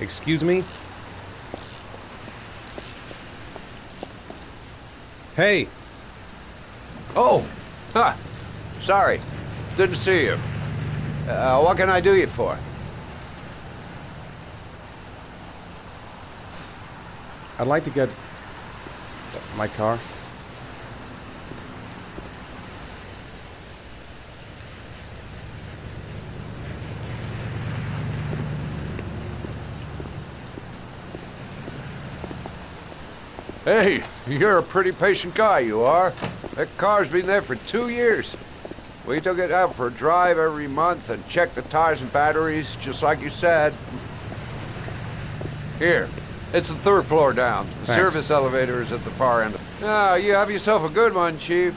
Excuse me? Hey! Oh! Huh. Sorry. Didn't see you. What can I do you for? I'd like to get... my car. Hey, you're a pretty patient guy, you are. That car's been there for 2 years. We took it out for a drive every month and checked the tires and batteries, just like you said. Here, it's the 3rd floor down. The Thanks. service elevator is at the far end. Ah, you have yourself a good one, Chief.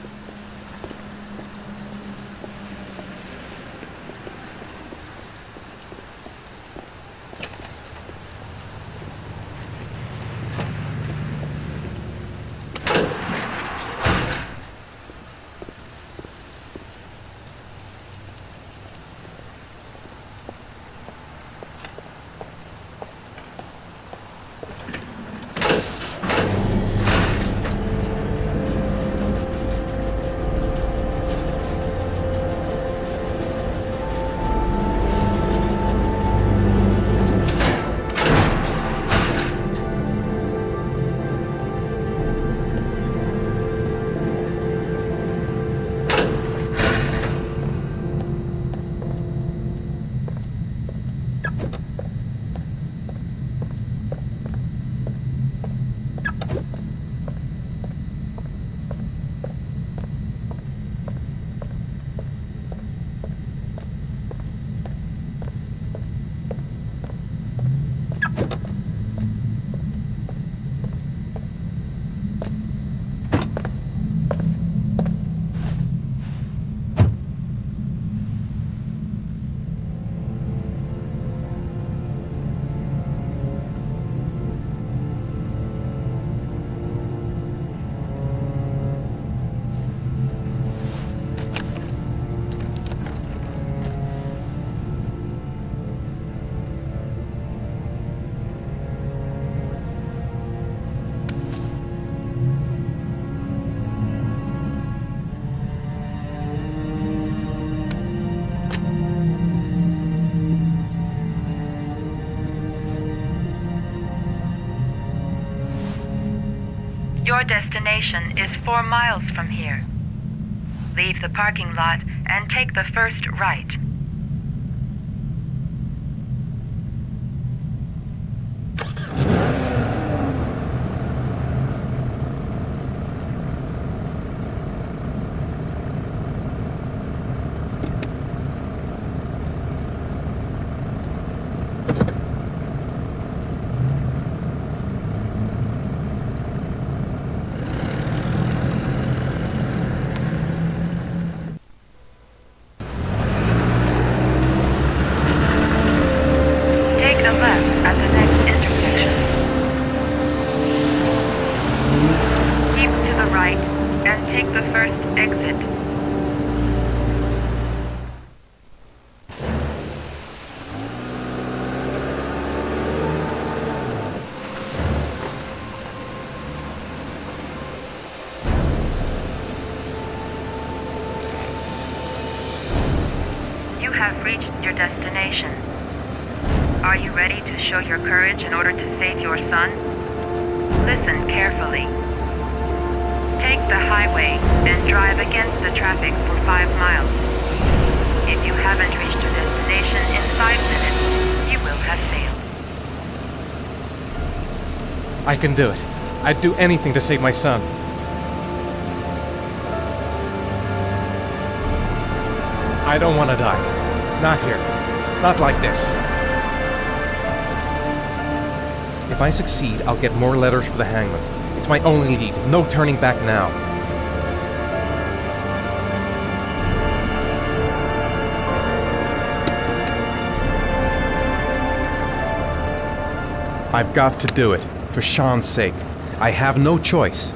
Your destination is 4 miles from here. Leave the parking lot and take the first right. Have reached your destination. Are you ready to show your courage in order to save your son? Listen carefully. Take the highway and drive against the traffic for 5 miles. If you haven't reached your destination in 5 minutes, you will have failed. I can do it. I'd do anything to save my son. I don't want to die. Not here. Not like this. If I succeed, I'll get more letters for the hangman. It's my only lead. No turning back now. I've got to do it. For Sean's sake. I have no choice.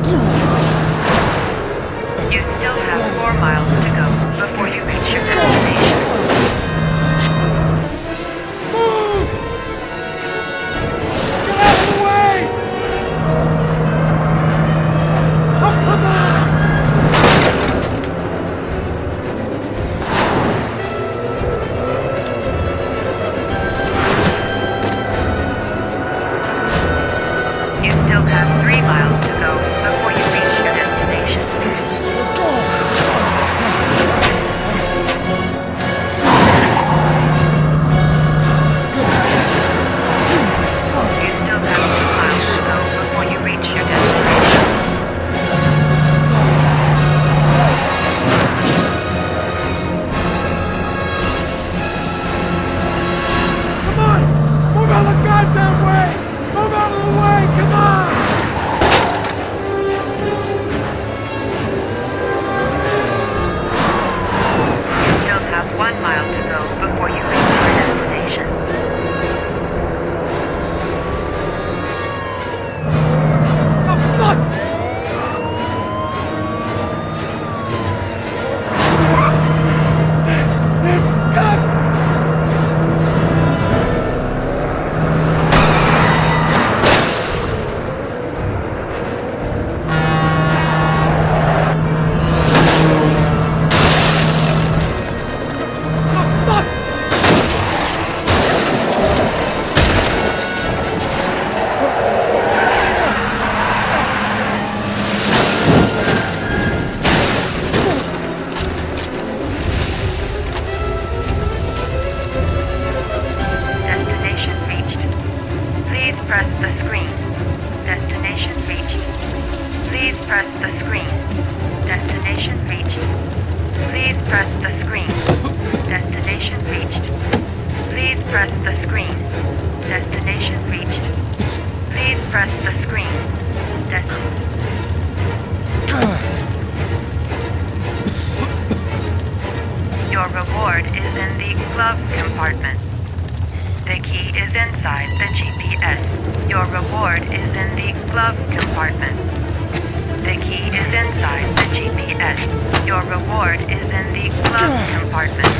You still have 4 miles to go before you reach your destination. Move! Get out of the way! Oh, come on! You still have 3 miles to go before you reach your destination. You still have 2 miles to go before you reach your destination. Come on! Move out of the goddamn way! Move out of the way! Come on! You still have 1 mile to go before you reach your destination. Oh, fuck! God! Oh, fuck! Destination reached. Please press the screen. Destination reached. Please press the screen. Destination reached. Please press the screen. Destination reached. Please press the screen. Destination reached. Please press the screen. Your reward is in the glove compartment. The key is inside the GPS. Your reward is in the glove compartment. The key is inside the GPS. Your reward is in the glove compartment.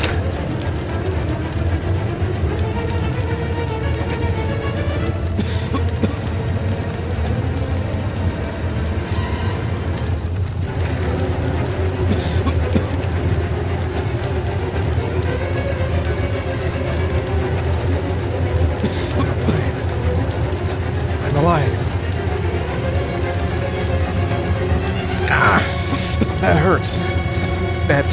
I'm alive. Ah! That hurts. Bad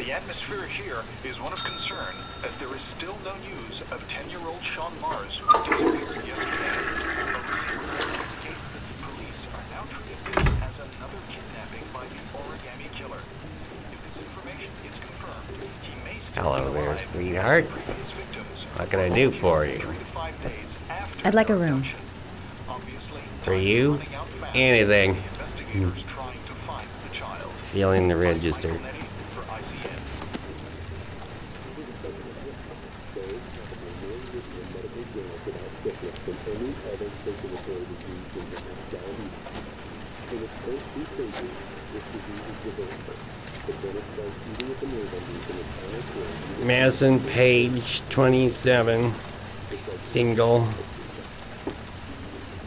The atmosphere here is one of concern, as there is still no news of 10-year-old Sean Mars, who disappeared yesterday. A recent report indicates that the police are now treating this as another kidnapping by the origami killer. If this information is confirmed, he may still Hello be there, alive, sweetheart. as the previous victims What can I do for you? 3 to 5 days after I'd like a their room. abduction. Obviously, For time is you? running out fast. Anything. The investigators trying to find the child. Feeling the register. Michael Nettie for ICN. Madison, page 27, single.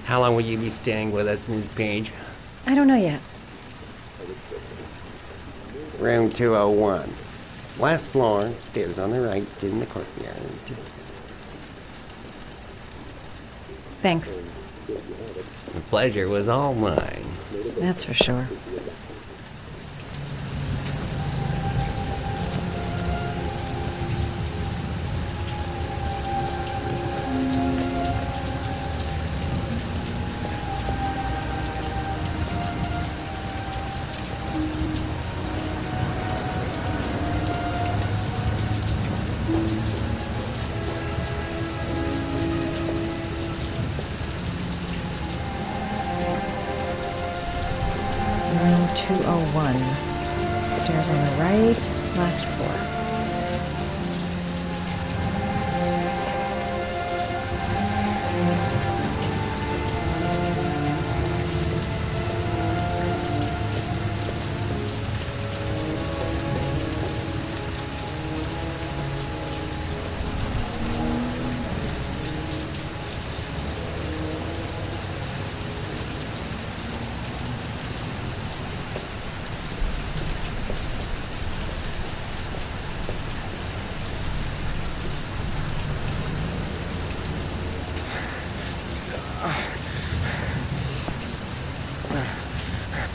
How long will you be staying with us, Ms. Page? I don't know yet. Room 201. Last floor, stairs on the right, in the courtyard. Thanks. The pleasure was all mine. That's for sure. Room 201. Stairs on the right, last floor.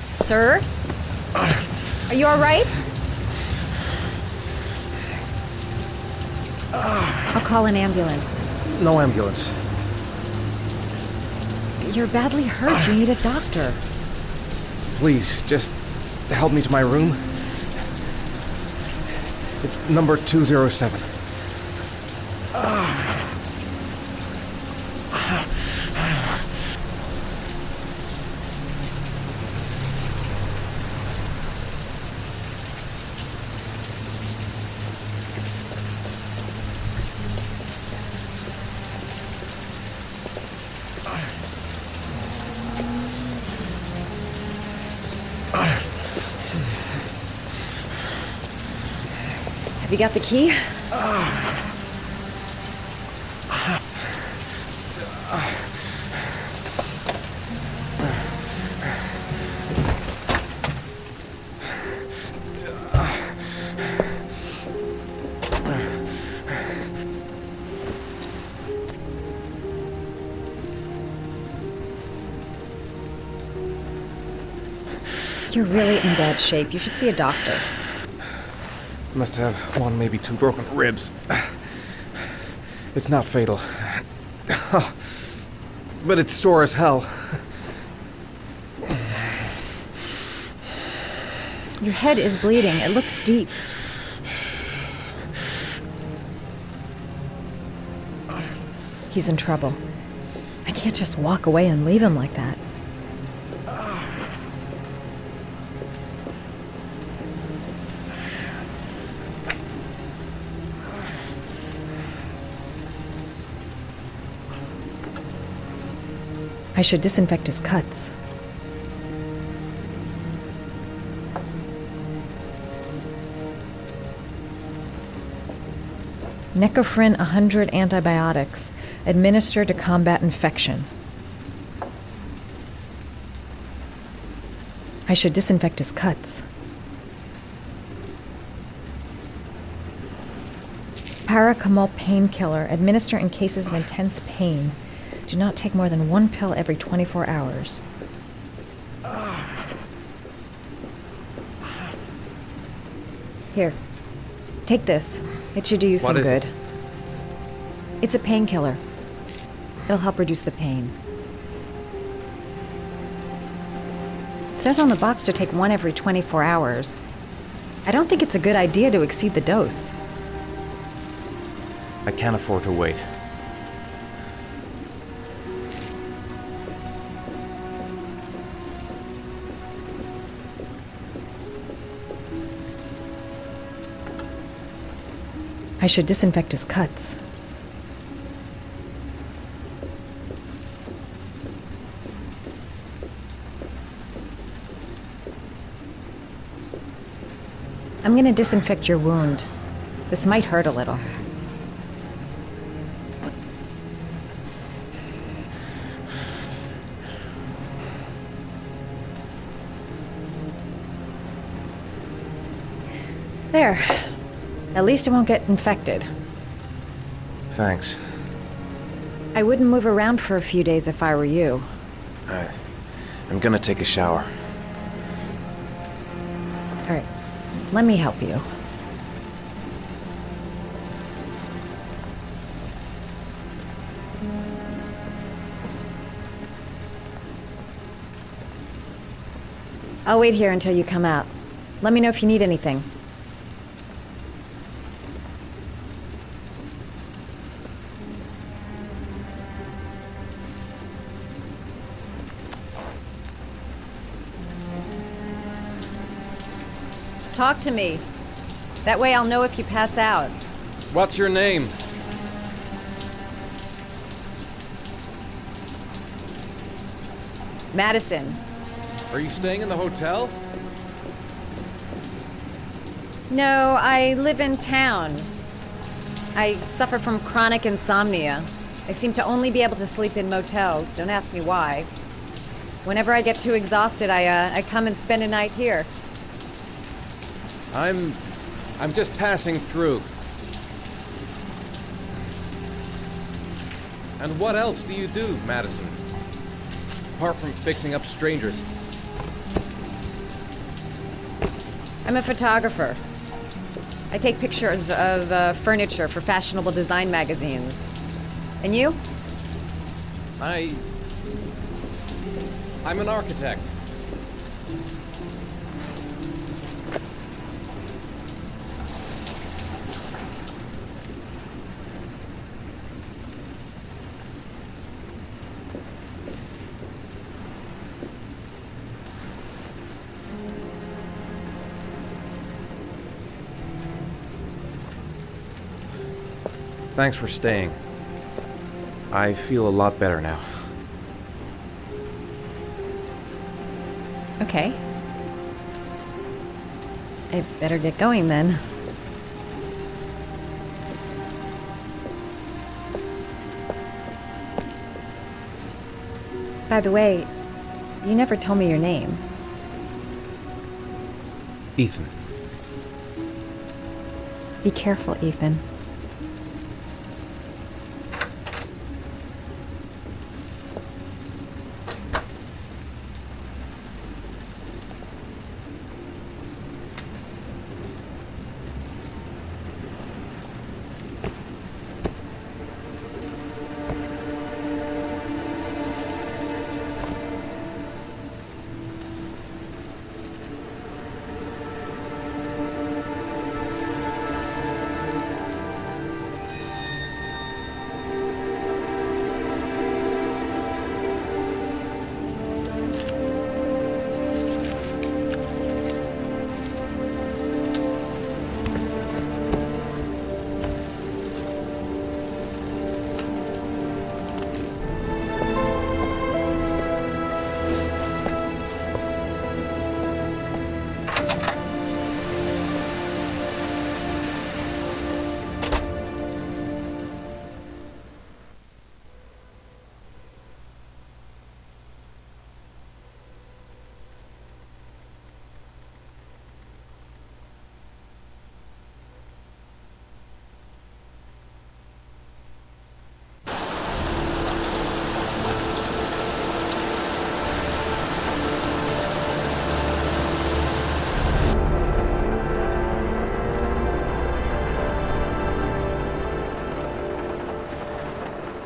Sir? Are you all right? I'll call an ambulance. No ambulance. You're badly hurt. You need a doctor. Please, just help me to my room. It's number 207. Have you got the key? You're really in bad shape. You should see a doctor. Must have one, maybe two broken ribs. It's not fatal. But it's sore as hell. Your head is bleeding. It looks deep. He's in trouble. I can't just walk away and leave him like that. I should disinfect his cuts. Necophren 100 antibiotics, administered to combat infection. I should disinfect his cuts. Paracetamol painkiller, administer in cases of intense pain. Do not take more than 1 pill every 24 hours. Here, Take this. It should do you some What is good. it? It's a painkiller. It'll help reduce the pain. It says on the box to take one every 24 hours. I don't think it's a good idea to exceed the dose. I can't afford to wait. I should disinfect his cuts. I'm gonna disinfect your wound. This might hurt a little. There. At least it won't get infected. Thanks. I wouldn't move around for a few days if I were you. I'm gonna take a shower. All right, let me help you. I'll wait here until you come out. Let me know if you need anything. Talk to me. That way I'll know if you pass out. What's your name? Madison. Are you staying in the hotel? No, I live in town. I suffer from chronic insomnia. I seem to only be able to sleep in motels. Don't ask me why. Whenever I get too exhausted, I come and spend a night here. I'm just passing through. And what else do you do, Madison? Apart from fixing up strangers. I'm a photographer. I take pictures of furniture for fashionable design magazines. And you? I'm an architect. Thanks for staying. I feel a lot better now. Okay. I better get going then. By the way, you never told me your name. Ethan. Be careful, Ethan.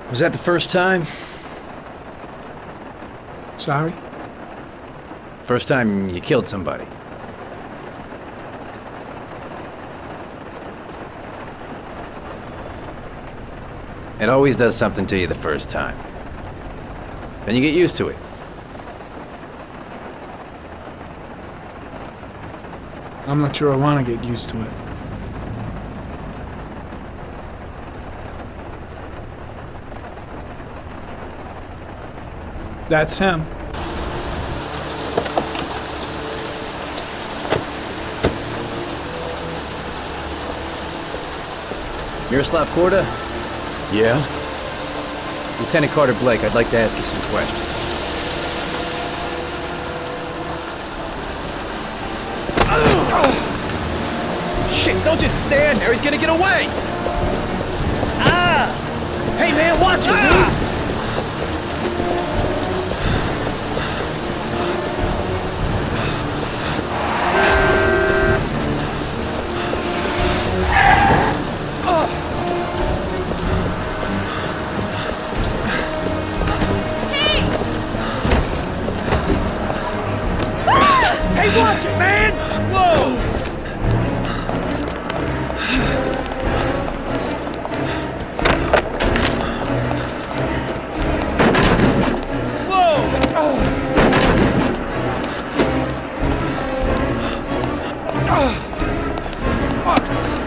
Was that the first time? Sorry? First time you killed somebody? It always does something to you the first time. Then you get used to it. I'm not sure I want to get used to it. That's him. Miroslav Korda? Yeah? Lieutenant Carter Blake, I'd like to ask you some questions. Shit, don't just stand there, he's gonna get away! Ah! Hey man, watch it, dude! Hey, watch it, man! Whoa!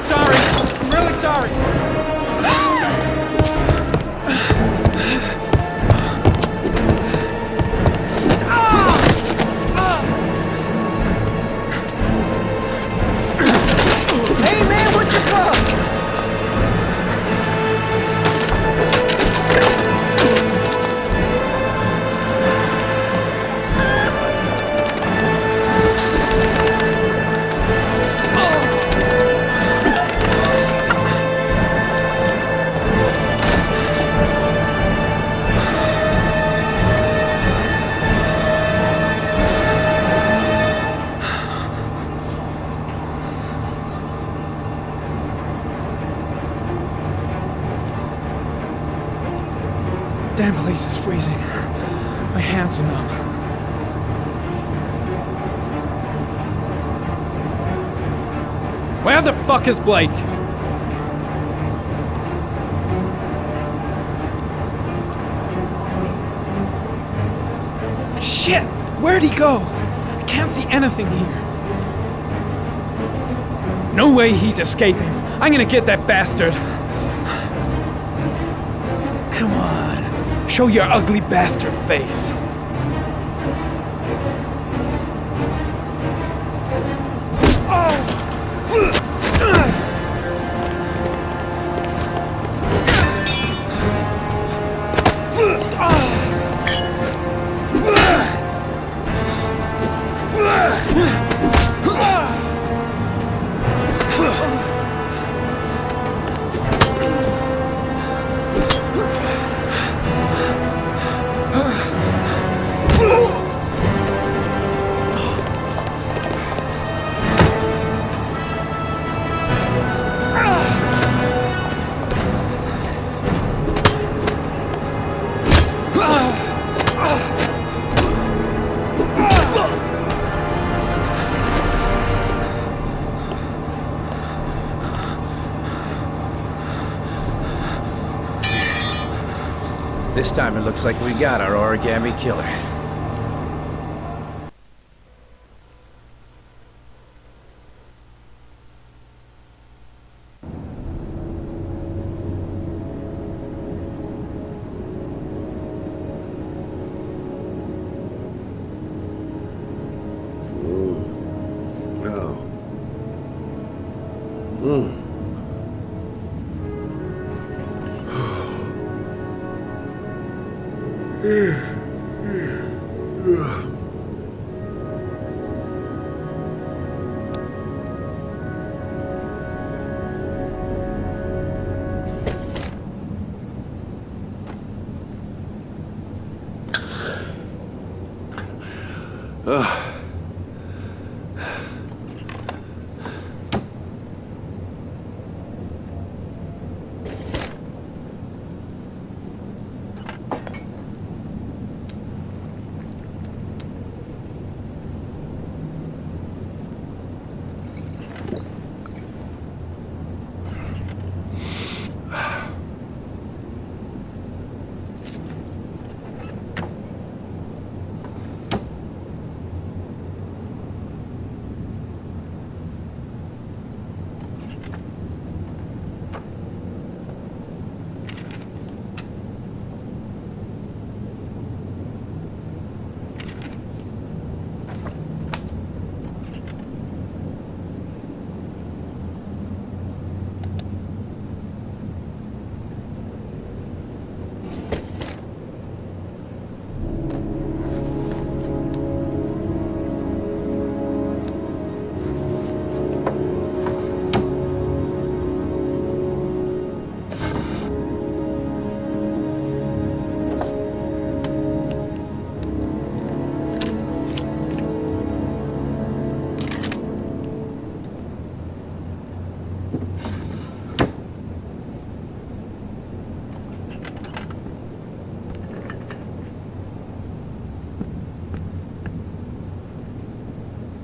Sorry. I'm really sorry. Hey man, what the fuck? Damn place is freezing. My hands are numb. Where the fuck is Blake? Shit! Where'd he go? I can't see anything here. No way he's escaping. I'm gonna get that bastard. Come on. Show your ugly bastard face. This time it looks like we got our origami killer. No. Mm.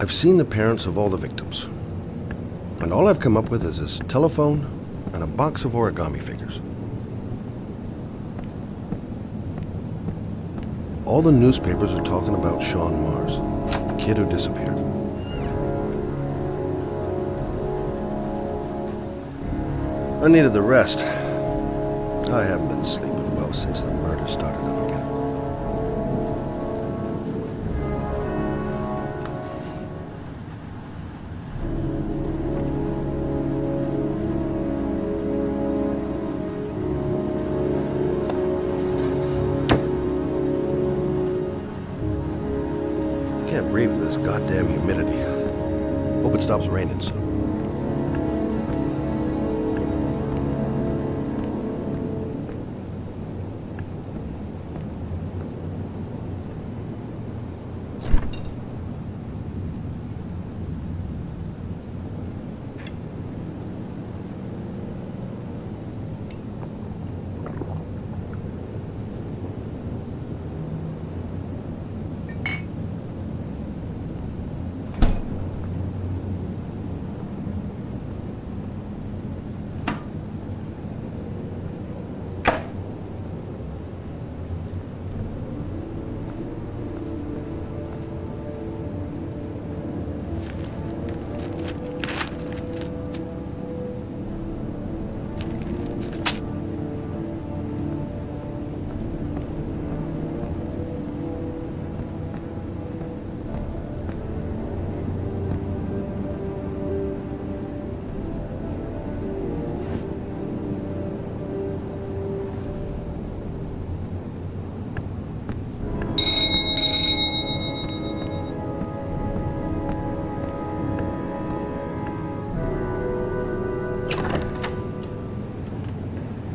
I've seen the parents of all the victims. And all I've come up with is this telephone and a box of origami figures. All the newspapers are talking about Sean Mars, the kid who disappeared. I needed the rest. I haven't been sleeping well since the murder started up again. Can't breathe with this goddamn humidity. Hope it stops raining soon.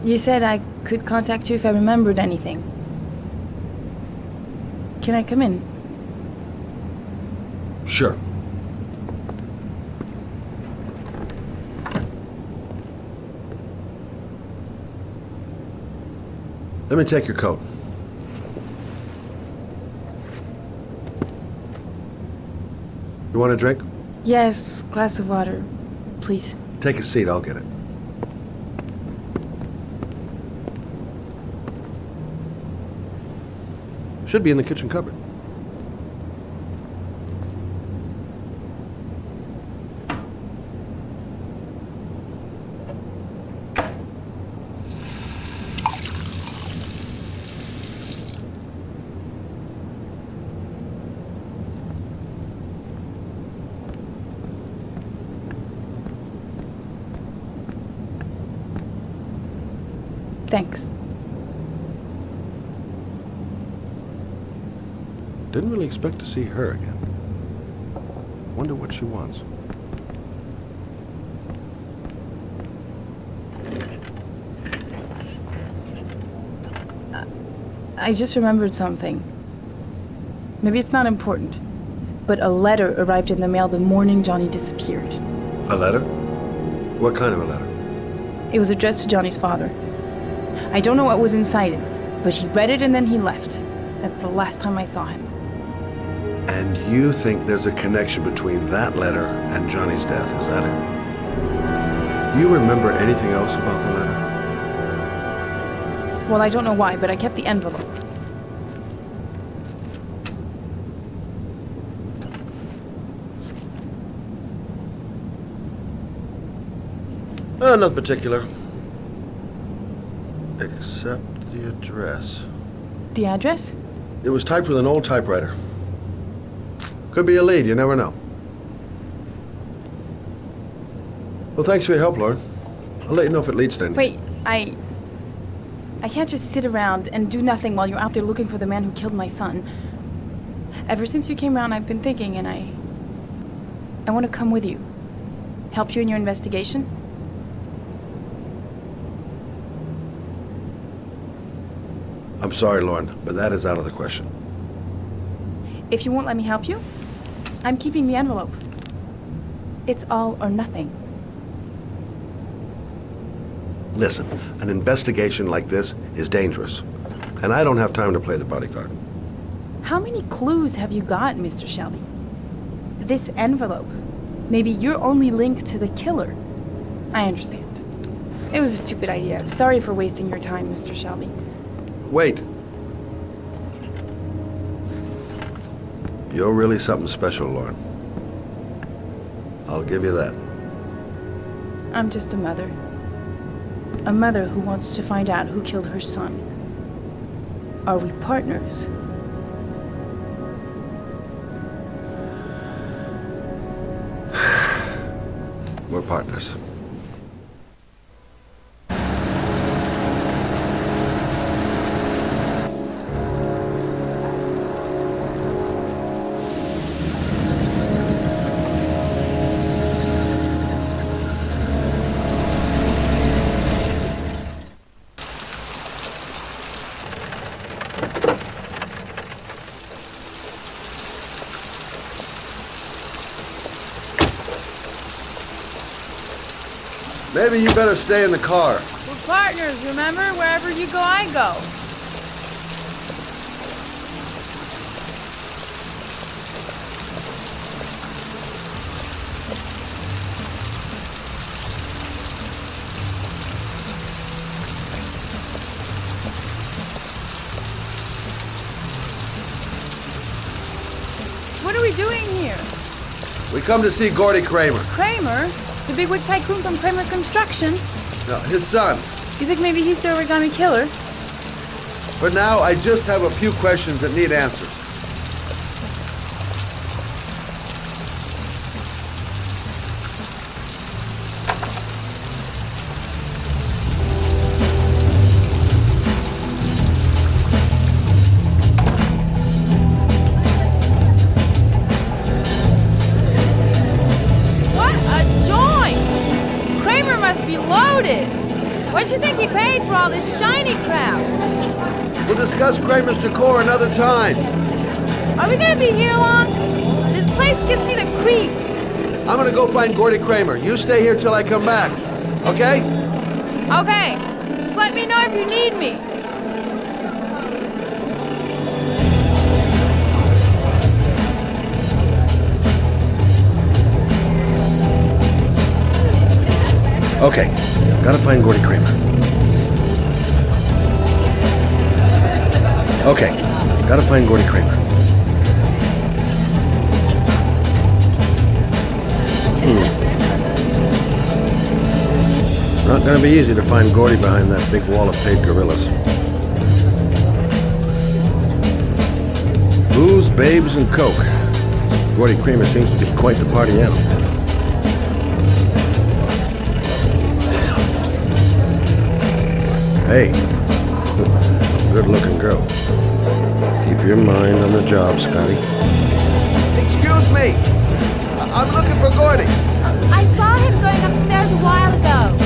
You said I could contact you if I remembered anything. Can I come in? Sure. Let me take your coat. You want a drink? Yes, glass of water, please. Take a seat, I'll get it. Should be in the kitchen cupboard. Thanks. Didn't really expect to see her again. Wonder what she wants. I just remembered something. Maybe it's not important, but a letter arrived in the mail the morning Johnny disappeared. A letter? What kind of a letter? It was addressed to Johnny's father. I don't know what was inside it, but he read it and then he left. That's the last time I saw him. And you think there's a connection between that letter and Johnny's death, is that it? Do you remember anything else about the letter? Well, I don't know why, but I kept the envelope. Nothing particular. Except the address. The address? It was typed with an old typewriter. Could be a lead, you never know. Well, thanks for your help, Lauren. I'll let you know if it leads to anything. Wait, I can't just sit around and do nothing while you're out there looking for the man who killed my son. Ever since you came around, I've been thinking, and I want to come with you. Help you in your investigation. I'm sorry, Lauren, but that is out of the question. If you won't let me help you, I'm keeping the envelope. It's all or nothing. Listen, an investigation like this is dangerous, and I don't have time to play the bodyguard. How many clues have you got, Mr. Shelby? this envelope. Maybe you're only linked to the killer. I understand. It was a stupid idea. Sorry for wasting your time, Mr. Shelby. Wait. You're really something special, Lauren. I'll give you that. I'm just a mother. A mother who wants to find out who killed her son. Are we partners? We're partners. Maybe you better stay in the car. We're partners, remember? Wherever you go, I go. What are we doing here? We come to see Gordy Kramer. Kramer? The bigwig tycoon from Kramer Construction? No, his son. You think maybe he's the origami killer? For now, I just have a few questions that need answers. What a joint! Kramer must be loaded! What do you think he paid for all this shiny crap? We'll discuss Kramer's decor another time. Are we gonna be here long? This place gives me the creeps. I'm gonna go find Gordy Kramer. You stay here till I come back. Okay? Okay, just let me know if you need me. Okay. Gotta find Gordy Kramer. Okay. Gotta find Gordy Kramer. Not gonna be easy to find Gordy behind that big wall of paid gorillas. Booze, babes, and coke. Gordy Kramer seems to be quite the party animal. Hey, good-looking girl. Keep your mind on the job, Scotty. Excuse me! I'm looking for Gordy. I saw him going upstairs a while ago.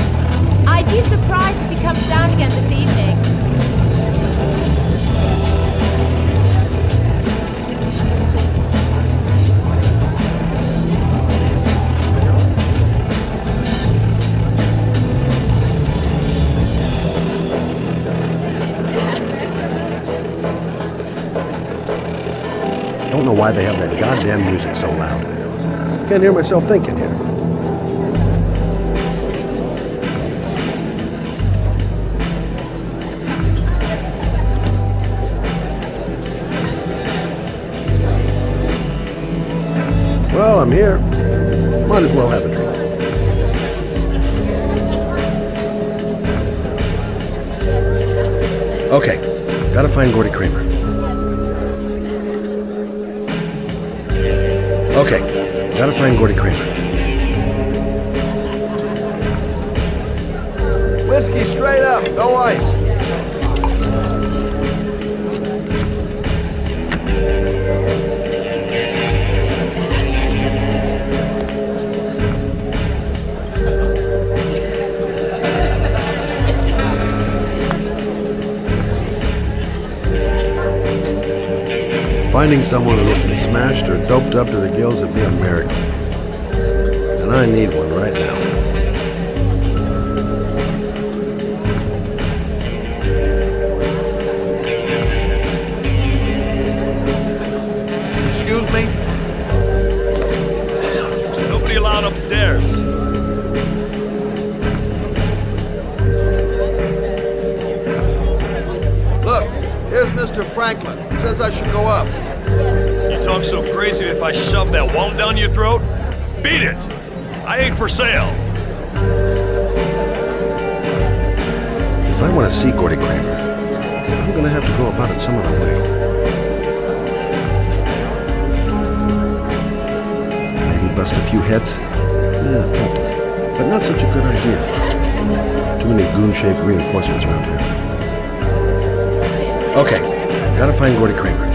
I'd be surprised if he comes down again this evening. I don't know why they have that goddamn music so loud. Can't hear myself thinking here. Well, I'm here. Might as well have a drink. Okay, gotta find Gordy Kramer. Okay, gotta find Gordy Kramer. Whiskey straight up, no ice. Finding someone who isn't smashed or doped up to the gills would be a miracle. And I need one right now. Excuse me? Franklin. Says I should go up. You talk so crazy if I shove that wallet down your throat? Beat it! I ain't for sale. If I want to see Gordy Kramer, I'm gonna have to go about it some other way. Maybe bust a few heads? Yeah, tempting. But not such a good idea. Too many goon-shaped reinforcements around here. Okay, gotta find Gordy Kramer.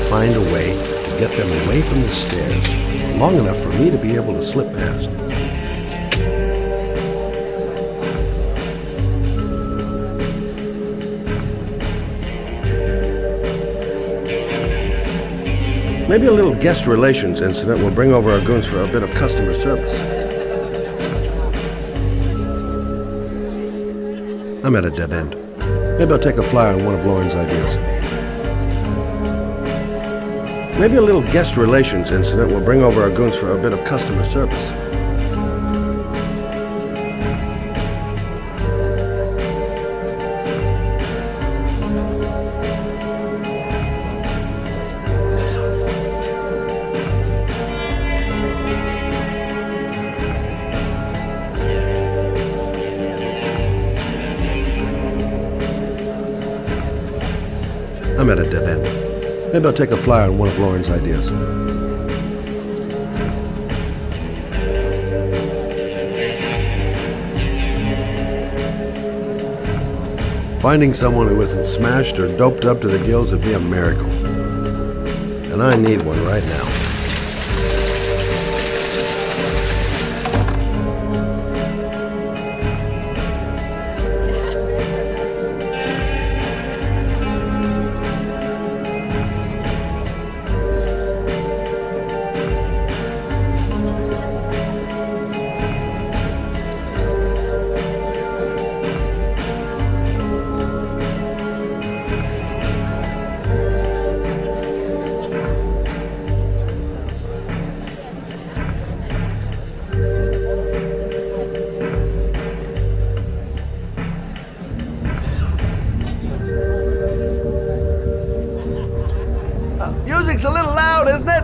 Find a way to get them away from the stairs long enough for me to be able to slip past. Maybe a little guest relations incident will bring over our goons for a bit of customer service. I'm at a dead end. Maybe I'll take a flyer on one of Lauren's ideas. Maybe a little guest relations incident will bring over our goons for a bit of customer service. I'm at a dead end. Maybe I'll take a flyer on one of Lauren's ideas. Finding someone who isn't smashed or doped up to the gills would be a miracle. And I need one right now. Music's a little loud, isn't it?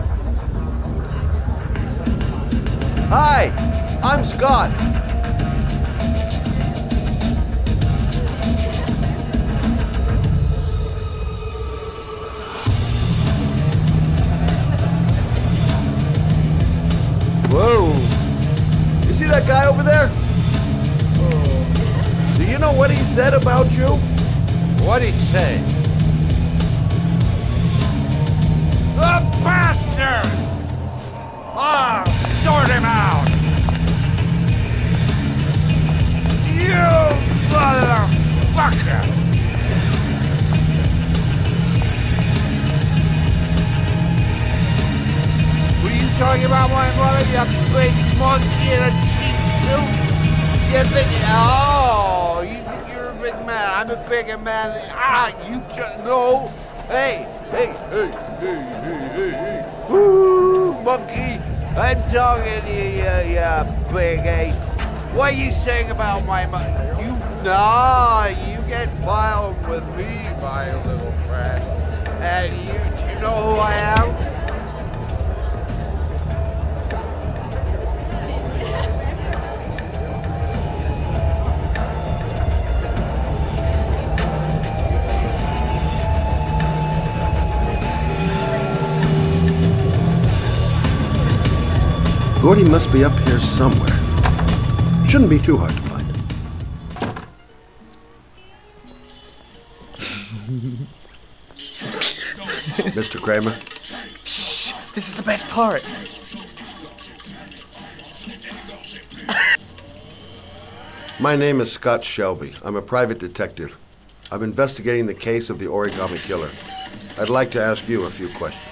Hi, I'm Scott. Whoa. You see that guy over there? Do you know what he said about you? What'd he say? The bastard! Ah, sort him out! You motherfucker! Were you talking about my mother, you big monkey in a cheap suit? You think, oh, you think you're a big man. I'm a bigger man. You just, no. Hey. Woo, monkey. I'm talking to you, big ape. What are you saying about my mother? You get filed with me, my little friend. And do you know who I am? Gordy must be up here somewhere. Shouldn't be too hard to find. Mr. Kramer? Shh! This is the best part. My name is Scott Shelby. I'm a private detective. I'm investigating the case of the Origami Killer. I'd like to ask you a few questions.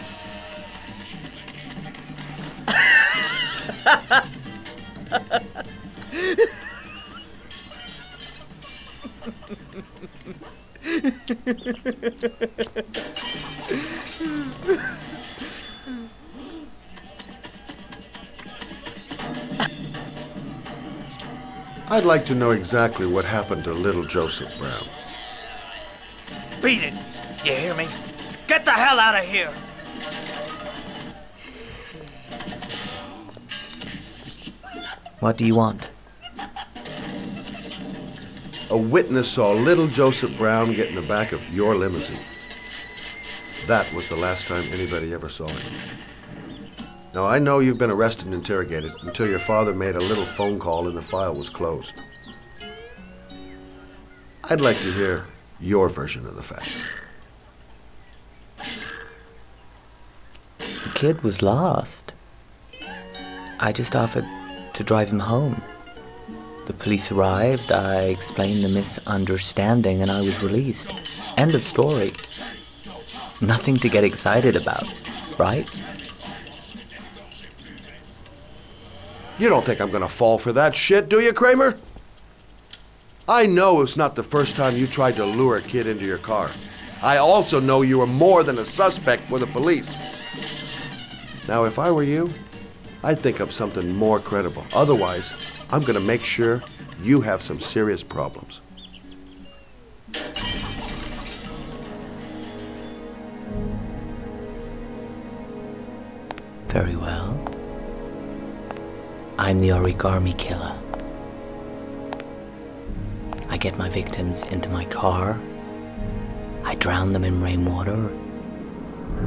I'd like to know exactly what happened to little Joseph Brown. Beat it! You hear me? Get the hell out of here! What do you want? A witness saw little Joseph Brown get in the back of your limousine. That was the last time anybody ever saw him. Now, I know you've been arrested and interrogated until your father made a little phone call and the file was closed. I'd like to hear your version of the facts. The kid was lost. I just offered to drive him home. The police arrived, I explained the misunderstanding, and I was released. End of story. Nothing to get excited about, right? You don't think I'm gonna fall for that shit, do you, Kramer? I know it's not the first time you tried to lure a kid into your car. I also know you were more than a suspect for the police. Now, if I were you, I'd think of something more credible. Otherwise, I'm gonna make sure you have some serious problems. Very well. I'm the origami killer. I get my victims into my car. I drown them in rainwater.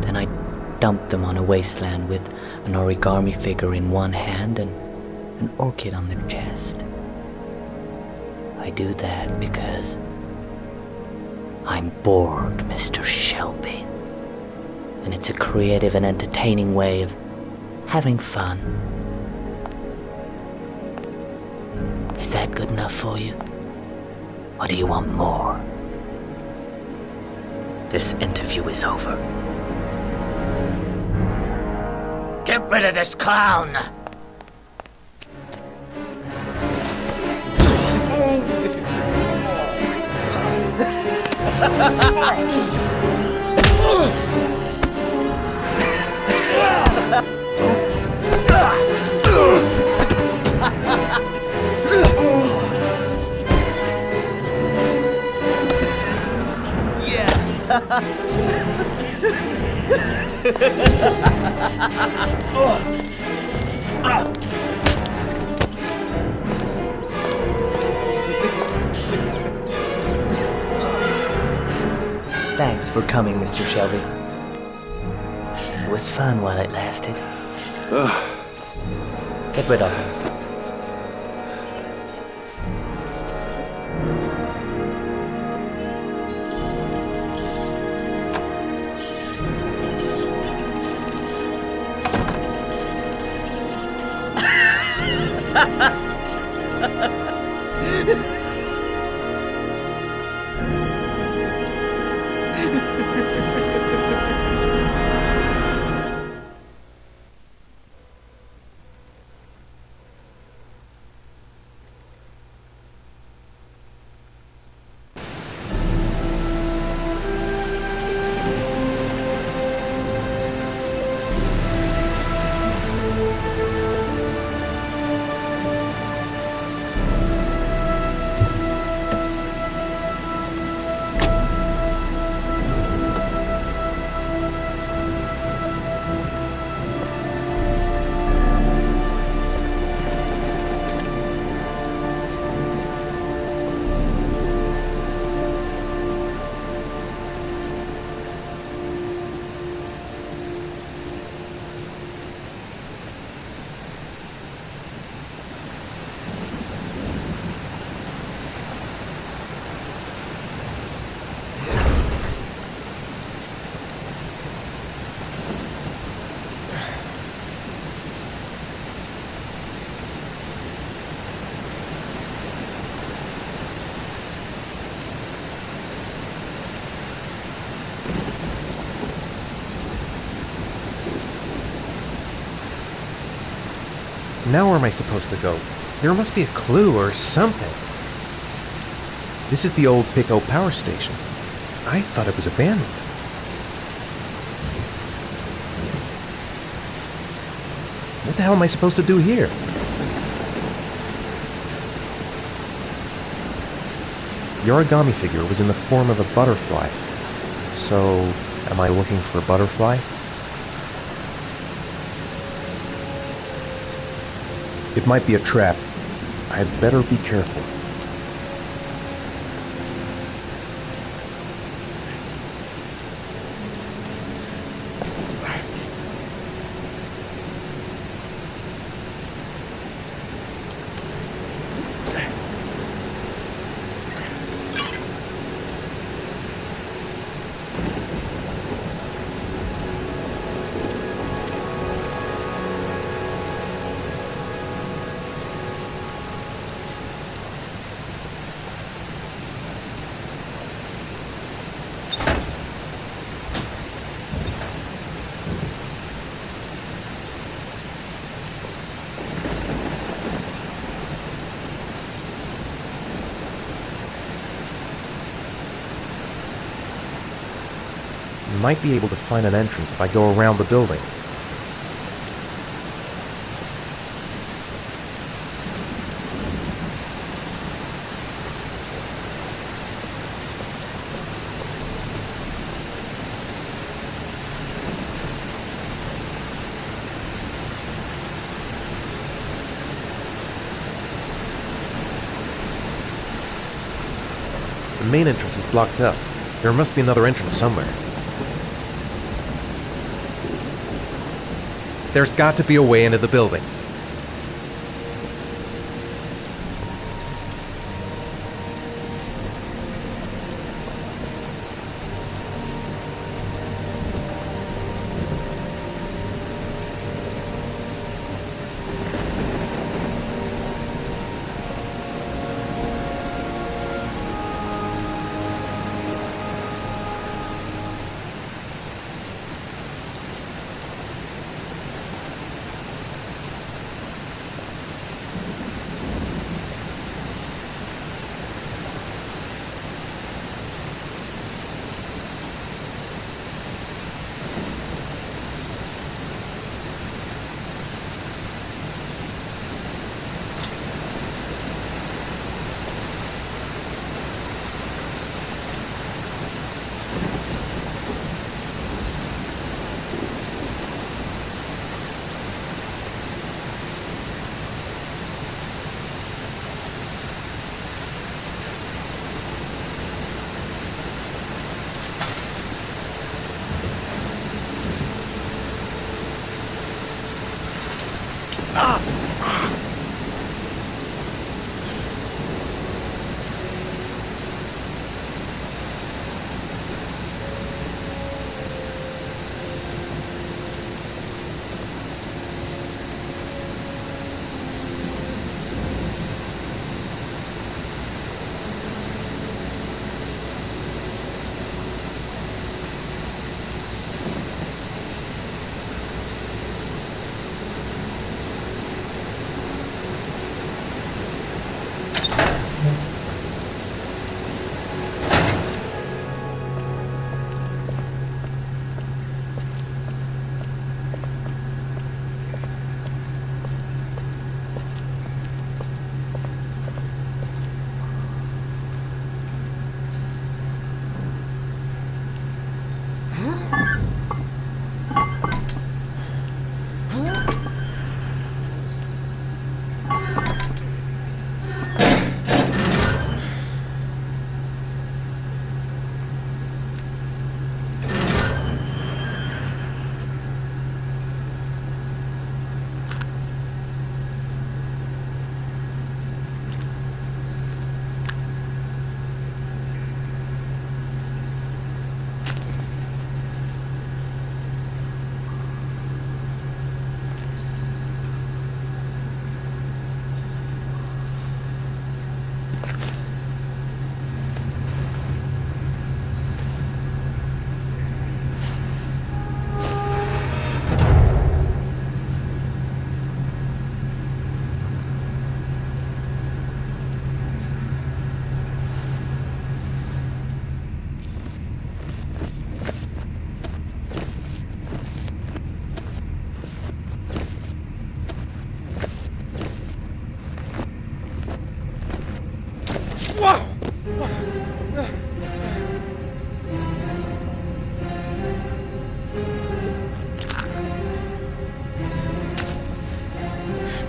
Then I dump them on a wasteland with an origami figure in one hand and an orchid on their chest. I do that because I'm bored, Mr. Shelby. And it's a creative and entertaining way of having fun. Is that good enough for you? Or do you want more? This interview is over. Get rid of this clown! Thanks for coming, Mr. Shelby. It was fun while it lasted. Get rid of him. Now where am I supposed to go? There must be a clue or something. This is the old Pico power station. I thought it was abandoned. What the hell am I supposed to do here? The origami figure was in the form of a butterfly. So, am I looking for a butterfly? It might be a trap. I'd better be careful. Might be able to find an entrance if I go around the building. The main entrance is blocked up. There must be another entrance somewhere. There's got to be a way into the building.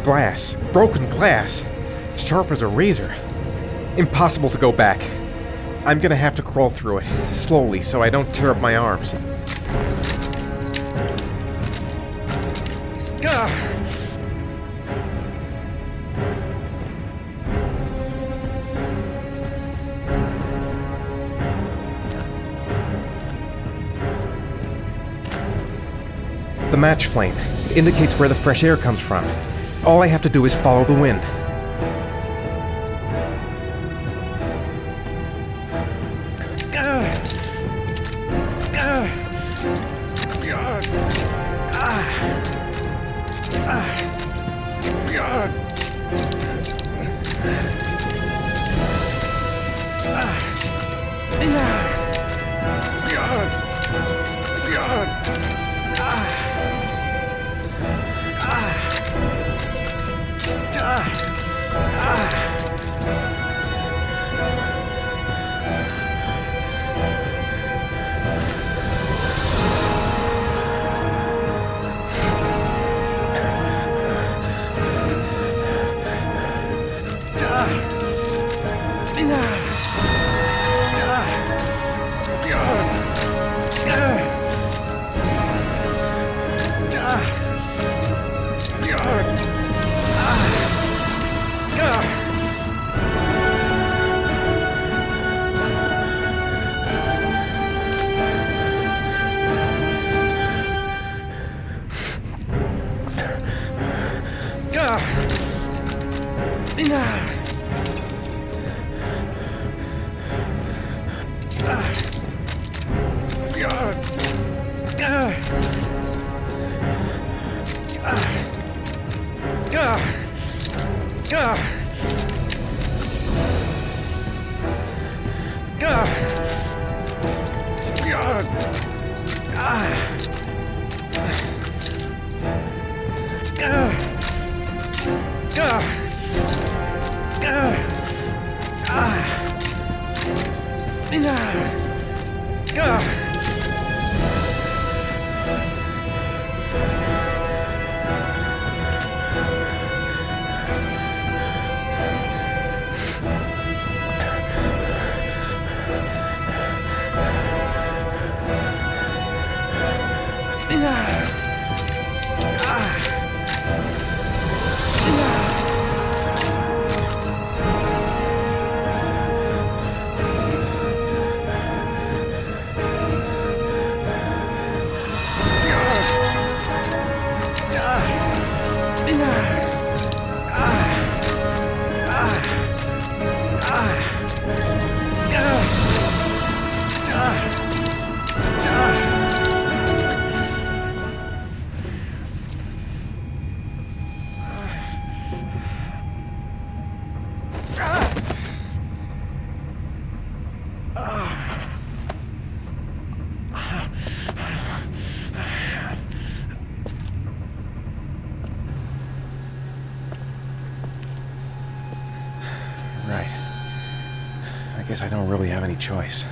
glass. Broken glass. Sharp as a razor. Impossible to go back. I'm gonna have to crawl through it, slowly, so I don't tear up my arms. The match flame. It indicates where the fresh air comes from. All I have to do is follow the wind. I guess I don't really have any choice.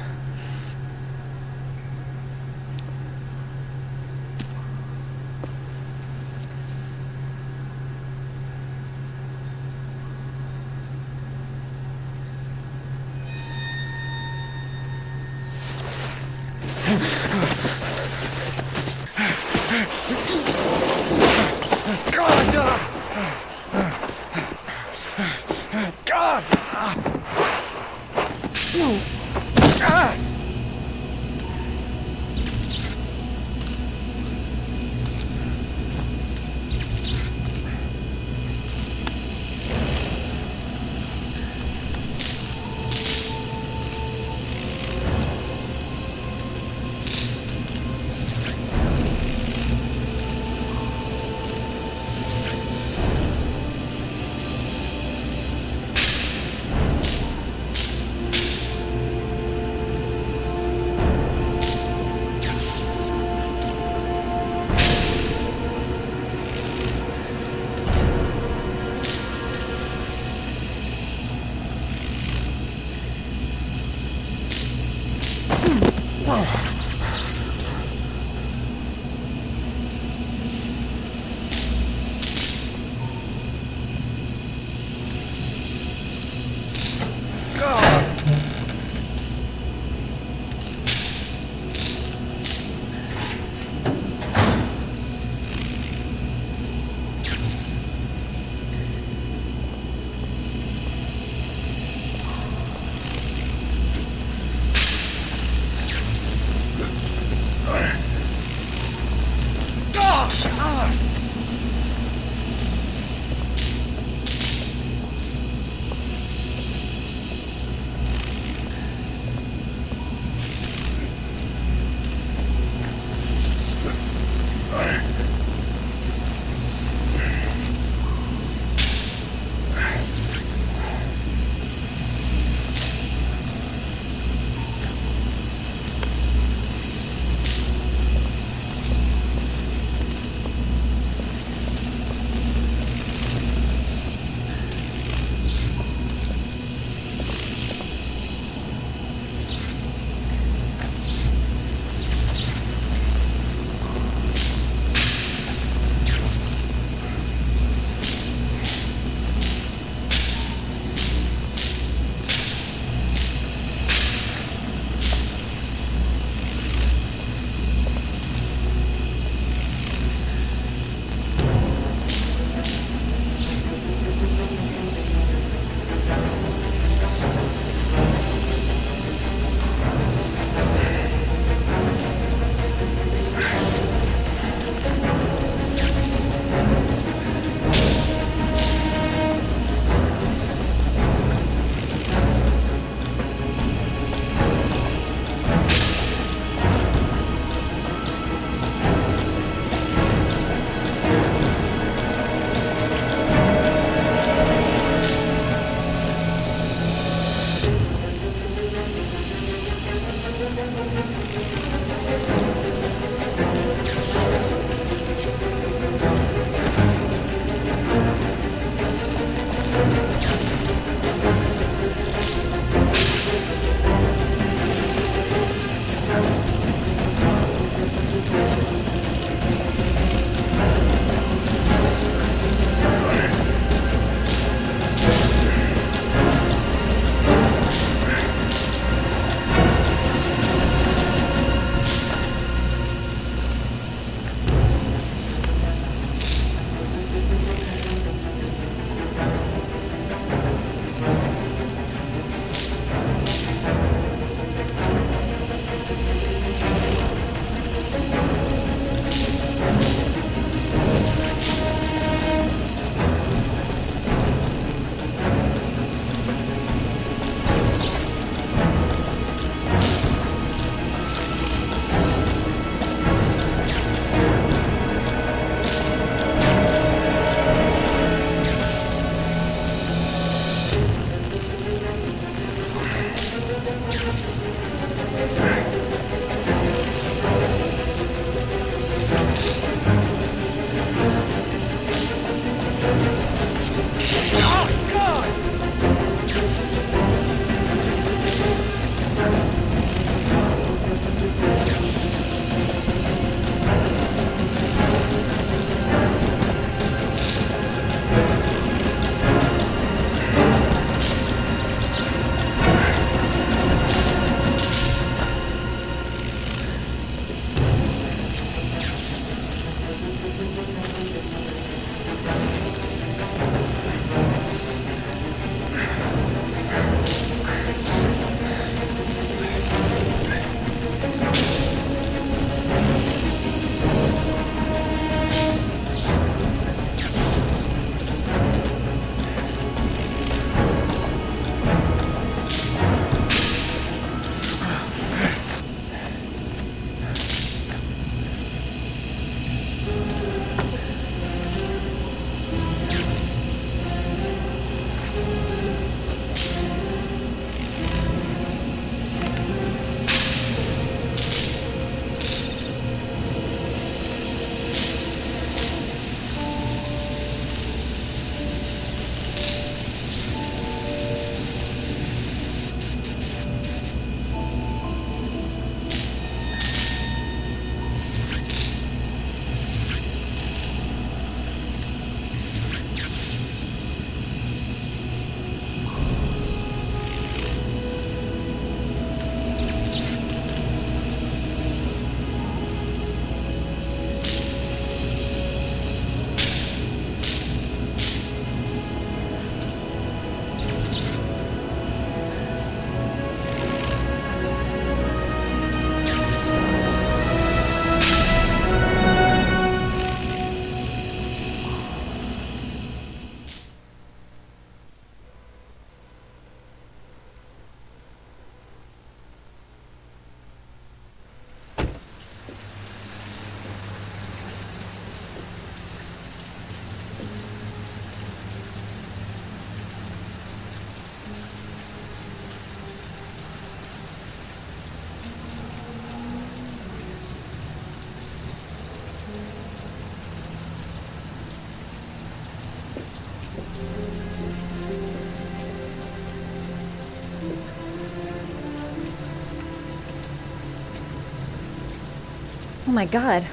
Oh my god.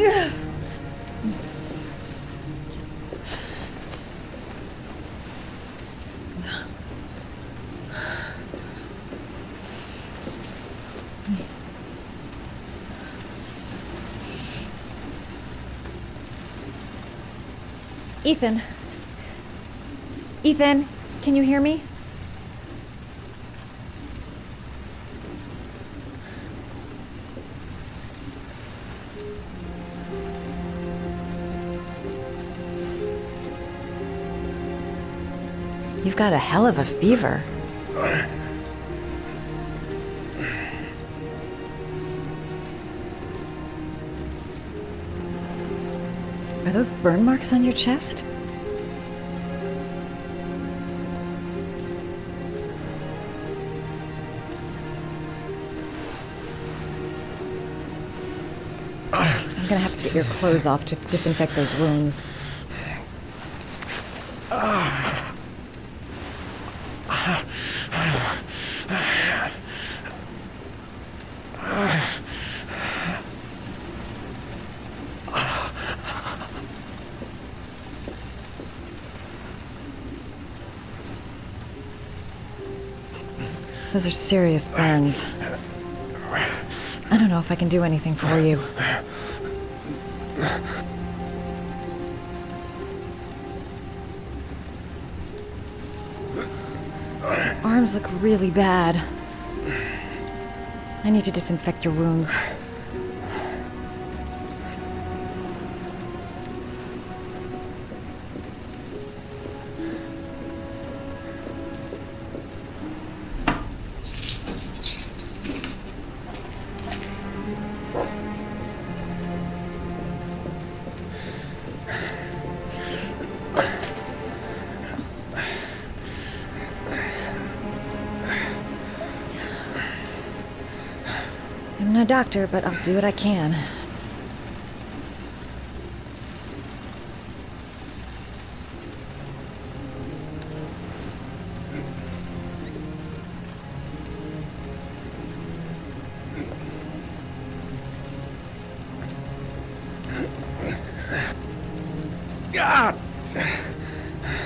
Ethan. Ethan, can you hear me? You've got a hell of a fever. Are those burn marks on your chest? I'm gonna have to get your clothes off to disinfect those wounds. Those are serious burns. I don't know if I can do anything for you. Arms look really bad. I need to disinfect your wounds. I'm no doctor, but I'll do what I can.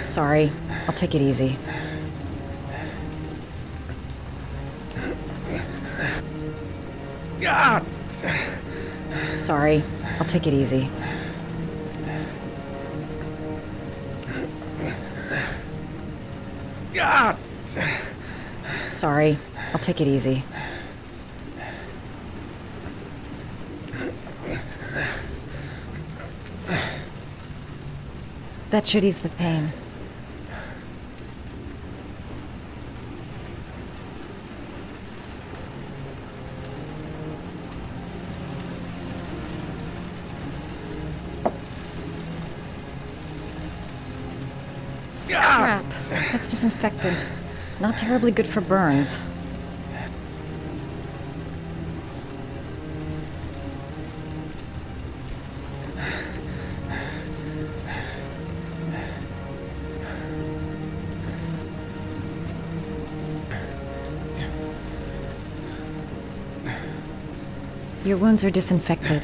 Sorry. I'll take it easy. Sorry. I'll take it easy. Sorry. I'll take it easy. That should ease the pain. Crap. That's disinfectant. Not terribly good for burns. Your wounds are disinfected.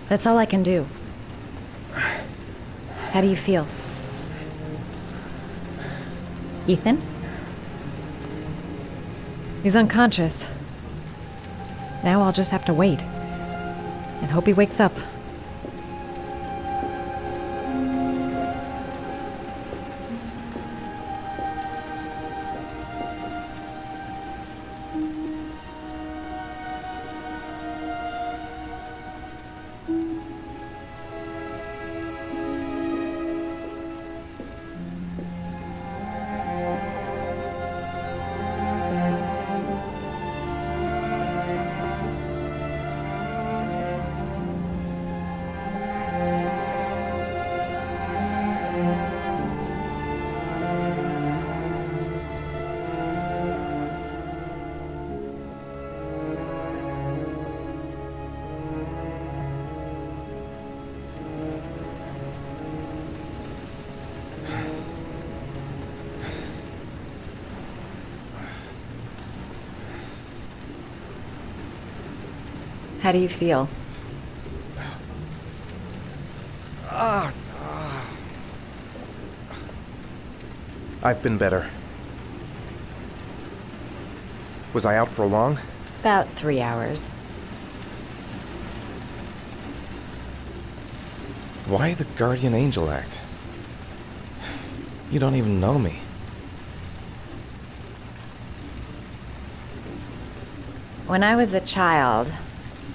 That's all I can do. How do you feel? Ethan? He's unconscious. Now I'll just have to wait. And hope he wakes up. How do you feel? I've been better. Was I out for long? About 3 hours. Why the guardian angel act? You don't even know me. When I was a child,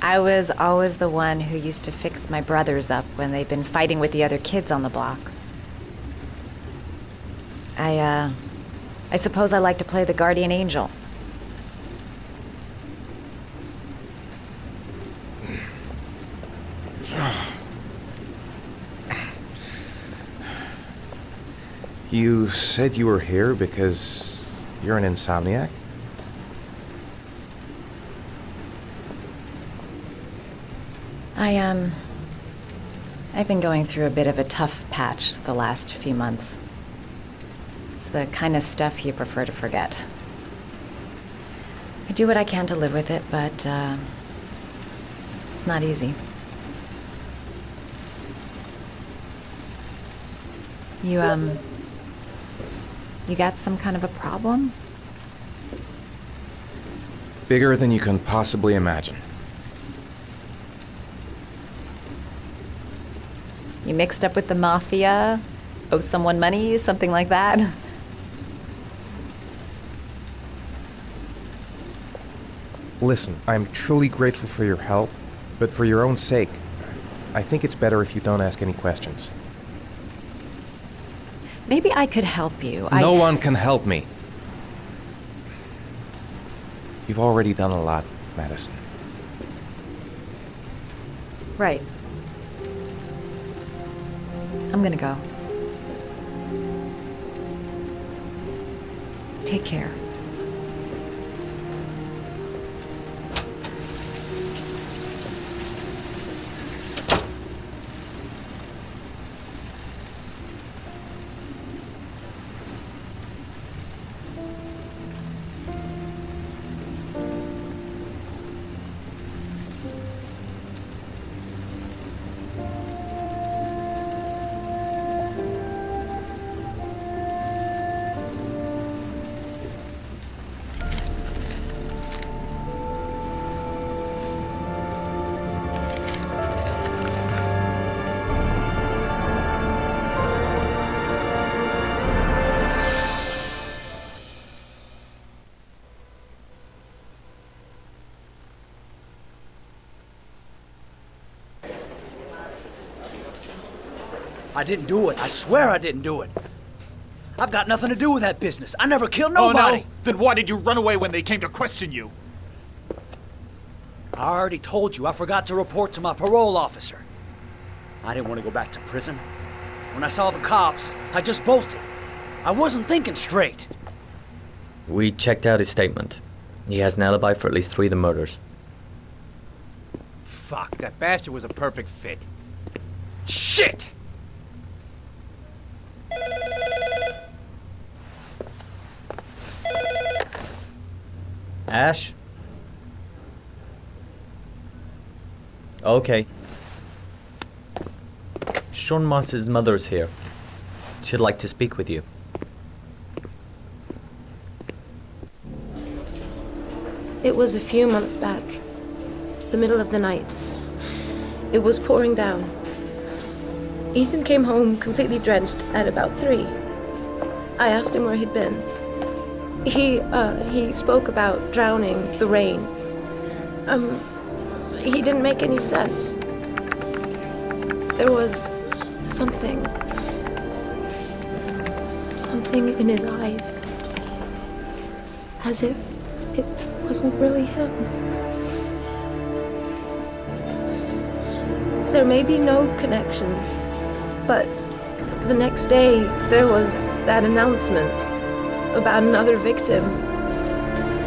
I was always the one who used to fix my brothers up when they'd been fighting with the other kids on the block. I suppose I like to play the guardian angel. You said you were here because you're an insomniac? I've been going through a bit of a tough patch the last few months. It's the kind of stuff you prefer to forget. I do what I can to live with it, but, it's not easy. You got some kind of a problem? Bigger than you can possibly imagine. You mixed up with the mafia? Owe someone money? Something like that? Listen, I'm truly grateful for your help, but for your own sake, I think it's better if you don't ask any questions. Maybe I could help you. No one can help me. You've already done a lot, Madison. Right. I'm gonna go. Take care. I didn't do it. I swear I didn't do it. I've got nothing to do with that business. I never killed nobody. Oh, no? Then why did you run away when they came to question you? I already told you I forgot to report to my parole officer. I didn't want to go back to prison. When I saw the cops, I just bolted. I wasn't thinking straight. We checked out his statement. He has an alibi for at least 3 of the murders. Fuck, that bastard was a perfect fit. Shit! Ash? Okay. Sean Moss's mother's here. She'd like to speak with you. It was a few months back. The middle of the night. It was pouring down. Ethan came home completely drenched at about 3. I asked him where he'd been. He spoke about drowning, the rain. He didn't make any sense. There was something in his eyes. As if it wasn't really him. There may be no connection, but the next day there was that announcement about another victim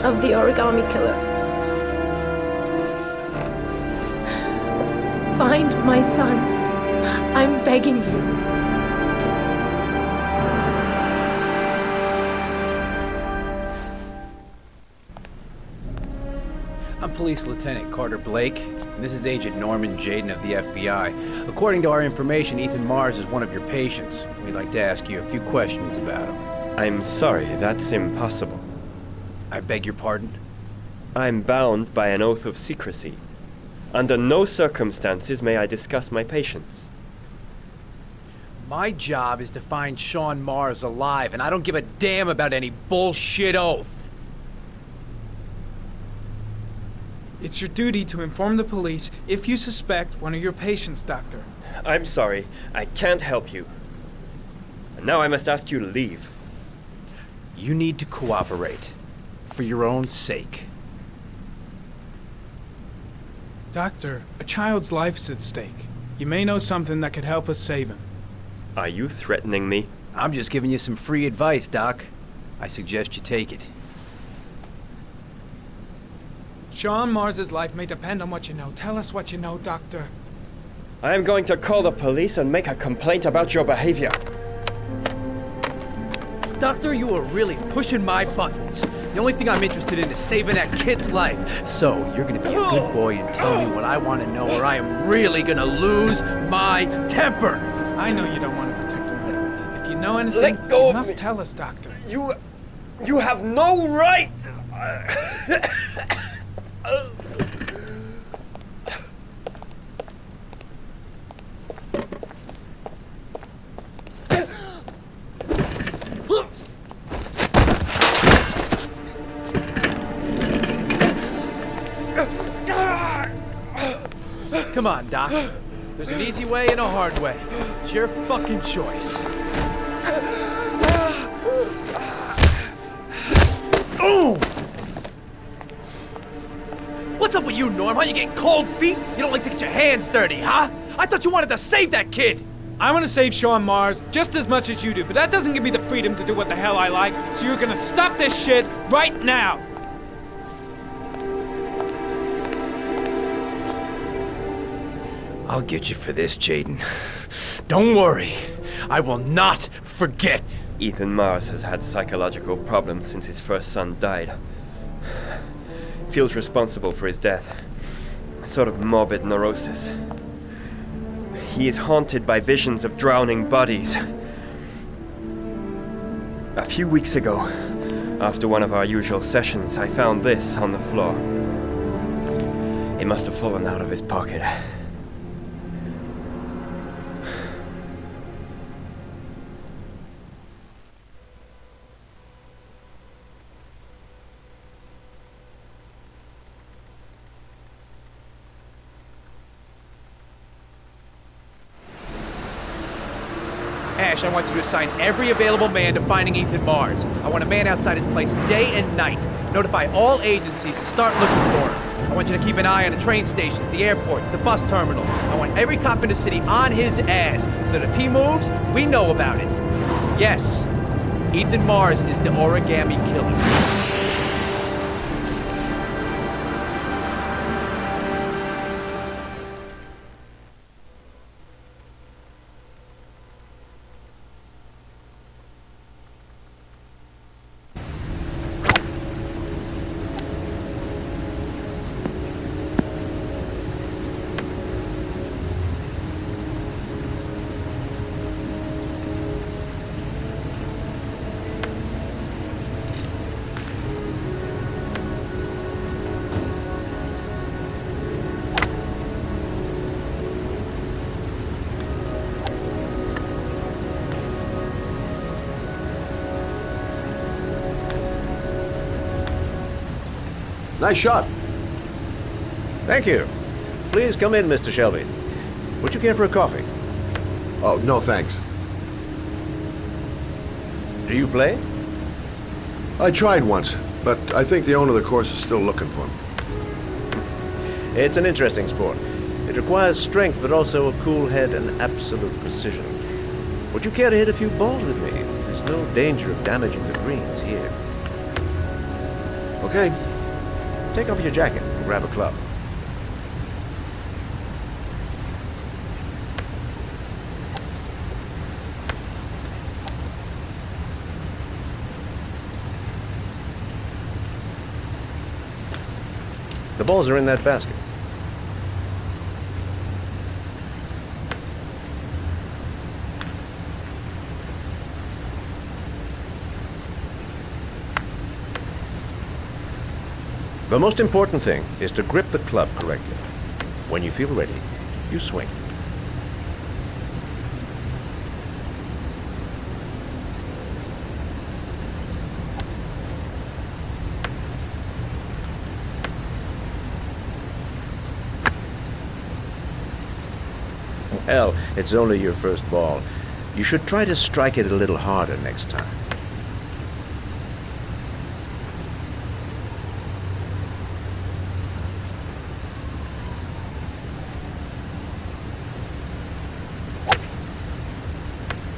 of the origami killer. Find my son. I'm begging you. Police Lieutenant Carter Blake, and this is Agent Norman Jaden of the FBI. According to our information, Ethan Mars is one of your patients. We'd like to ask you a few questions about him. I'm sorry, that's impossible. I beg your pardon? I'm bound by an oath of secrecy. Under no circumstances may I discuss my patients. My job is to find Sean Mars alive, and I don't give a damn about any bullshit oath. It's your duty to inform the police if you suspect one of your patients, Doctor. I'm sorry, I can't help you. And now I must ask you to leave. You need to cooperate, for your own sake. Doctor, a child's life's at stake. You may know something that could help us save him. Are you threatening me? I'm just giving you some free advice, Doc. I suggest you take it. Sean Mars's life may depend on what you know. Tell us what you know, Doctor. I am going to call the police and make a complaint about your behavior. Doctor, you are really pushing my buttons. The only thing I'm interested in is saving that kid's life. So, you're gonna be a good boy and tell me what I want to know, or I am really gonna lose my temper. I know you don't want to protect him. If you know anything, Let go you of must me. tell us, Doctor. You have no right! Come on, Doc. There's an easy way and a hard way. It's your fucking choice. Oh! What's up with you, Norm? Huh? You getting cold feet? You don't like to get your hands dirty, huh? I thought you wanted to save that kid! I want to save Sean Mars just as much as you do, but that doesn't give me the freedom to do what the hell I like, so you're gonna stop this shit right now! I'll get you for this, Jaden. Don't worry. I will not forget. Ethan Mars has had psychological problems since his first son died. Feels responsible for his death. A sort of morbid neurosis. He is haunted by visions of drowning bodies. A few weeks ago, after one of our usual sessions, I found this on the floor. It must have fallen out of his pocket. Ash, I want you to assign every available man to finding Ethan Mars. I want a man outside his place day and night. Notify all agencies to start looking for him. I want you to keep an eye on the train stations, the airports, the bus terminals. I want every cop in the city on his ass, so that if he moves, we know about it. Yes, Ethan Mars is the origami killer. Nice shot. Thank you. Please come in, Mr. Shelby. Would you care for a coffee? Oh, no thanks. Do you play? I tried once, but I think the owner of the course is still looking for me. It's an interesting sport. It requires strength, but also a cool head and absolute precision. Would you care to hit a few balls with me? There's no danger of damaging the greens here. Okay. Take off your jacket and grab a club. The balls are in that basket. The most important thing is to grip the club correctly. When you feel ready, you swing. Well, it's only your first ball. You should try to strike it a little harder next time.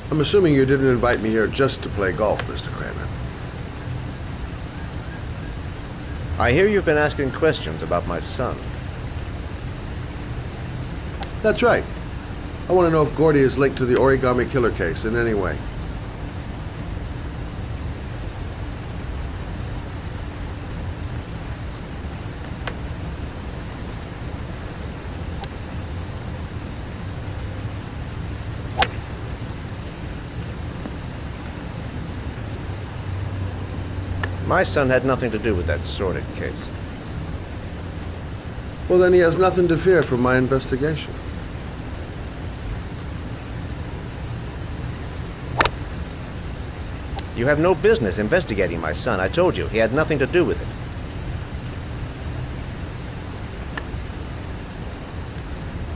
I'm assuming you didn't invite me here just to play golf, Mr. Kramer. I hear you've been asking questions about my son. That's right. I want to know if Gordy is linked to the origami killer case in any way. My son had nothing to do with that sordid case. Well, then he has nothing to fear from my investigation. You have no business investigating my son. I told you, he had nothing to do with it.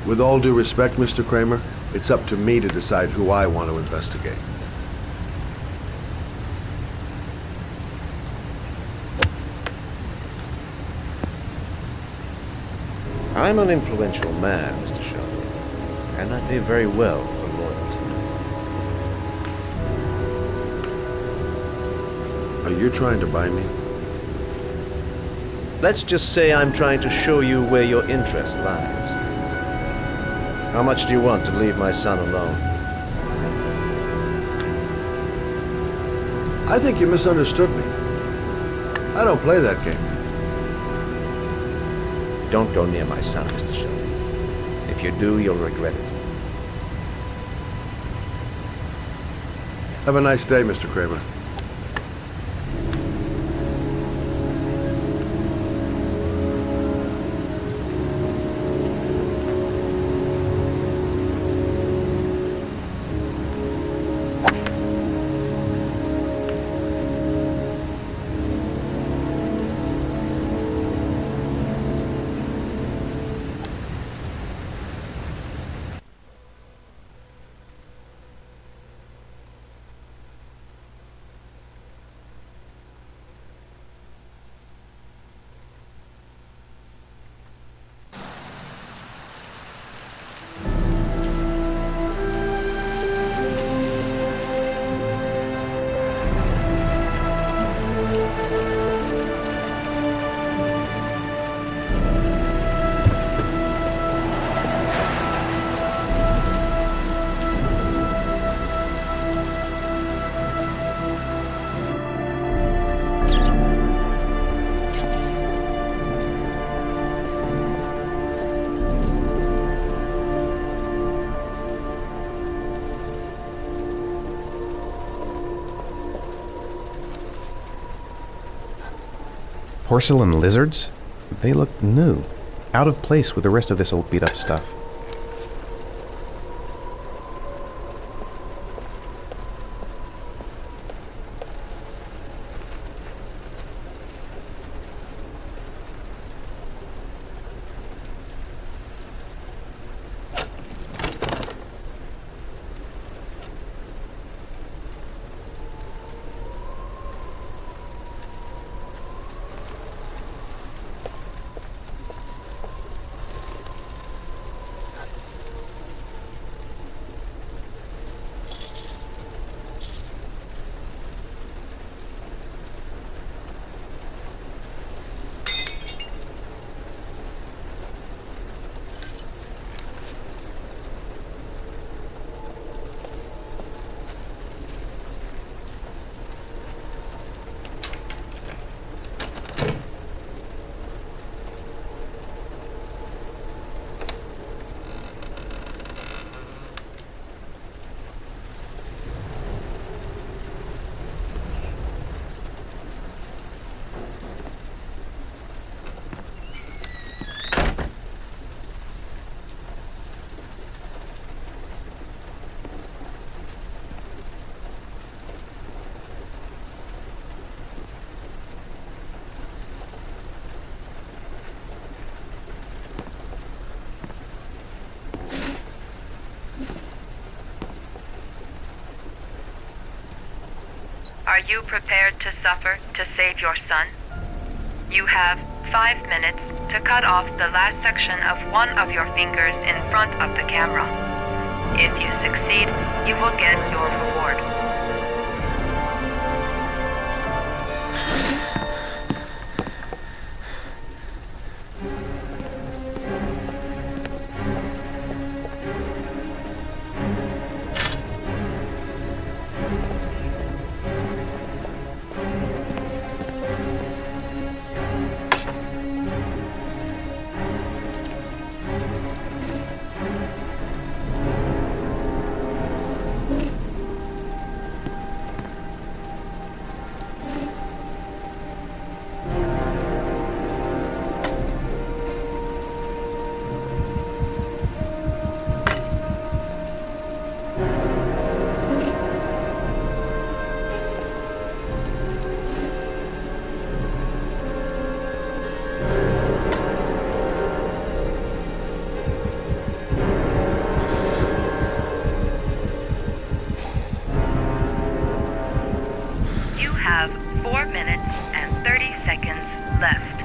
With all due respect, Mr. Kramer, it's up to me to decide who I want to investigate. I'm an influential man, Mr. Sheldon, and I pay very well for loyalty. Are you trying to buy me? Let's just say I'm trying to show you where your interest lies. How much do you want to leave my son alone? I think you misunderstood me. I don't play that game. Don't go near my son, Mr. Sheldon. If you do, you'll regret it. Have a nice day, Mr. Kramer. Porcelain lizards? They look new. Out of place with the rest of this old beat-up stuff. Are you prepared to suffer to save your son? You have 5 minutes to cut off the last section of one of your fingers in front of the camera. If you succeed, you will get your reward. You have 4 minutes and 30 seconds left.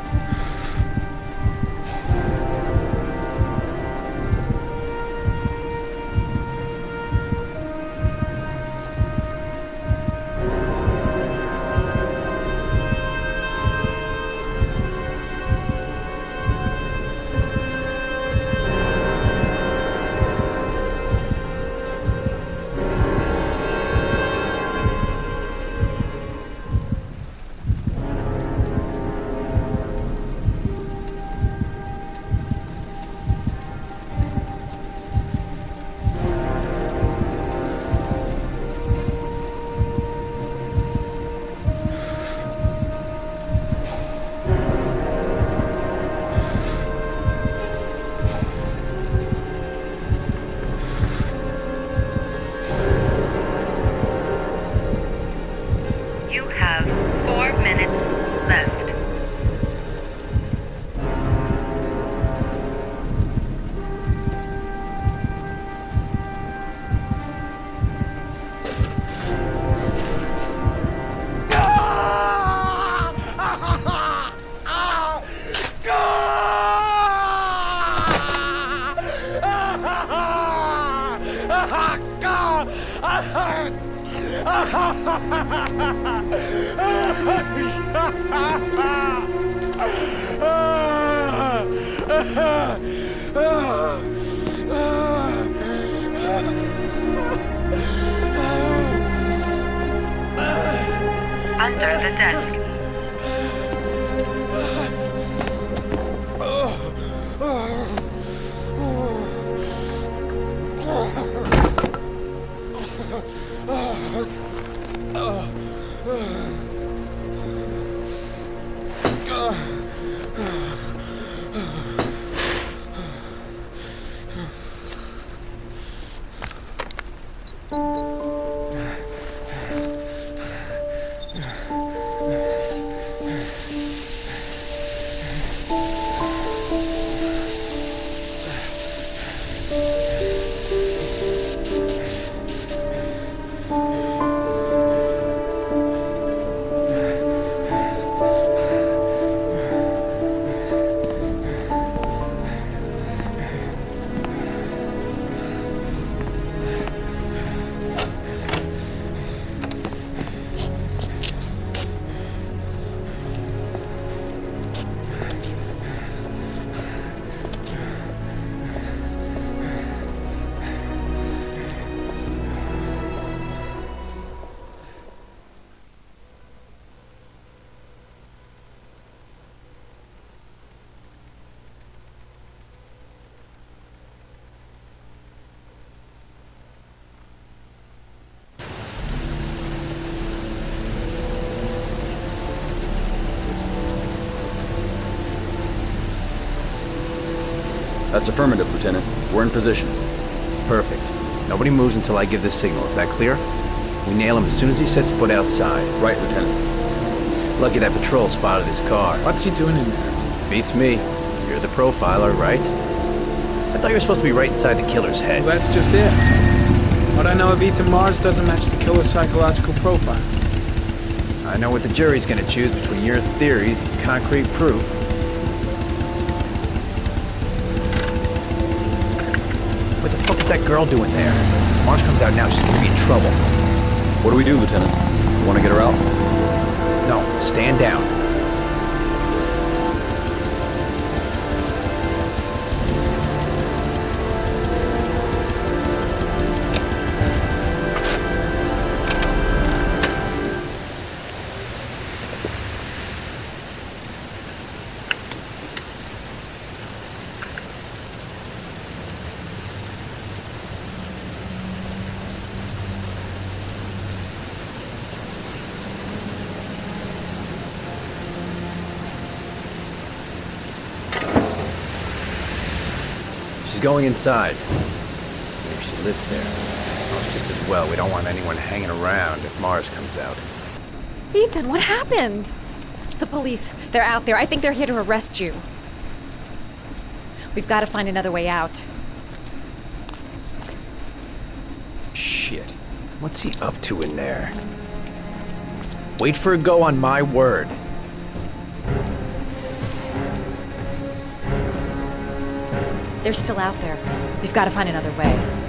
You have 4 minutes left. Under the desk. That's affirmative, Lieutenant. We're in position. Perfect. Nobody moves until I give the signal. Is that clear? We nail him as soon as he sets foot outside. Right, Lieutenant. Lucky that patrol spotted his car. What's he doing in there? Beats me. You're the profiler, right? I thought you were supposed to be right inside the killer's head. Well, that's just it. What I know of Ethan Mars doesn't match the killer's psychological profile. I know what the jury's gonna choose between your theories and concrete proof. What the fuck is that girl doing there? If Mars comes out now, she's gonna be in trouble. What do we do, Lieutenant? Want to get her out? No, stand down. Going inside. Maybe she lives there. Well, it's just as well. We don't want anyone hanging around if Mars comes out. Ethan, what happened? The police. They're out there. I think they're here to arrest you. We've got to find another way out. Shit. What's he up to in there? Wait for a go on my word. They're still out there. We've got to find another way.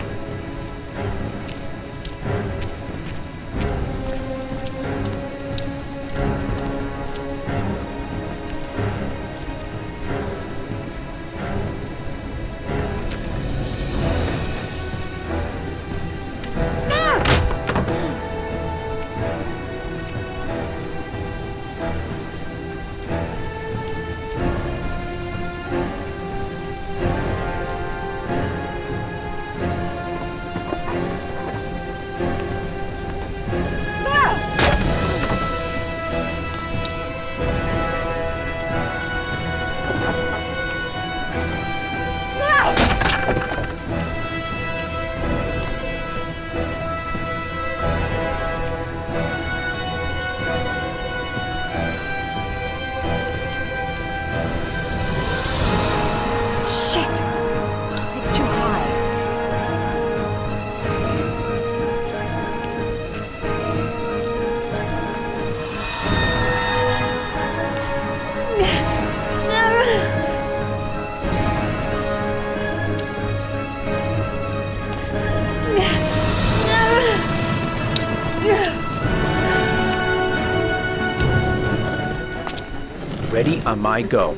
Ready on my go.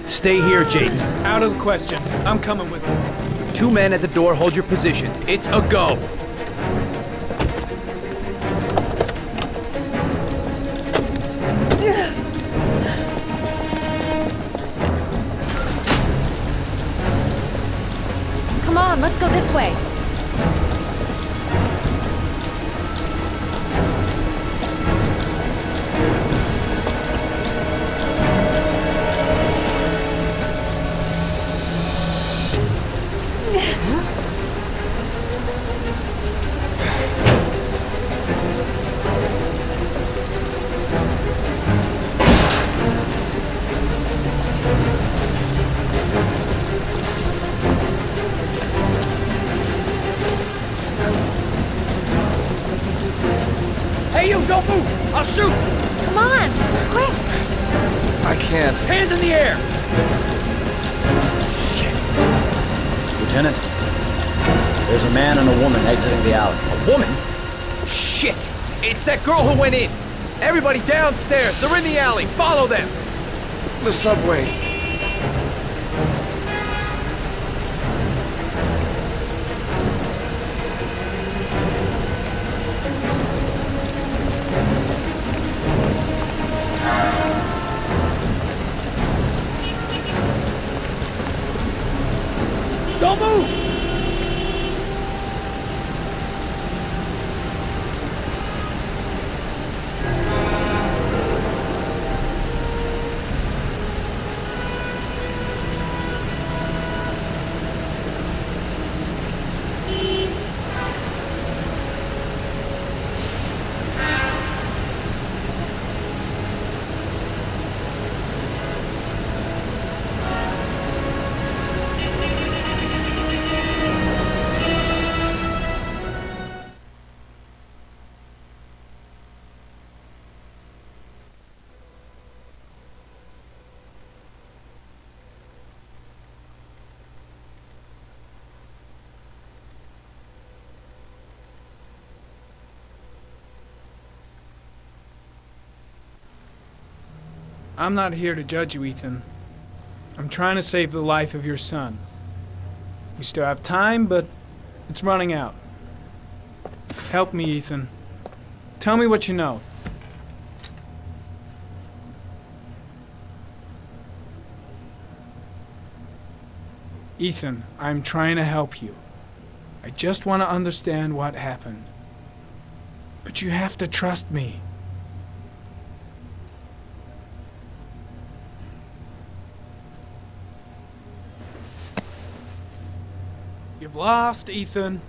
Stay here, Jaden. Out of the question. I'm coming with you. 2 men at the door, hold your positions. It's a go. Come on, let's go this way. Hey, you, don't move! I'll shoot! Come on, quick! I can't. Hands in the air! Lieutenant, there's a man and a woman exiting the alley. A woman? Shit! It's that girl who went in! Everybody downstairs! They're in the alley! Follow them! The subway. Don't move! I'm not here to judge you, Ethan. I'm trying to save the life of your son. We still have time, but it's running out. Help me, Ethan. Tell me what you know. Ethan, I'm trying to help you. I just want to understand what happened. But you have to trust me. You've lost, Ethan.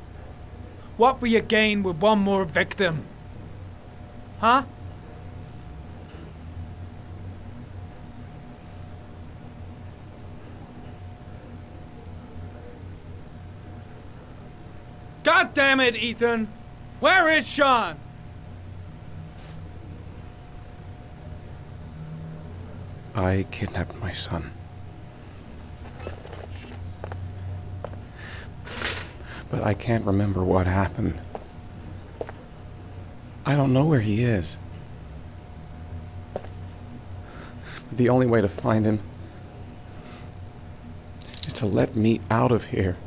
What will you gain with one more victim? Huh? God damn it, Ethan! Where is Sean? I kidnapped my son. But I can't remember what happened. I don't know where he is. The only way to find him is to let me out of here.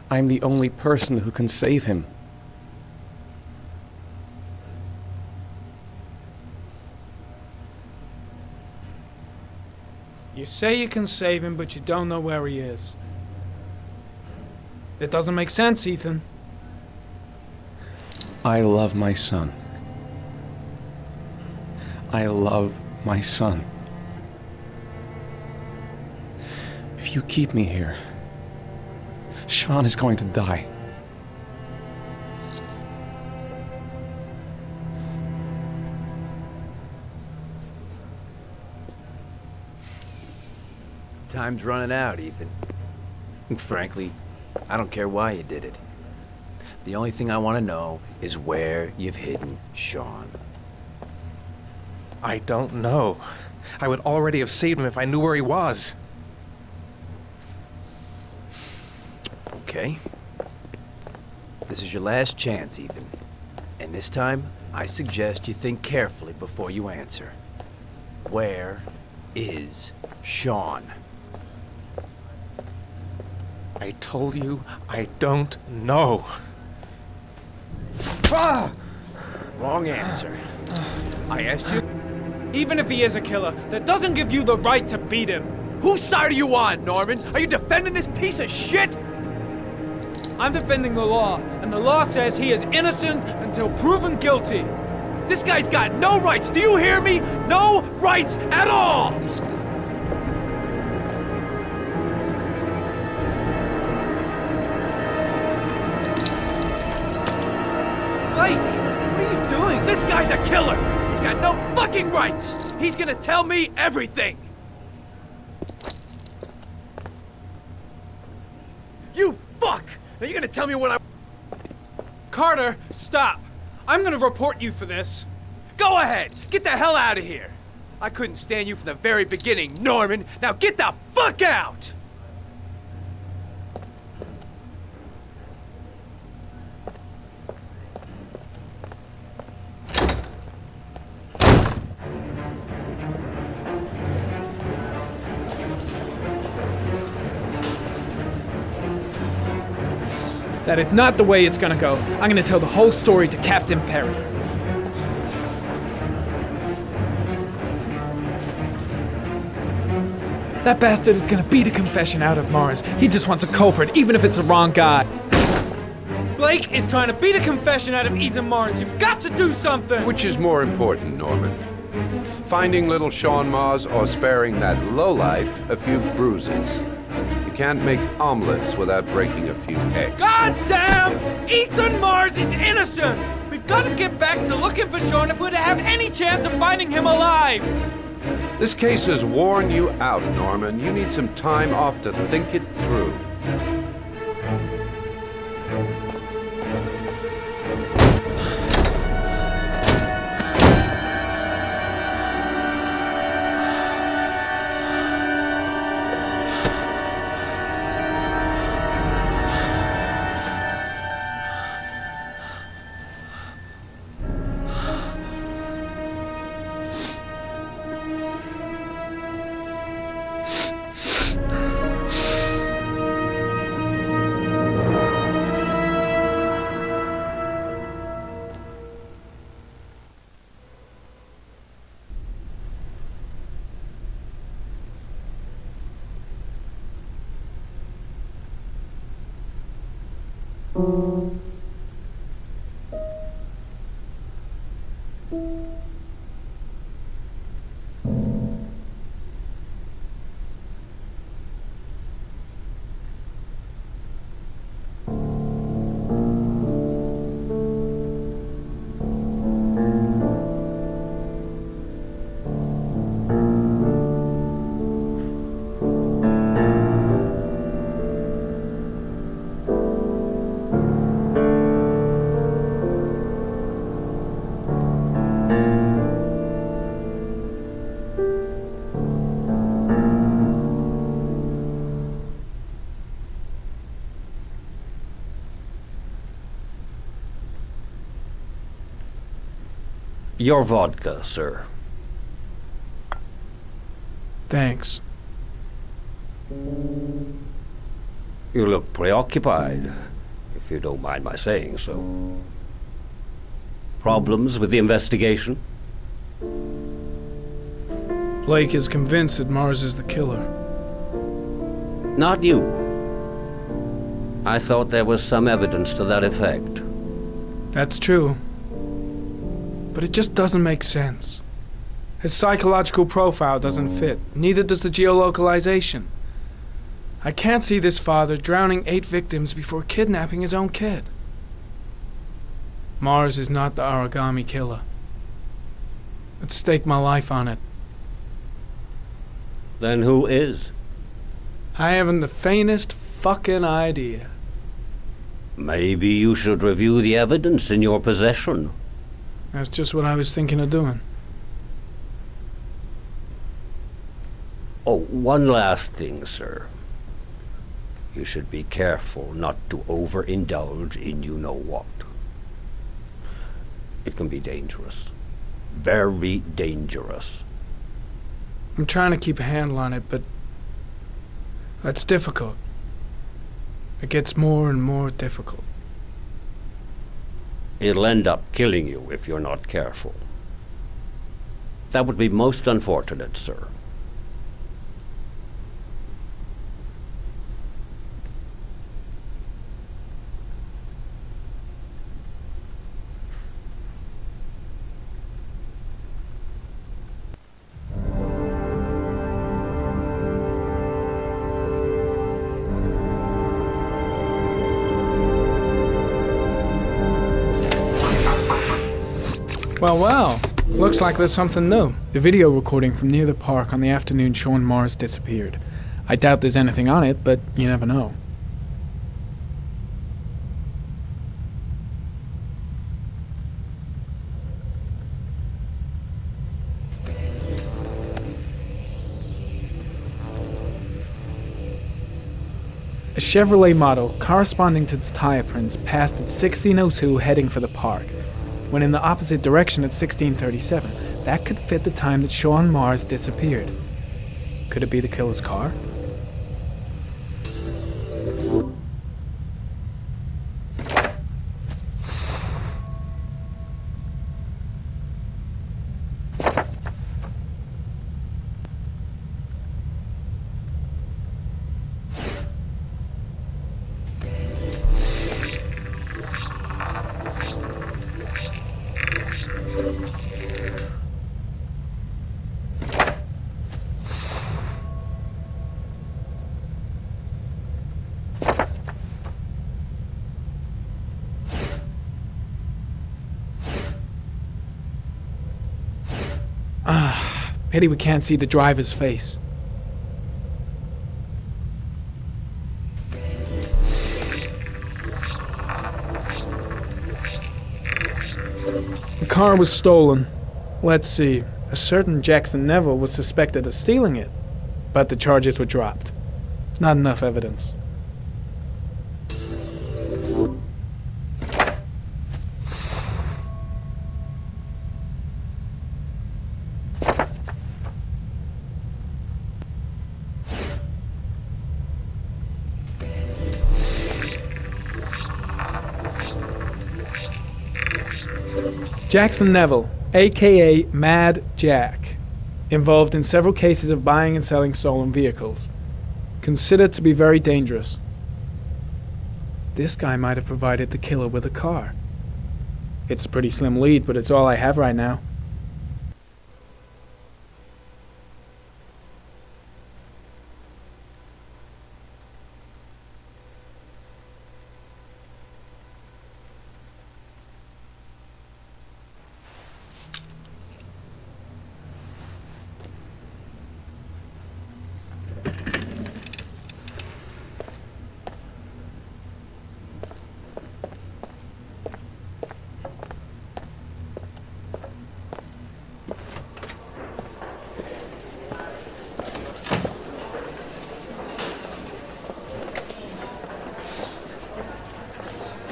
I'm the only person who can save him. You say you can save him, but you don't know where he is. It doesn't make sense, Ethan. I love my son. I love my son. If you keep me here, Sean is going to die. Time's running out, Ethan. And frankly, I don't care why you did it. The only thing I want to know is where you've hidden Sean. I don't know. I would already have saved him if I knew where he was. Okay. This is your last chance, Ethan. And this time, I suggest you think carefully before you answer. Where is Sean? I told you I don't know. Ah! Wrong answer. I asked you. Even if he is a killer, that doesn't give you the right to beat him. Whose side are you on, Norman? Are you defending this piece of shit? I'm defending the law, and the law says he is innocent until proven guilty. This guy's got no rights. Do you hear me? No rights at all! Blake, what are you doing? This guy's a killer. He's got no fucking rights. He's gonna tell me everything. You fuck! Now you're gonna tell me what I... Carter, stop! I'm gonna report you for this. Go ahead! Get the hell out of here! I couldn't stand you from the very beginning, Norman! Now get the fuck out! That is not the way it's gonna go. I'm gonna tell the whole story to Captain Perry. That bastard is gonna beat a confession out of Mars. He just wants a culprit, even if it's the wrong guy. Blake is trying to beat a confession out of Ethan Mars. You've got to do something! Which is more important, Norman? Finding little Sean Mars or sparing that lowlife a few bruises? You can't make omelets without breaking a few eggs. God damn! Ethan Mars is innocent! We've got to get back to looking for Sean if we're to have any chance of finding him alive! This case has worn you out, Norman. You need some time off to think it through. Your vodka, sir. Thanks. You look preoccupied, if you don't mind my saying so. Problems with the investigation? Blake is convinced that Mars is the killer. Not you. I thought there was some evidence to that effect. That's true. But it just doesn't make sense. His psychological profile doesn't fit. Neither does the geolocalization. I can't see this father drowning 8 victims before kidnapping his own kid. Mars is not the origami killer. I'd stake my life on it. Then who is? I haven't the faintest fucking idea. Maybe you should review the evidence in your possession. That's just what I was thinking of doing. Oh, one last thing, sir. You should be careful not to overindulge in you-know-what. It can be dangerous. Very dangerous. I'm trying to keep a handle on it, but that's difficult. It gets more and more difficult. It'll end up killing you if you're not careful. That would be most unfortunate, sir. Well, looks like there's something new. The video recording from near the park on the afternoon Sean Mars disappeared. I doubt there's anything on it, but you never know. A Chevrolet model corresponding to the tire prints passed at 16:02 heading for the park. When in the opposite direction at 16:37. That could fit the time that Sean Mars disappeared. Could it be the killer's car? Pity we can't see the driver's face. The car was stolen. Let's see. A certain Jackson Neville was suspected of stealing it, but the charges were dropped. Not enough evidence. Jackson Neville, aka Mad Jack, involved in several cases of buying and selling stolen vehicles. Considered to be very dangerous. This guy might have provided the killer with a car. It's a pretty slim lead, but it's all I have right now.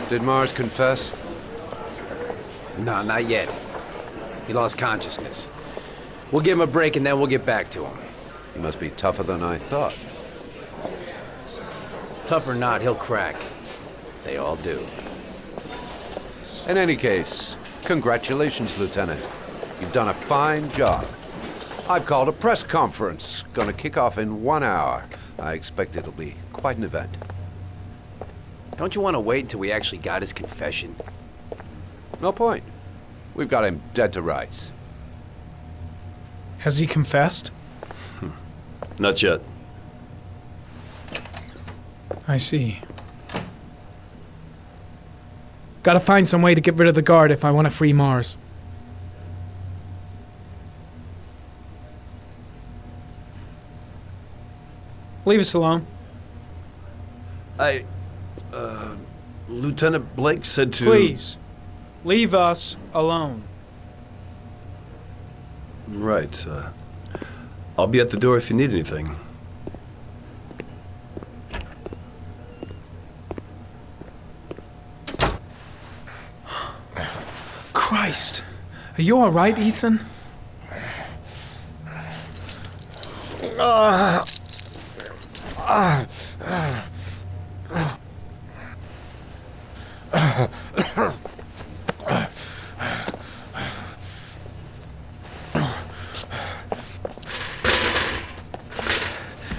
Did Mars confess? No, not yet. He lost consciousness. We'll give him a break and then we'll get back to him. He must be tougher than I thought. Tough or not, he'll crack. They all do. In any case, congratulations, Lieutenant. You've done a fine job. I've called a press conference. Gonna kick off in 1 hour. I expect it'll be quite an event. Don't you want to wait until we actually got his confession? No point. We've got him dead to rights. Has he confessed? Not yet. I see. Gotta find some way to get rid of the guard if I want to free Mars. Leave us alone. Lieutenant Blake said to... Please, leave us alone. Right, I'll be at the door if you need anything. Christ. Are you all right, Ethan?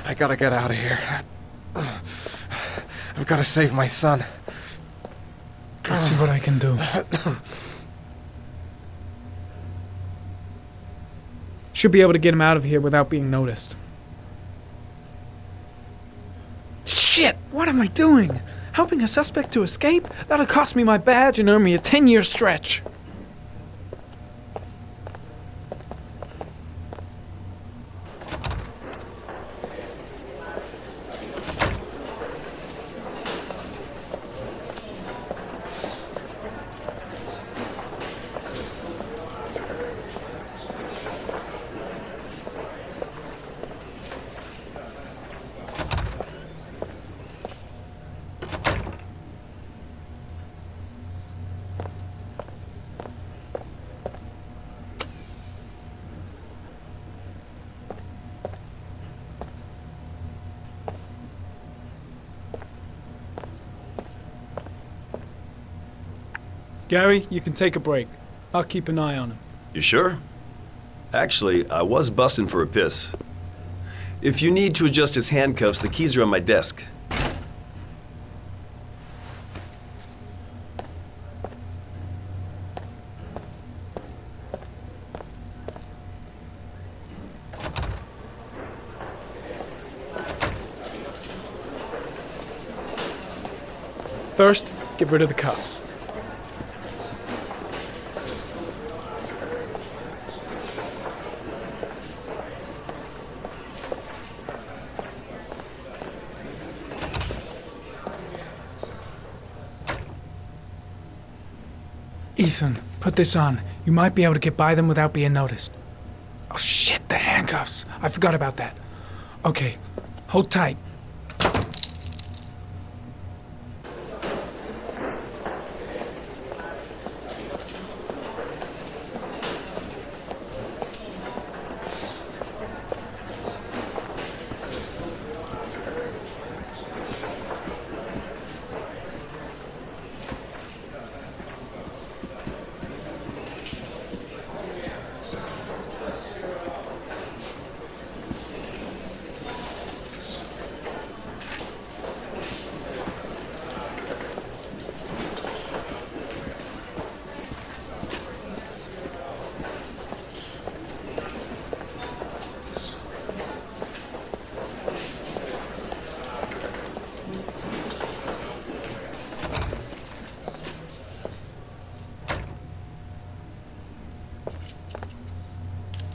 I gotta get out of here. I've gotta save my son. Let's see what I can do. Should be able to get him out of here without being noticed. Shit! What am I doing? Helping a suspect to escape? That'll cost me my badge and earn me a 10-year stretch. Gary, you can take a break. I'll keep an eye on him. You sure? Actually, I was busting for a piss. If you need to adjust his handcuffs, the keys are on my desk. First, get rid of the cuffs. Ethan, put this on. You might be able to get by them without being noticed. Oh shit, the handcuffs. I forgot about that. Okay, hold tight.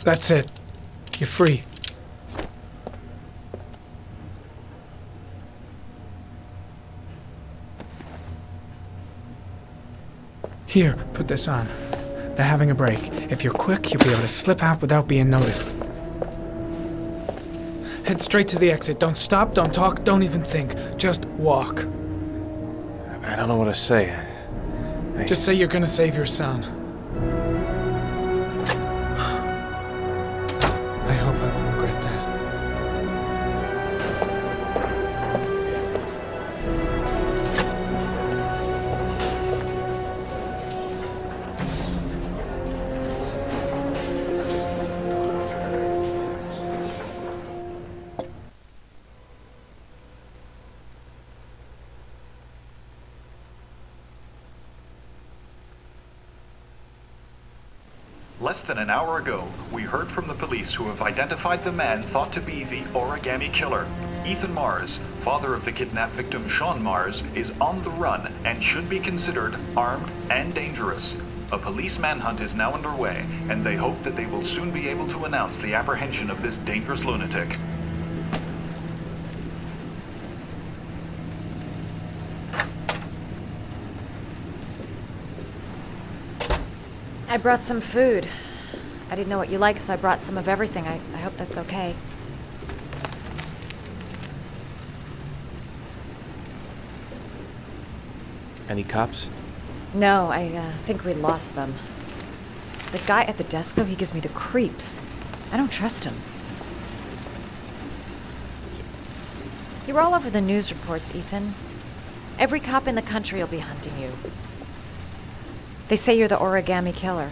That's it. You're free. Here, put this on. They're having a break. If you're quick, you'll be able to slip out without being noticed. Head straight to the exit. Don't stop, don't talk, don't even think. Just walk. I don't know what to say. Just say you're gonna save your son. I hope I won't regret that. Less than an hour ago, we heard from the police who have identified the man thought to be the origami killer. Ethan Mars, father of the kidnapped victim Sean Mars, is on the run and should be considered armed and dangerous. A police manhunt is now underway, and they hope that they will soon be able to announce the apprehension of this dangerous lunatic. I brought some food. I didn't know what you liked, so I brought some of everything. I hope that's okay. Any cops? No, I think we lost them. The guy at the desk, though, he gives me the creeps. I don't trust him. You're all over the news reports, Ethan. Every cop in the country will be hunting you. They say you're the origami killer.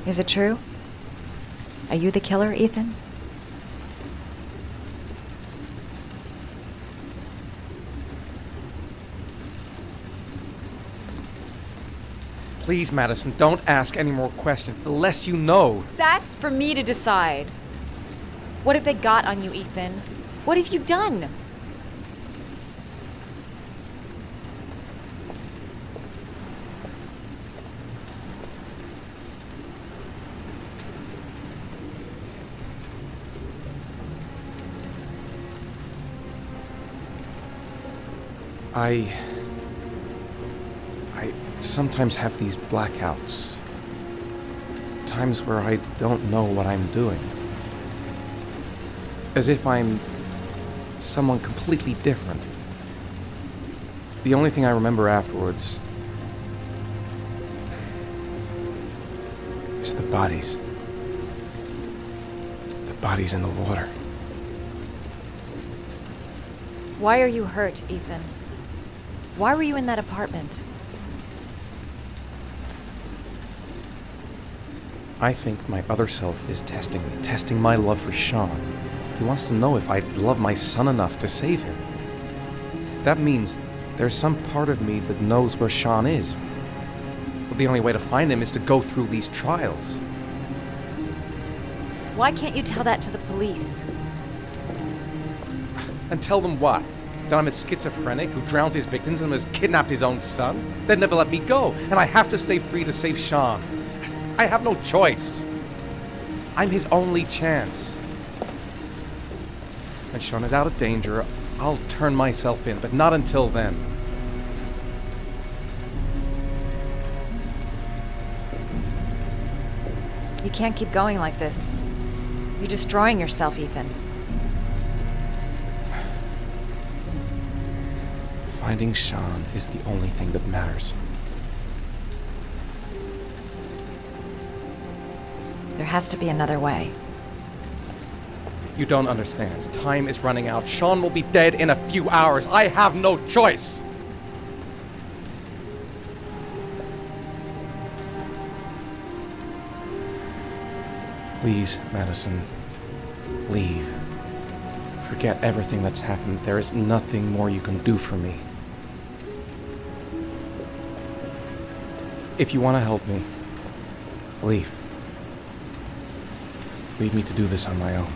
Is it true? Are you the killer, Ethan? Please, Madison, don't ask any more questions unless you know. That's for me to decide. What have they got on you, Ethan? What have you done? I sometimes have these blackouts. Times where I don't know what I'm doing. As if I'm someone completely different. The only thing I remember afterwards is the bodies. The bodies in the water. Why are you hurt, Ethan? Why were you in that apartment? I think my other self is testing me, testing my love for Sean. He wants to know if I love my son enough to save him. That means there's some part of me that knows where Sean is. But the only way to find him is to go through these trials. Why can't you tell that to the police? And tell them what? That I'm a schizophrenic who drowns his victims and has kidnapped his own son? They'd never let me go, and I have to stay free to save Sean. I have no choice. I'm his only chance. When Sean is out of danger, I'll turn myself in, but not until then. You can't keep going like this. You're destroying yourself, Ethan. Finding Sean is the only thing that matters. There has to be another way. You don't understand. Time is running out. Sean will be dead in a few hours. I have no choice. Please, Madison, leave. Forget everything that's happened. There is nothing more you can do for me. If you want to help me, leave. Leave me to do this on my own.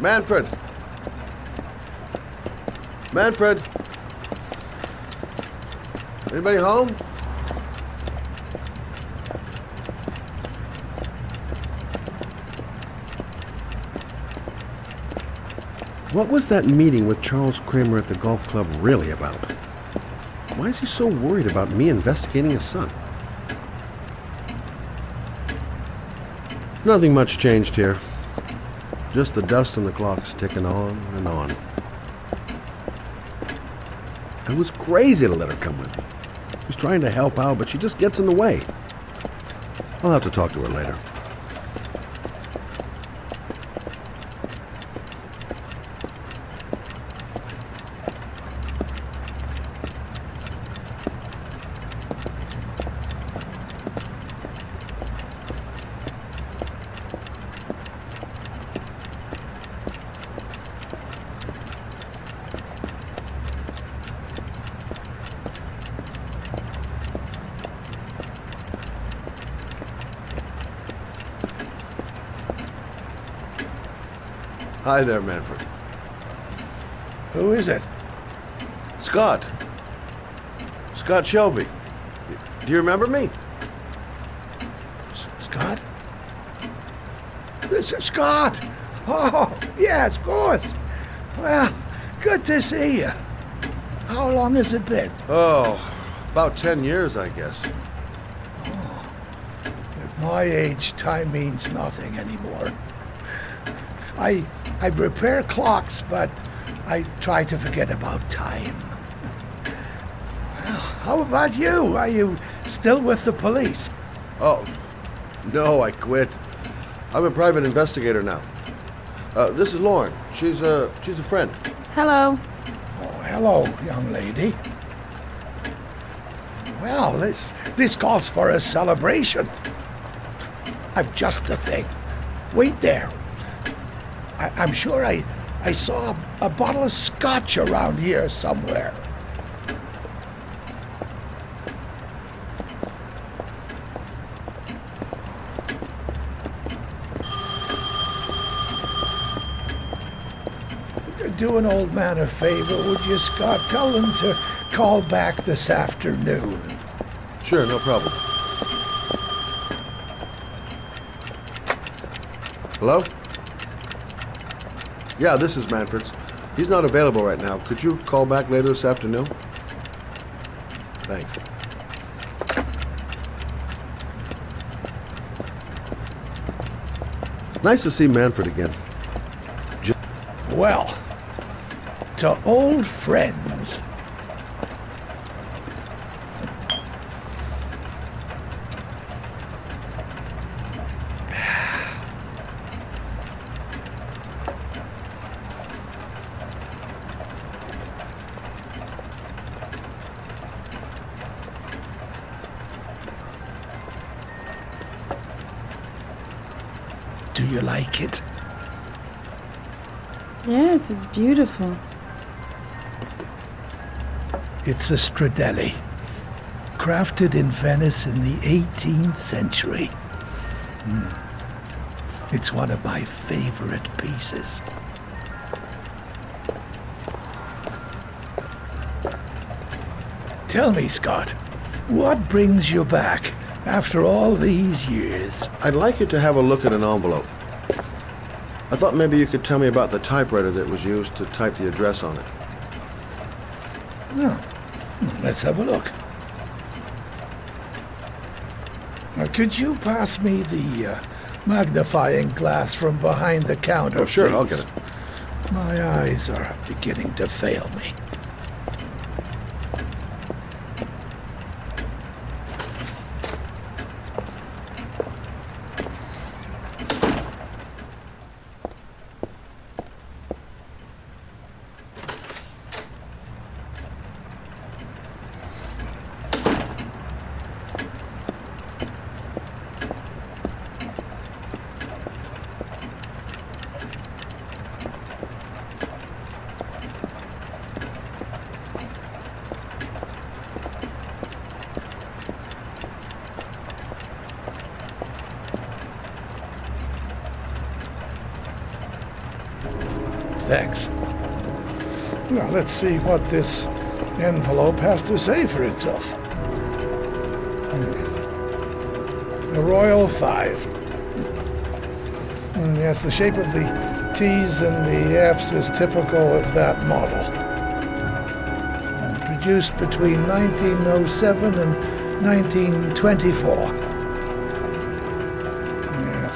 Manfred! Manfred! Anybody home? What was that meeting with Charles Kramer at the golf club really about? Why is he so worried about me investigating his son? Nothing much changed here. Just the dust on the clocks ticking on and on. I was crazy to let her come with me. I was trying to help out, but she just gets in the way. I'll have to talk to her later. Hi there, Manfred. Who is it? Scott. Scott Shelby. Do you remember me? Scott? This is Scott! Oh, yes, of course. Well, good to see you. How long has it been? Oh, about 10 years, I guess. At my age, time means nothing anymore. I repair clocks, but I try to forget about time. Well, how about you? Are you still with the police? Oh, no, I quit. I'm a private investigator now. This is Lauren. She's a friend. Hello. Oh, hello, young lady. Well, this calls for a celebration. I've just the thing. Wait there. I'm sure I saw a bottle of scotch around here somewhere. Do an old man a favor, would you, Scott? Tell him to call back this afternoon. Sure, no problem. Hello? Yeah, this is Manfred's. He's not available right now. Could you call back later this afternoon? Thanks. Nice to see Manfred again. Well, to old friends. Do you like it? Yes, it's beautiful. It's a Stradelli, crafted in Venice in the 18th century. It's one of my favorite pieces. Tell me, Scott, what brings you back after all these years? I'd like you to have a look at an envelope. I thought maybe you could tell me about the typewriter that was used to type the address on it. Oh, let's have a look. Now, could you pass me the magnifying glass from behind the counter? Oh, sure, please? I'll get it. My eyes are beginning to fail me. Thanks. Now, let's see what this envelope has to say for itself. A Royal 5. Yes, the shape of the T's and the F's is typical of that model. Produced between 1907 and 1924. Yes.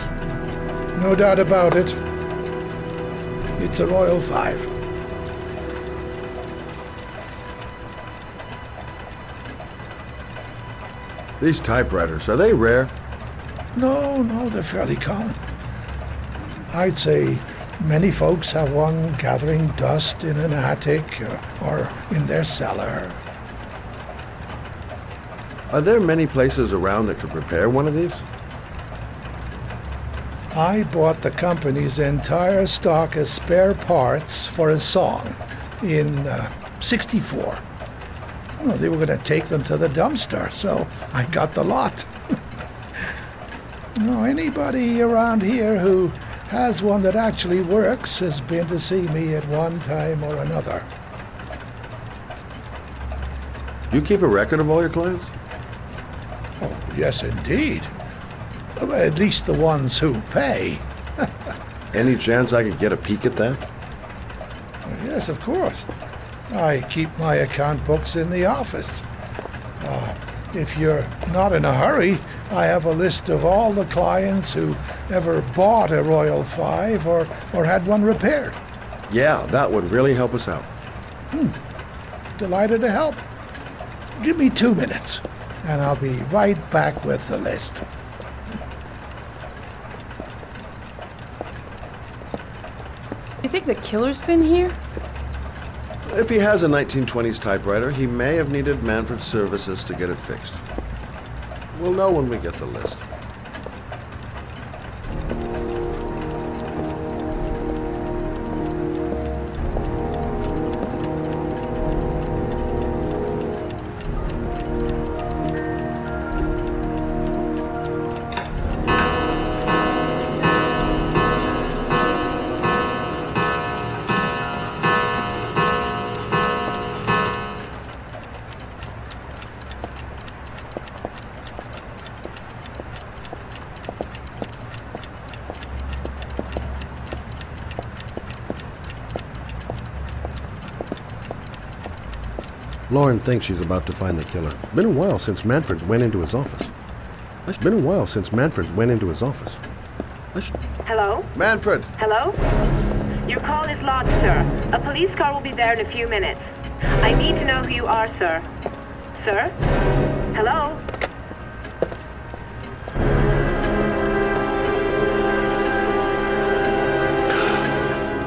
No doubt about it. It's a Royal 5. These typewriters, are they rare? No, they're fairly common. I'd say many folks have one gathering dust in an attic or in their cellar. Are there many places around that could repair one of these? I bought the company's entire stock of spare parts for a song in '64. Well, they were going to take them to the dumpster, so I got the lot. Anybody around here who has one that actually works has been to see me at one time or another. Do you keep a record of all your clients? Oh, yes, indeed. At least the ones who pay. Any chance I could get a peek at that? Yes, of course. I keep my account books in the office. If you're not in a hurry, I have a list of all the clients who ever bought a Royal 5 or had one repaired. Yeah, that would really help us out. Delighted to help. Give me 2 minutes, and I'll be right back with the list. You think the killer's been here? If he has a 1920s typewriter, he may have needed Manfred's services to get it fixed. We'll know when we get the list. Lauren thinks she's about to find the killer. Been a while since Manfred went into his office. Hello? Manfred! Hello? Your call is lodged, sir. A police car will be there in a few minutes. I need to know who you are, sir. Sir? Hello?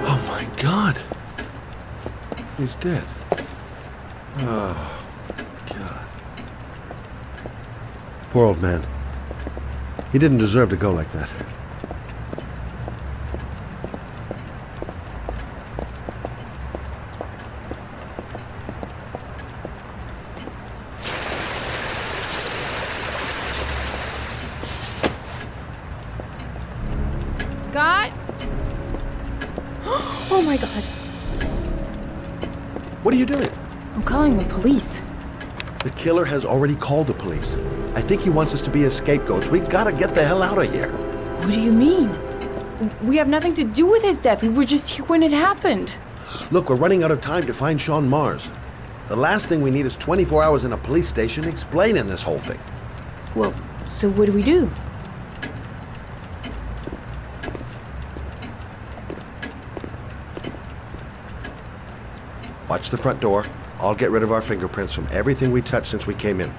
Oh my God! He's dead. Oh, God. Poor old man. He didn't deserve to go like that. Scott? Oh my God. What are you doing? I'm calling the police. The killer has already called the police. I think he wants us to be his scapegoats. We gotta get the hell out of here. What do you mean? We have nothing to do with his death. We were just here when it happened. Look, we're running out of time to find Sean Mars. The last thing we need is 24 hours in a police station explaining this whole thing. Well, so what do we do? Watch the front door. I'll get rid of our fingerprints from everything we touched since we came in.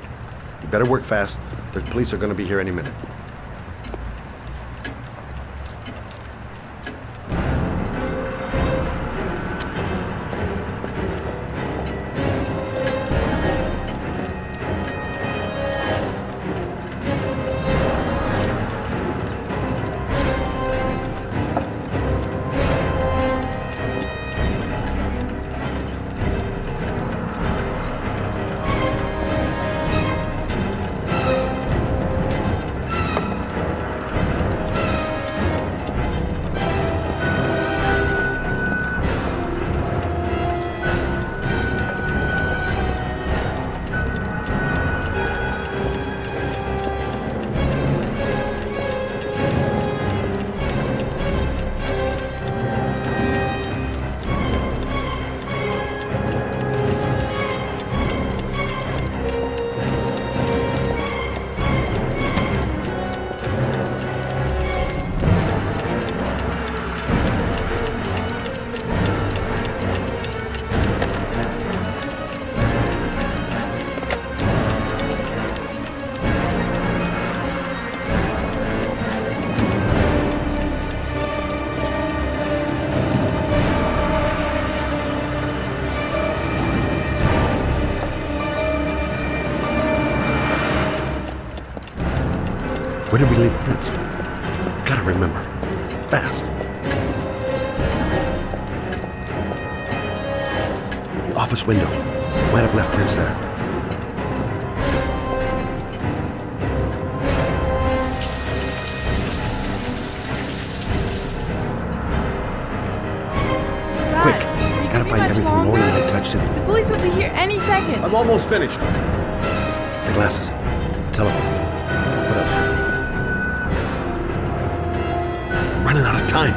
You better work fast. The police are going to be here any minute. Where did we leave Prince? Gotta remember. Fast. The office window. Might have left Prince there. Quick. Gotta find everything Lauren and I touched in. The police will be here any second. I'm almost finished. The glasses. The telephone. What else? Running out of time.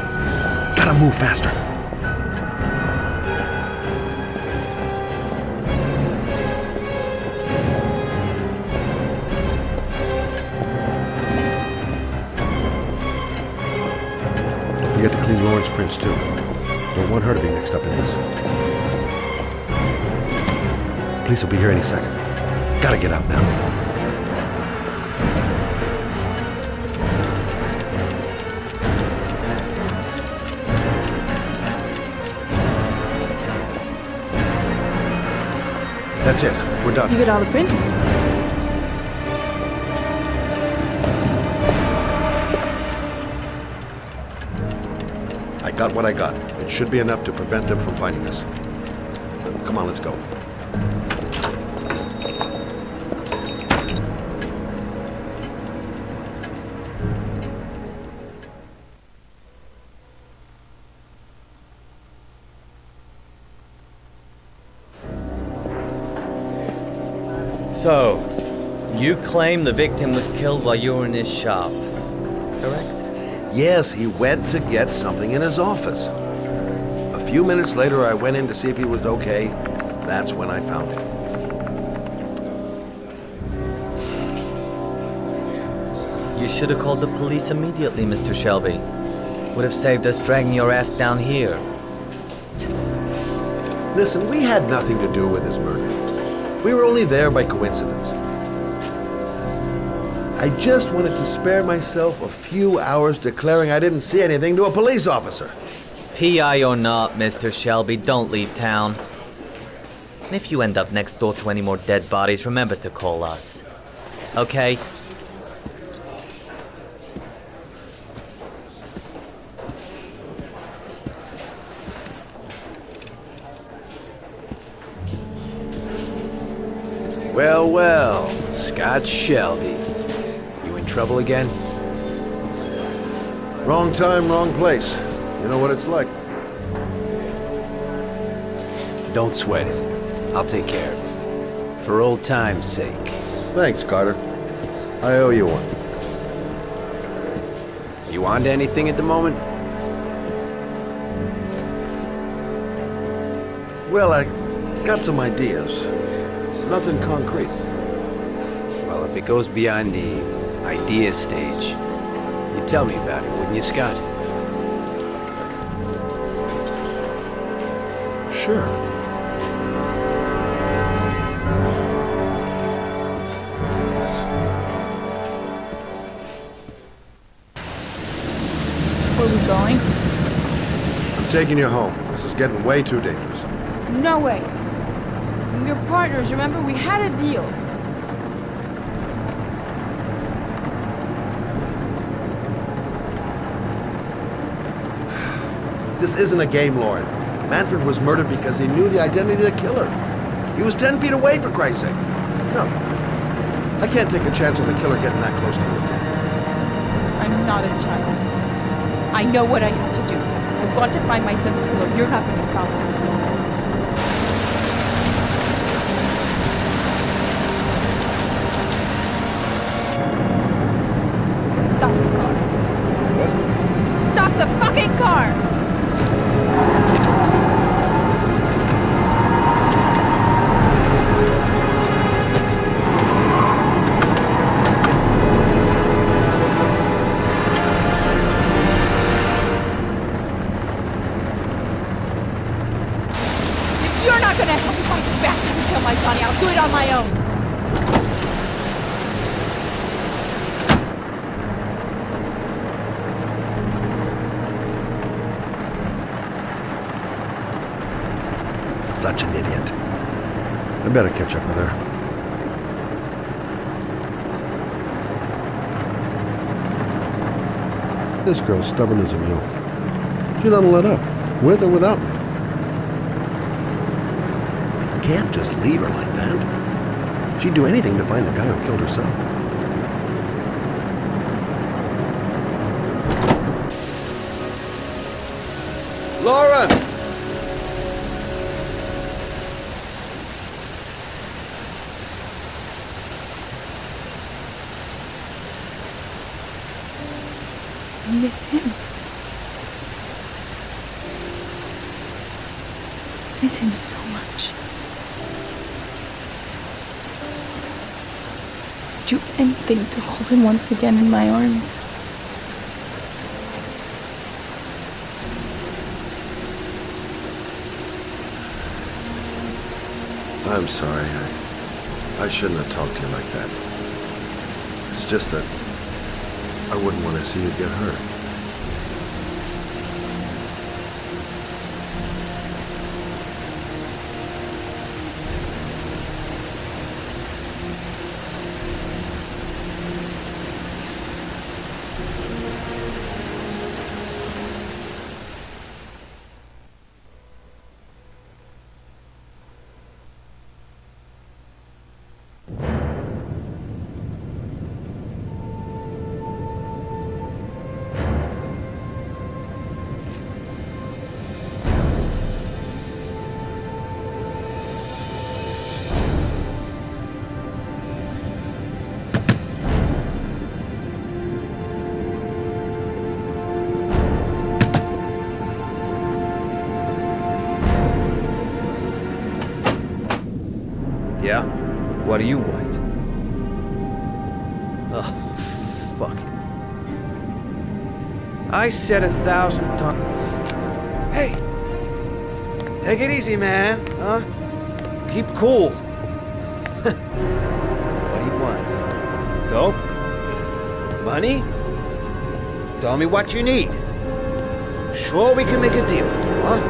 Gotta move faster. Don't forget to clean Lauren's prints too. Don't want her to be mixed up in this. Police will be here any second. Gotta get out now. That's it. We're done. You get all the prints? I got what I got. It should be enough to prevent them from finding us. Come on, let's go. So, you claim the victim was killed while you were in his shop, correct? Yes, he went to get something in his office. A few minutes later, I went in to see if he was okay. That's when I found him. You should have called the police immediately, Mr. Shelby. Would have saved us dragging your ass down here. Listen, we had nothing to do with his murder. We were only there by coincidence. I just wanted to spare myself a few hours declaring I didn't see anything to a police officer. PI or not, Mr. Shelby, don't leave town. And if you end up next door to any more dead bodies, remember to call us. Okay? Well, well, Scott Shelby. You in trouble again? Wrong time, wrong place. You know what it's like. Don't sweat it. I'll take care of it. For old time's sake. Thanks, Carter. I owe you one. You on to anything at the moment? Well, I got some ideas. Nothing concrete. Well, if it goes beyond the idea stage, you'd tell me about it, wouldn't you, Scott? Sure. Where are we going? I'm taking you home. This is getting way too dangerous. No way. We're partners, remember? We had a deal. This isn't a game, Lauren. Manfred was murdered because he knew the identity of the killer. He was 10 feet away, for Christ's sake. No. I can't take a chance on the killer getting that close to you again. I'm not a child. I know what I have to do. I've got to find my son's killer. You're not going to stop me. Stop the car. What? Stop the fucking car! You're not gonna help me find this bastard who killed my Johnny. I'll do it on my own. Such an idiot. I better catch up with her. This girl's stubborn as a mule. She doesn't let up, with or without me. I can't just leave her like that. She'd do anything to find the guy who killed her son. Lauren! I miss him. I miss him so much. I'd do anything to hold him once again in my arms. I'm sorry. I shouldn't have talked to you like that. It's just that I wouldn't want to see you get hurt. Yeah? What do you want? Oh, fuck. I said 1,000 times. Hey! Take it easy, man, huh? Keep cool. What do you want? Dope? Money? Tell me what you need. Sure we can make a deal, huh?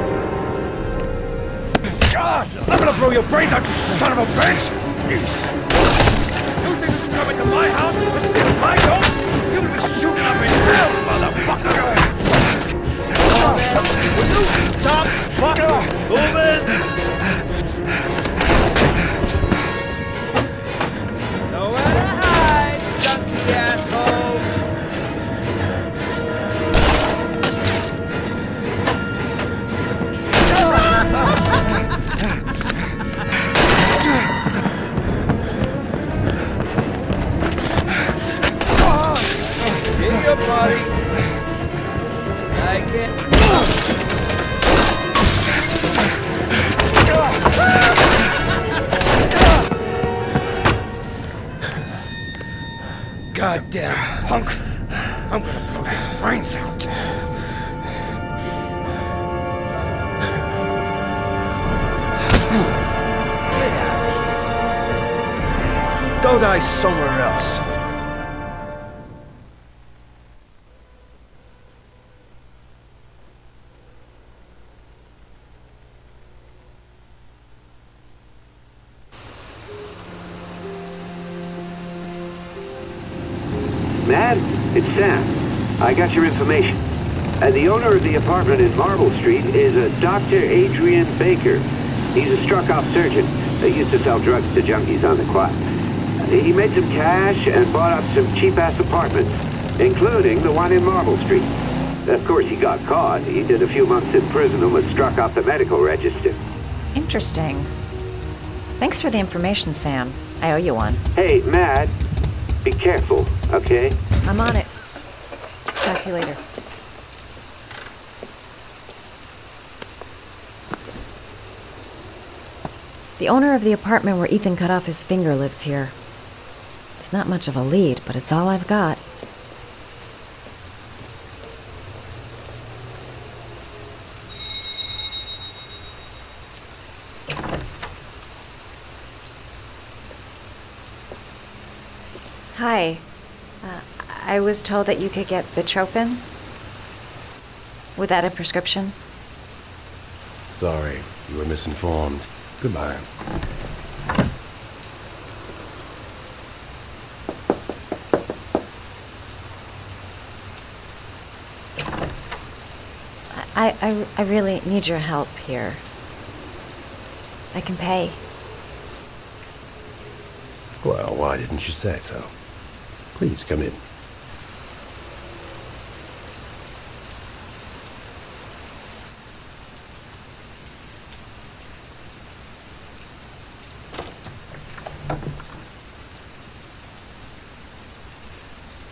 God! I'm gonna blow your brains out, you son of a bitch! You think this is coming to my house and steal my dope? You would be shooting up in hell, motherfucker! Will you stop fucking moving? Nowhere to hide, junkie asshole! Your body. I can't. Goddamn punk! I'm gonna blow your brains out. Go die somewhere else. Matt, it's Sam. I got your information. The owner of the apartment in Marble Street is a Dr. Adrian Baker. He's a struck-off surgeon. They used to sell drugs to junkies on the quiet. He made some cash and bought up some cheap-ass apartments, including the one in Marble Street. Of course, he got caught. He did a few months in prison and was struck off the medical register. Interesting. Thanks for the information, Sam. I owe you one. Hey, Matt, be careful, okay? I'm on it. Talk to you later. The owner of the apartment where Ethan cut off his finger lives here. It's not much of a lead, but it's all I've got. Hi. I was told that you could get Bitropin. Without a prescription? Sorry, you were misinformed. Goodbye. I really need your help here. I can pay. Well, why didn't you say so? Please come in.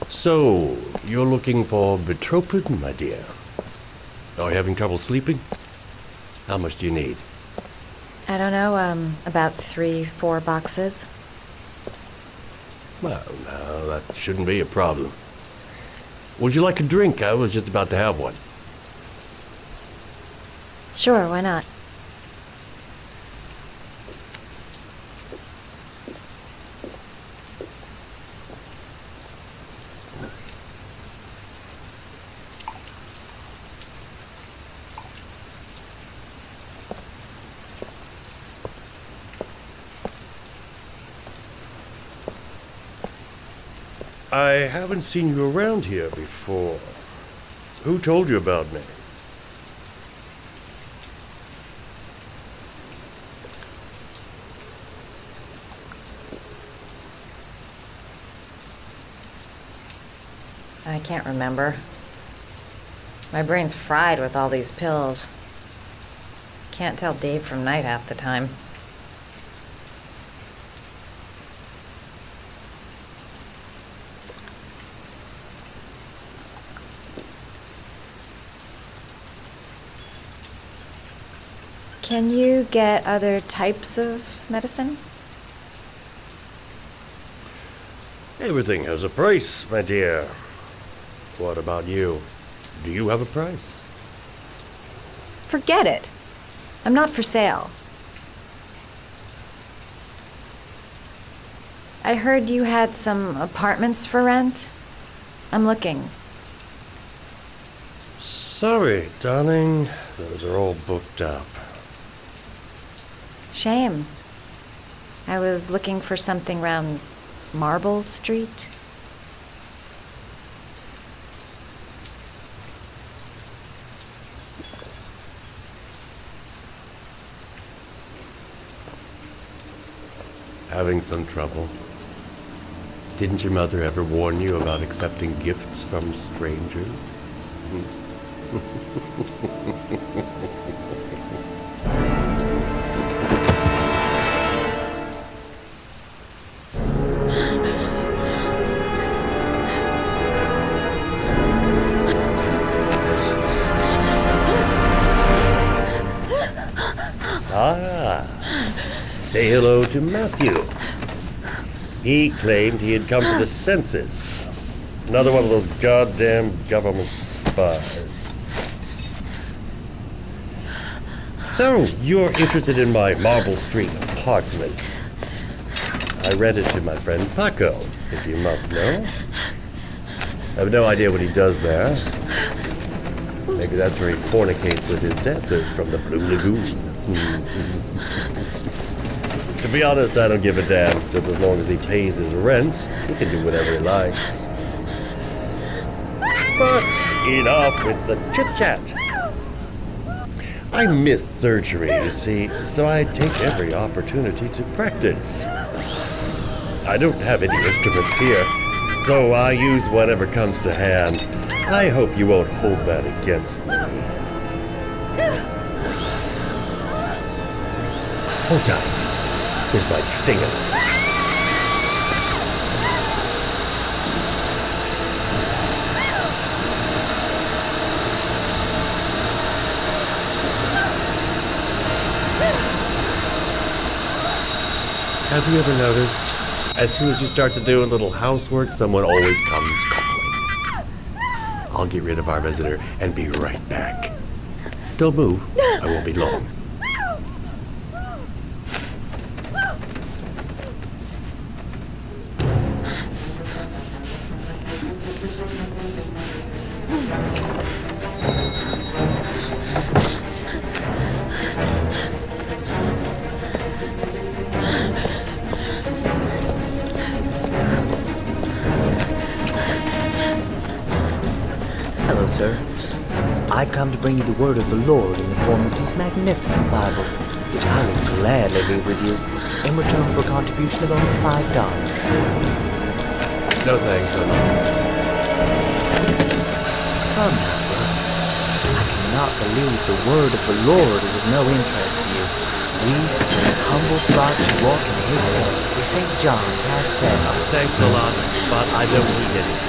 So, you're looking for betropin, my dear? Are you having trouble sleeping? How much do you need? I don't know, about 3-4 boxes. Well, no, that shouldn't be a problem. Would you like a drink? I was just about to have one. Sure, why not? I haven't seen you around here before. Who told you about me? I can't remember. My brain's fried with all these pills. Can't tell day from night half the time. Can you get other types of medicine? Everything has a price, my dear. What about you? Do you have a price? Forget it. I'm not for sale. I heard you had some apartments for rent. I'm looking. Sorry, darling. Those are all booked up. Shame. I was looking for something around Marble Street. Having some trouble? Didn't your mother ever warn you about accepting gifts from strangers? Say hello to Matthew. He claimed he had come for the census. Another one of those goddamn government spies. So, you're interested in my Marble Street apartment. I rent it to my friend Paco, if you must know. I have no idea what he does there. Maybe that's where he fornicates with his dancers from the Blue Lagoon. To be honest, I don't give a damn, just as long as he pays his rent, he can do whatever he likes. But enough with the chit-chat. I miss surgery, you see, so I take every opportunity to practice. I don't have any instruments here, so I use whatever comes to hand. I hope you won't hold that against me. Hold tight. This might sting him. Have you ever noticed, as soon as you start to do a little housework, someone always comes calling? I'll get rid of our visitor and be right back. Don't move. I won't be long. I've come to bring you the word of the Lord in the form of these magnificent Bibles, which I will gladly leave with you in return for a contribution of only $5. No thanks, son. Come now, brother. I cannot believe the word of the Lord is of no interest to you. We, as humble thought should walk in his steps, for St. John has said. Thanks a lot, but I don't need any.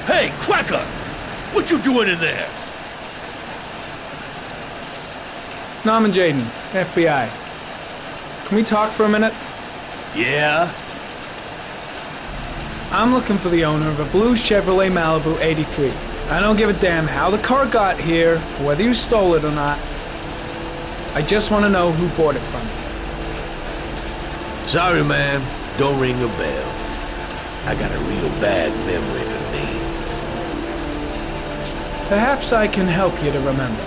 Hey, Cracker! What you doing in there? Norman Jaden, FBI. Can we talk for a minute? Yeah? I'm looking for the owner of a blue Chevrolet Malibu 83. I don't give a damn how the car got here, or whether you stole it or not. I just want to know who bought it from you. Sorry, man. Don't ring a bell. I got a real bad memory for names. Perhaps I can help you to remember.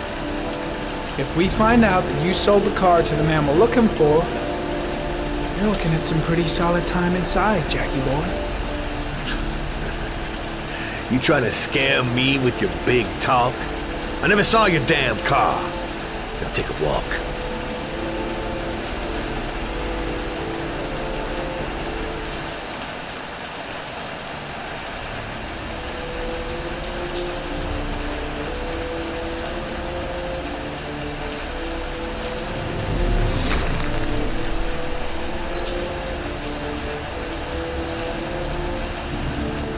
If we find out that you sold the car to the man we're looking for, you're looking at some pretty solid time inside, Jackie boy. You trying to scam me with your big talk? I never saw your damn car. Now take a walk.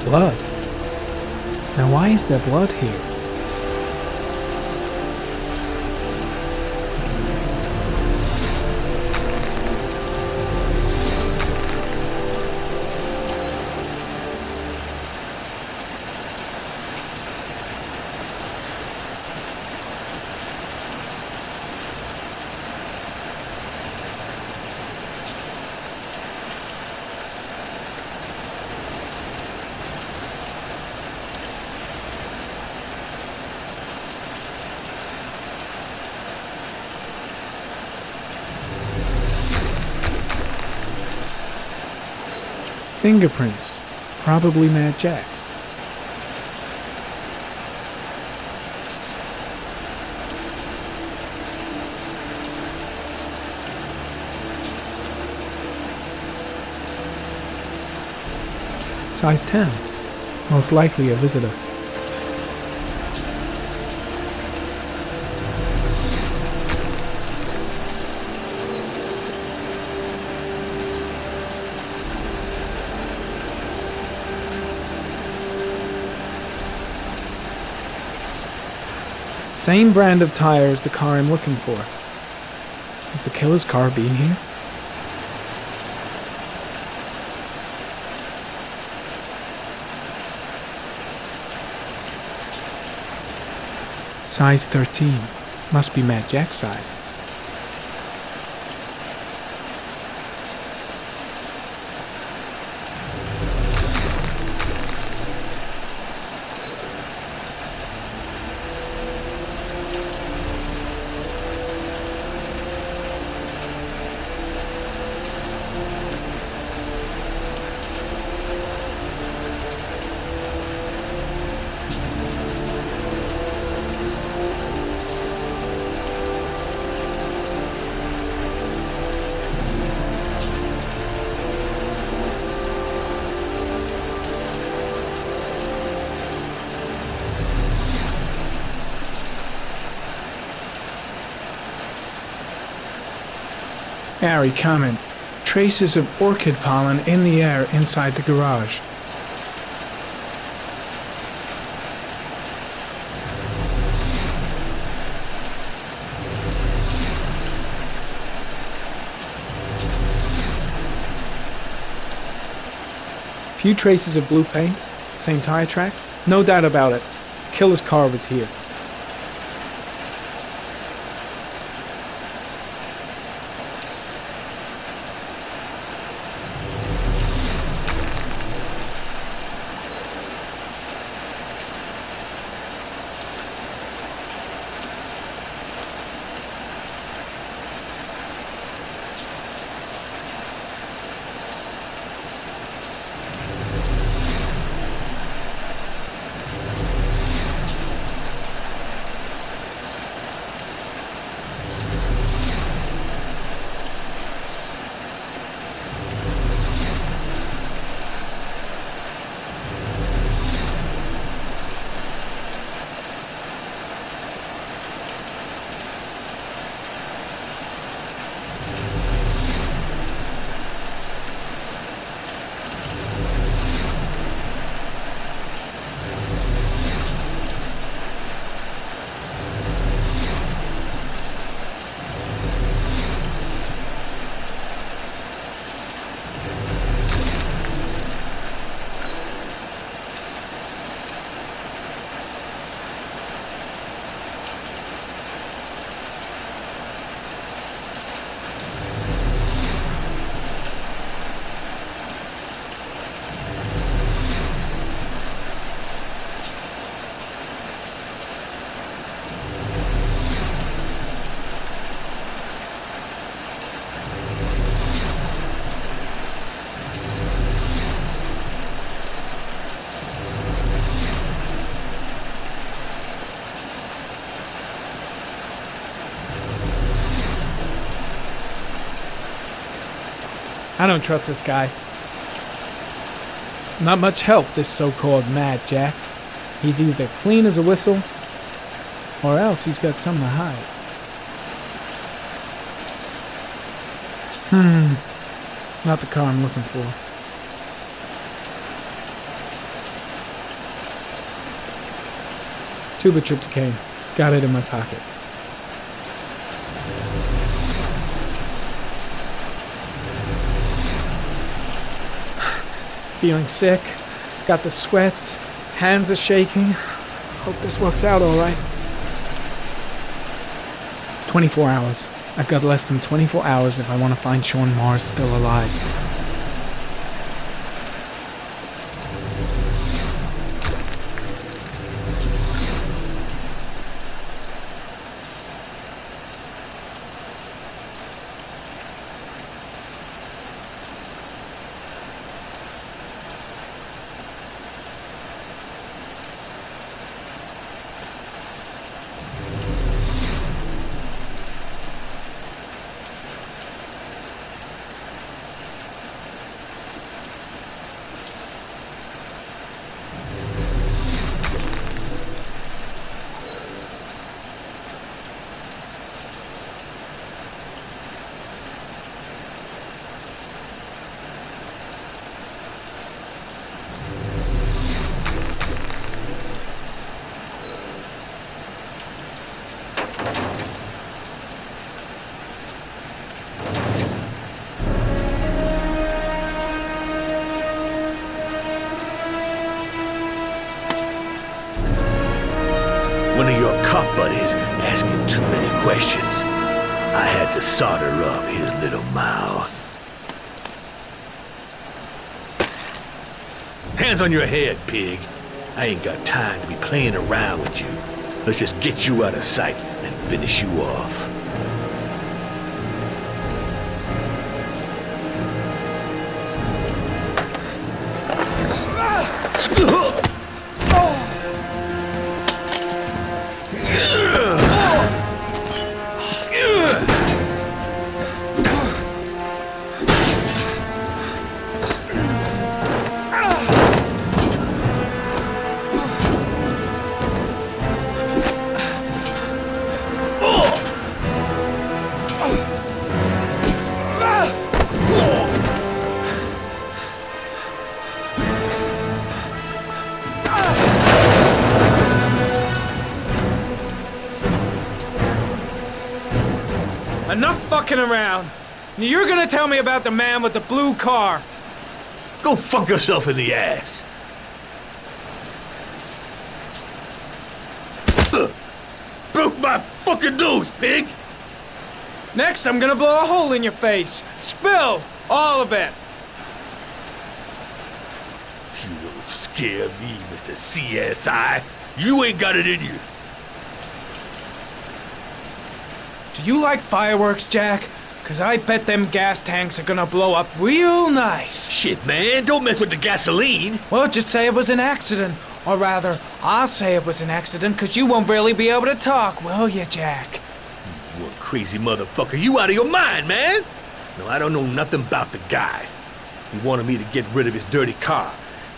Blood. Now why is there blood here? Fingerprints. Probably Mad Jack's. Size 10. Most likely a visitor. Same brand of tire as the car I'm looking for. Has the killer's car been here? Size 13. Must be Mad Jack's size. Harry, comment. Traces of orchid pollen in the air inside the garage. Few traces of blue paint. Same tire tracks. No doubt about it. Killer's car was here. I don't trust this guy. Not much help, this so-called Mad Jack. He's either clean as a whistle, or else he's got something to hide. Not the car I'm looking for. Tube of trypticane. Got it in my pocket. Feeling sick. Got the sweats. Hands are shaking. Hope this works out all right. 24 hours. I've got less than 24 hours if I want to find Sean Mars still alive. One of your cop buddies asking too many questions. I had to solder up his little mouth. Hands on your head, pig. I ain't got time to be playing around with you. Let's just get you out of sight and finish you off. Enough fucking around. You're gonna tell me about the man with the blue car. Go fuck yourself in the ass. Broke my fucking nose, pig. Next, I'm gonna blow a hole in your face. Spill all of it. You don't scare me, Mr. CSI. You ain't got it in you. Do you like fireworks, Jack? 'Cause I bet them gas tanks are gonna blow up real nice. Shit, man, don't mess with the gasoline. Well, just say it was an accident. Or rather, I'll say it was an accident, 'cause you won't really be able to talk, will you, Jack? You one crazy motherfucker. You out of your mind, man. No, I don't know nothing about the guy. He wanted me to get rid of his dirty car,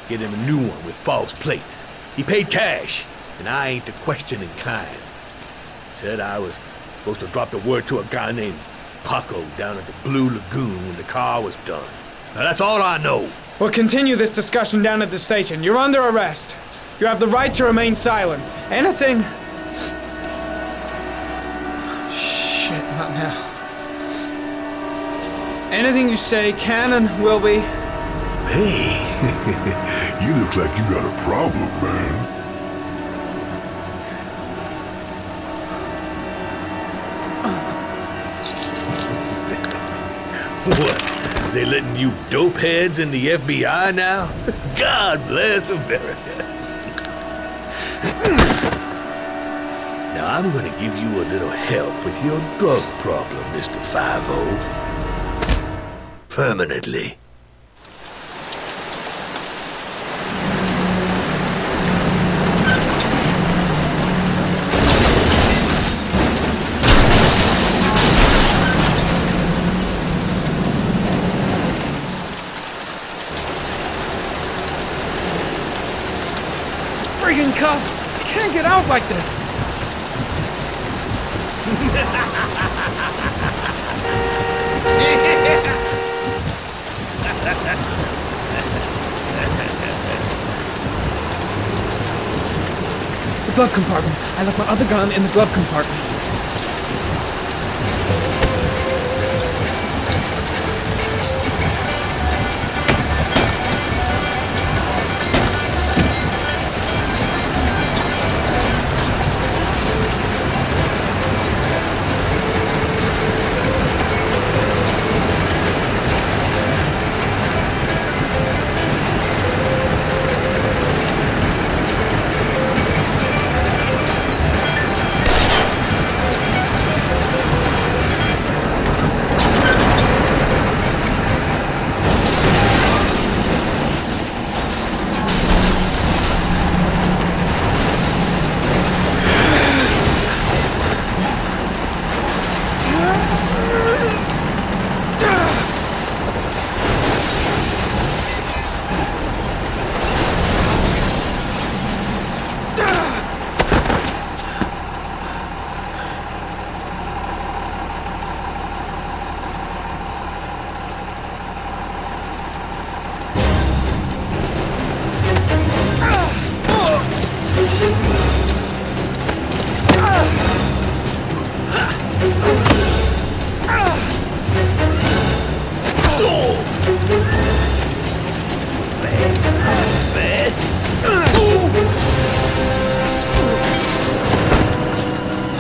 get him a new one with false plates. He paid cash, and I ain't the questioning kind. Said I was supposed to drop the word to a guy named Paco down at the Blue Lagoon when the car was done. Now that's all I know. We'll continue this discussion down at the station. You're under arrest. You have the right to remain silent. Anything... Shit, not now. Anything you say can and will be... Hey. You look like you got a problem, man. What? They letting you dope heads in the FBI now? God bless America. Now I'm gonna give you a little help with your drug problem, Mr. 5-0. Permanently. Friggin' cops! You can't get out like this! The glove compartment. I left my other gun in the glove compartment.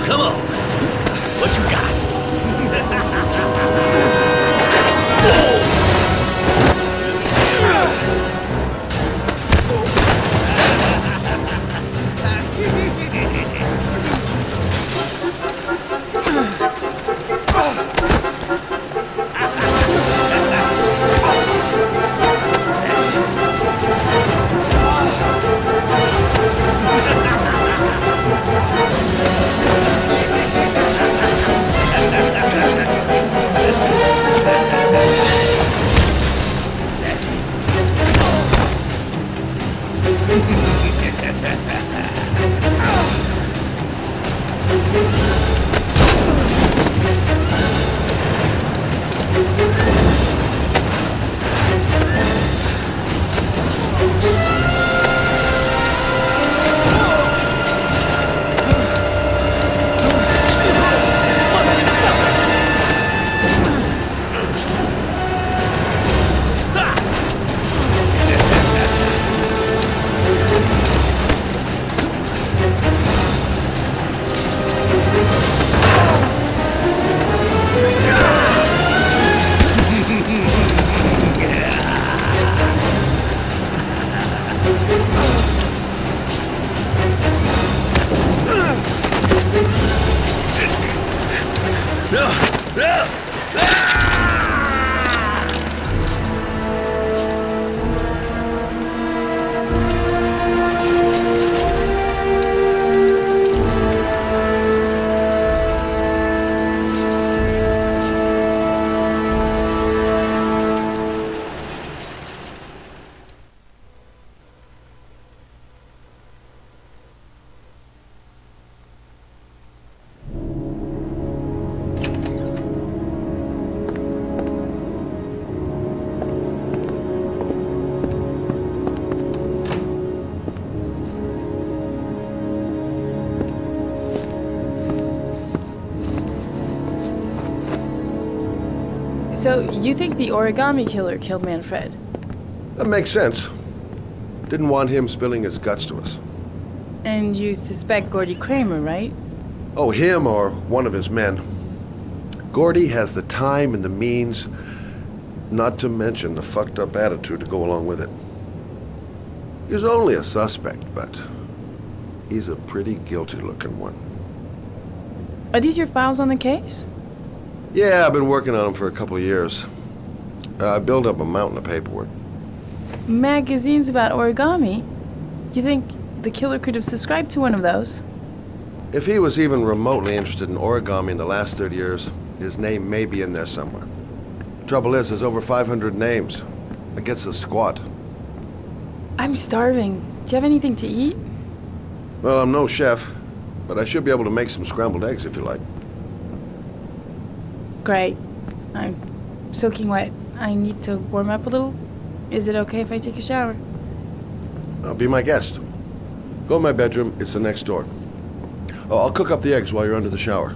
Come on. What you got? So, you think the origami killer killed Manfred? That makes sense. Didn't want him spilling his guts to us. And you suspect Gordy Kramer, right? Oh, him or one of his men. Gordy has the time and the means, not to mention the fucked up attitude to go along with it. He's only a suspect, but he's a pretty guilty looking one. Are these your files on the case? Yeah, I've been working on him for a couple of years. I built up a mountain of paperwork. Magazines about origami? You think the killer could have subscribed to one of those? If he was even remotely interested in origami in the last 30 years, his name may be in there somewhere. Trouble is, there's over 500 names. That gets us squat. I'm starving. Do you have anything to eat? Well, I'm no chef, but I should be able to make some scrambled eggs if you like. Great. I'm soaking wet. I need to warm up a little. Is it okay if I take a shower? Be my guest. Go in my bedroom. It's the next door. Oh, I'll cook up the eggs while you're under the shower.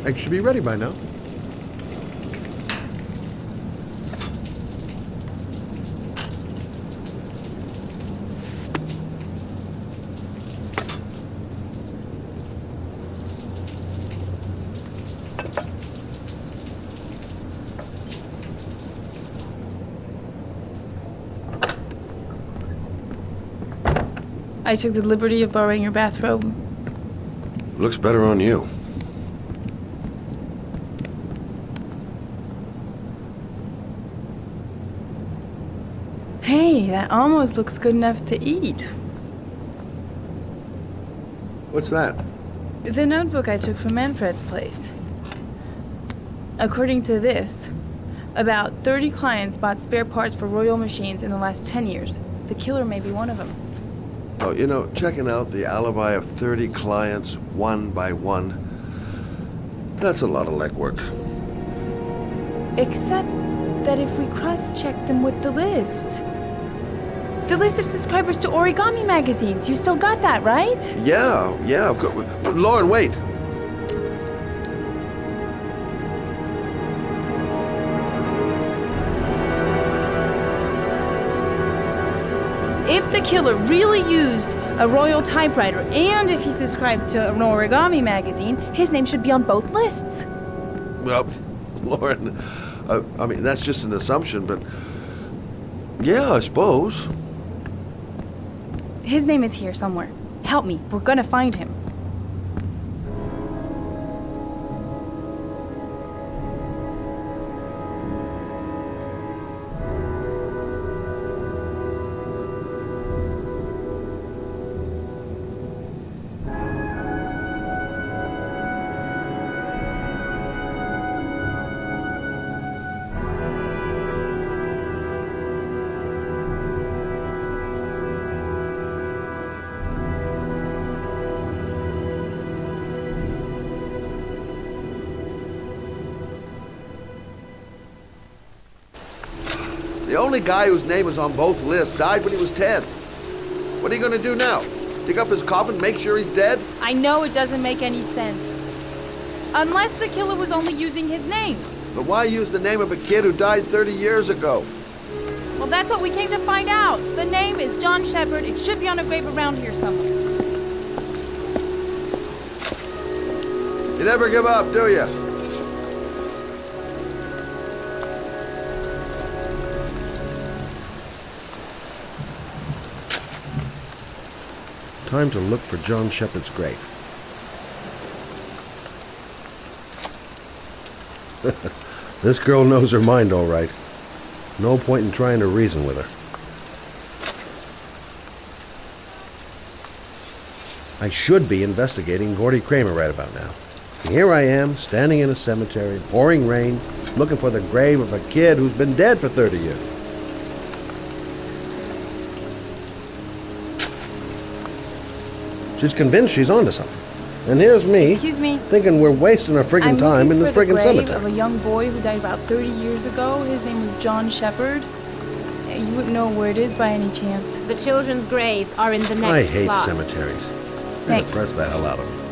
Eggs should be ready by now. I took the liberty of borrowing your bathrobe. Looks better on you. Hey, that almost looks good enough to eat. What's that? The notebook I took from Manfred's place. According to this, about 30 clients bought spare parts for Royal machines in the last 10 years. The killer may be one of them. Oh, you know, checking out the alibi of 30 clients one by one, that's a lot of legwork. Except that if we cross-check them with the list of subscribers to origami magazines, you still got that, right? Yeah, of course. Lauren, wait. If the killer really used a Royal typewriter and if he subscribed to an origami magazine, his name should be on both lists. Well, Lauren, I mean, that's just an assumption, but yeah, I suppose. His name is here somewhere. Help me. We're gonna find him. The only guy whose name is on both lists died when he was 10. What are you gonna do now? Dig up his coffin, make sure he's dead? I know it doesn't make any sense. Unless the killer was only using his name. But why use the name of a kid who died 30 years ago? Well, that's what we came to find out. The name is John Shepard. It should be on a grave around here somewhere. You never give up, do you? Time to look for John Shepard's grave. This girl knows her mind all right. No point in trying to reason with her. I should be investigating Gordy Kramer right about now. And here I am, standing in a cemetery, pouring rain, looking for the grave of a kid who's been dead for 30 years. She's convinced she's onto something. And here's me, Excuse me. thinking we're wasting our friggin' time in this friggin' I'm looking for the grave cemetery. of a young boy who died about 30 years ago. His name was John Shepard. You wouldn't know where it is by any chance. The children's graves are in the next I hate plot. cemeteries. Thanks. Press the hell out of them.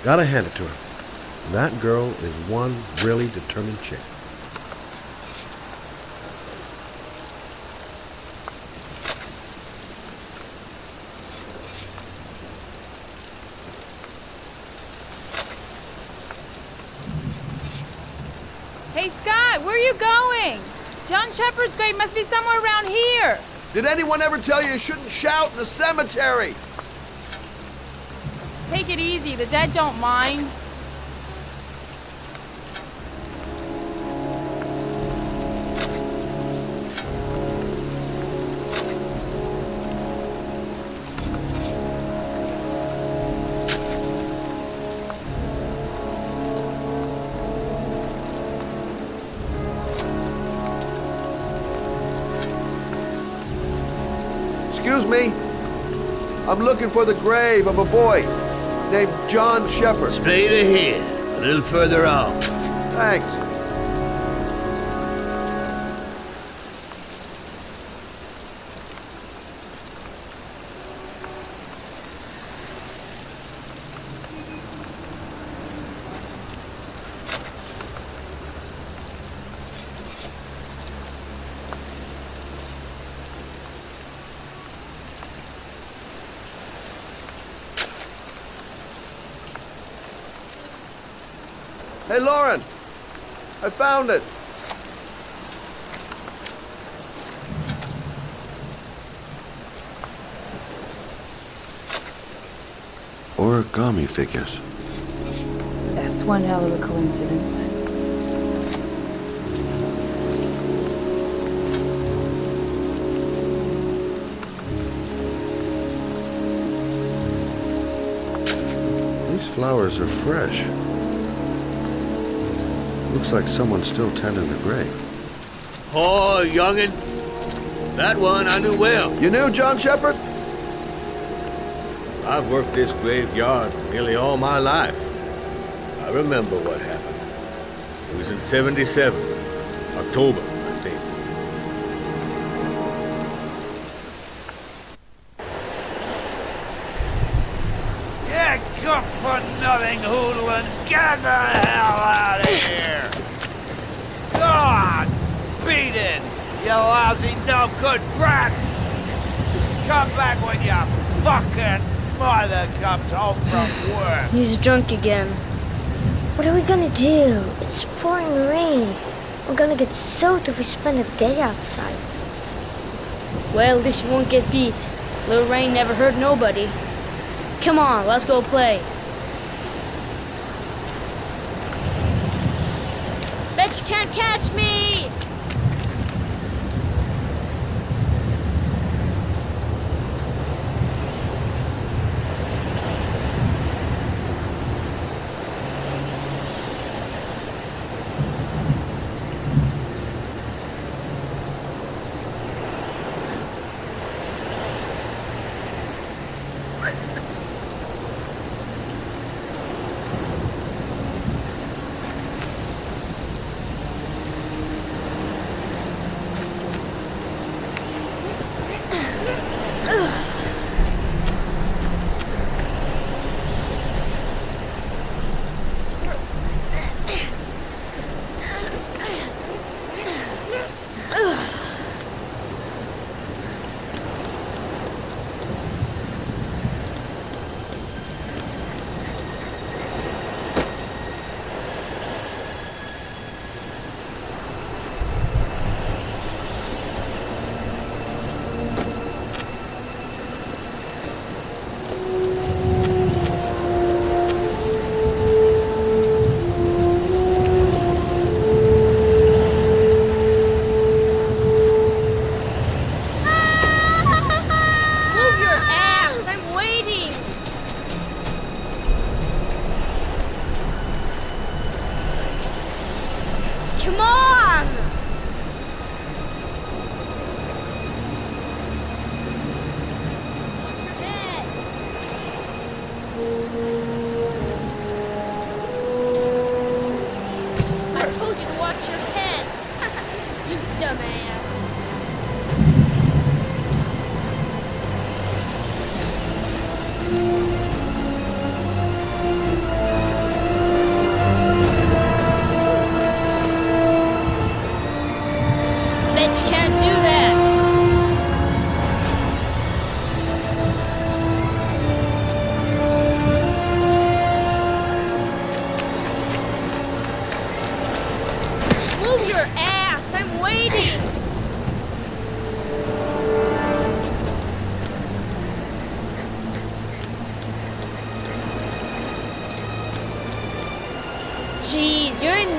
Gotta hand it to her. That girl is one really determined chick. Hey, Scott, where are you going? John Shepard's grave must be somewhere around here. Did anyone ever tell you shouldn't shout in the cemetery? Take it easy. The dead don't mind. Excuse me. I'm looking for the grave of a boy named John Shepard. Straight ahead, a little further on. Thanks. Hey, Lauren! I found it! Origami figures. That's one hell of a coincidence. These flowers are fresh. Looks like someone's still tending the grave. Oh, youngin'. That one I knew well. You knew John Shepard? I've worked this graveyard nearly all my life. I remember what happened. It was in 77. October, I think. Yeah, good for nothing hoodlum. Get the hell out of here! God! Beat it! You lousy no good brat! Come back when your fucking mother comes home from work! He's drunk again. What are we gonna do? It's pouring rain. We're gonna get soaked if we spend the day outside. Well, at least you won't get beat. Little rain never hurt nobody. Come on, let's go play. Bet you can't catch me!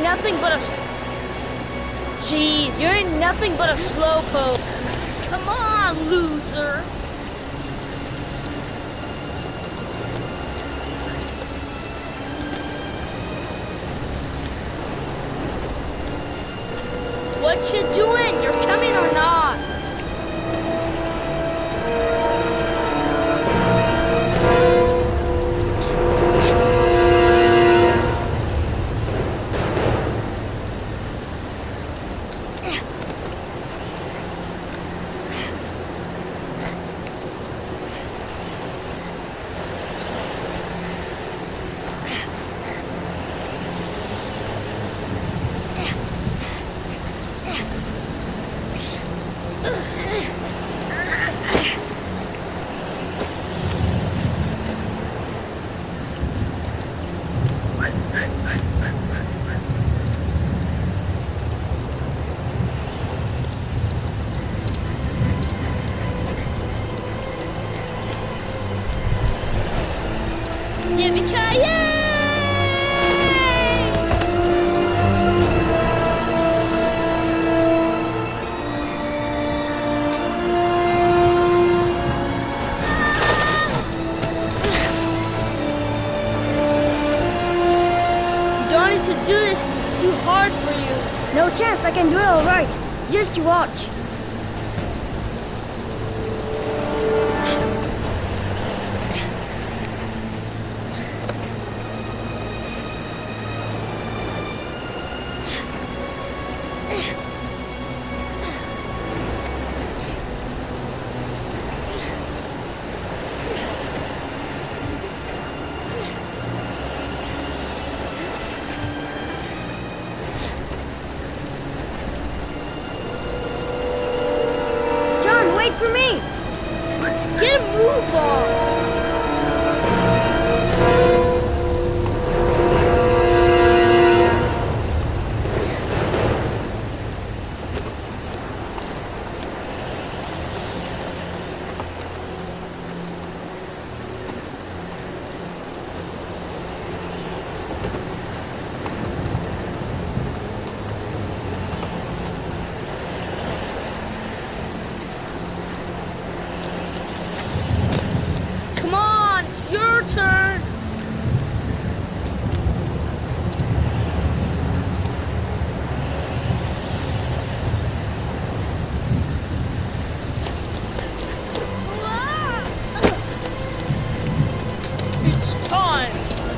nothing but a... Jeez, you ain't nothing but a slowpoke. Come on, loser. What you doing? You're coming or not? No chance, I can do it all right. Just you watch. For me! Get a move on!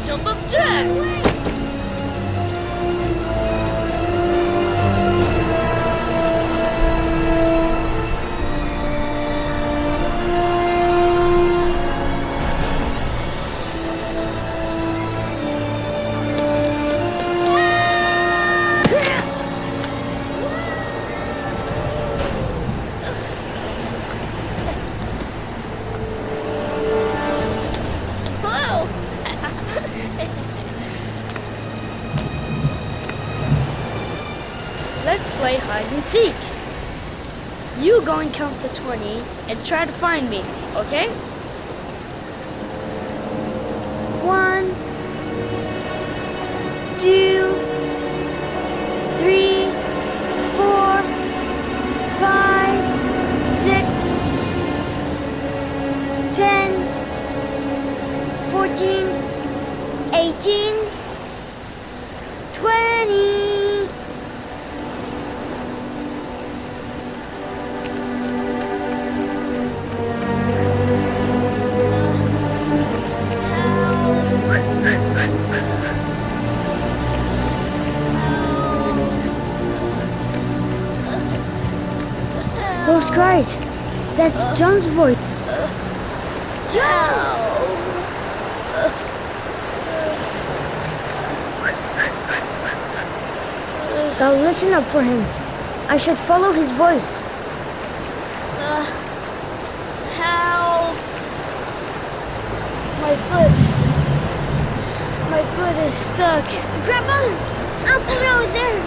Jump of death! Let's play hide and seek. You go and count to 20 and try to find me, okay? 1, 2, 3, 4, 5, 6, 10, 14, 18, 20. Those cries, that's John's voice. John! Now listen up for him. I should follow his voice. Help! My foot is stuck. Grandpa, up the road there.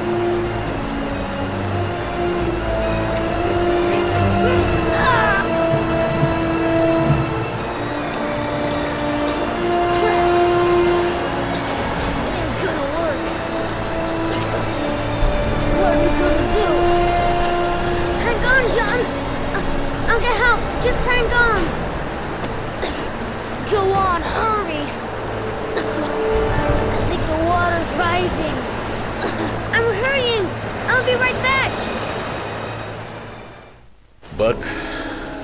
Go on, hurry! I think the water's rising. I'm hurrying! I'll be right back! But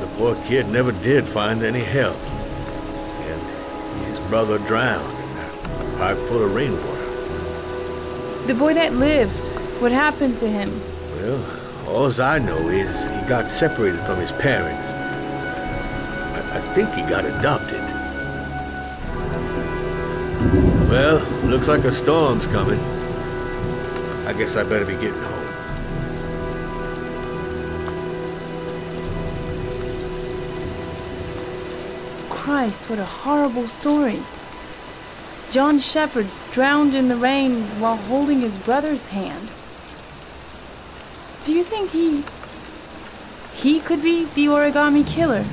the poor kid never did find any help. And his brother drowned in a pipe full of rainwater. The boy that lived, what happened to him? Well, all I know is he got separated from his parents. I think he got adopted. Well, looks like a storm's coming. I guess I better be getting home. Christ, what a horrible story. John Shepherd drowned in the rain while holding his brother's hand. Do you think he could be the origami killer?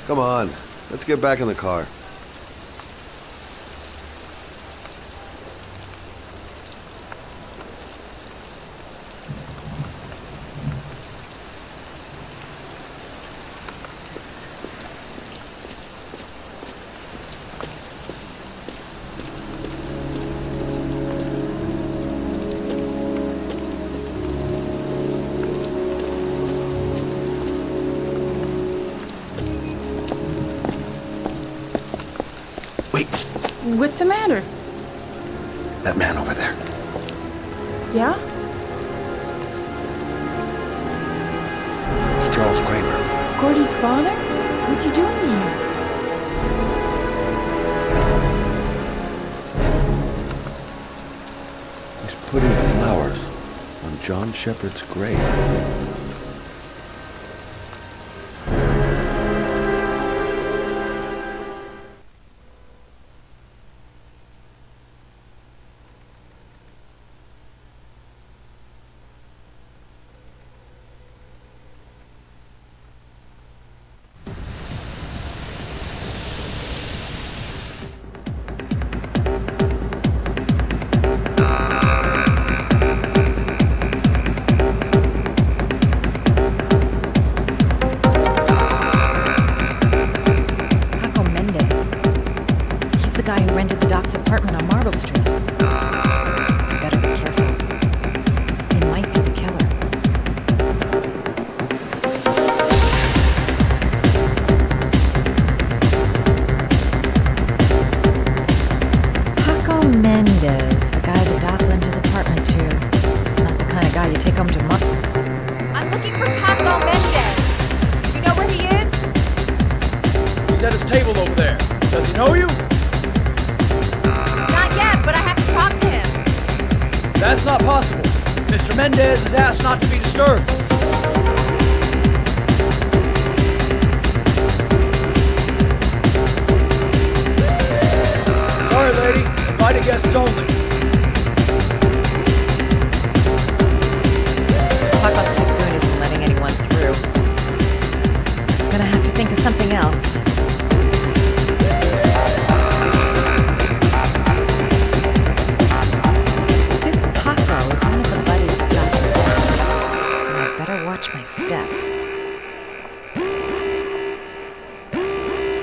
Come on, let's get back in the car. What's the matter? That man over there. Yeah? It's Charles Kramer. Gordy's father? What's he doing here? He's putting flowers on John Shepherd's grave. Apartment on Marble Street. You better be careful. He might be the killer. Paco Mendez, the guy the doc lent his apartment to. Not the kind of guy you take home to I'm looking for Paco Mendez. You know where he is? He's at his table over there. Does he know you? But I have to talk to him. That's not possible. Mr. Mendez has asked not to be disturbed. Sorry, lady. Invited guests only. Paco's tycoon isn't letting anyone through. Gonna have to think of something else. My step.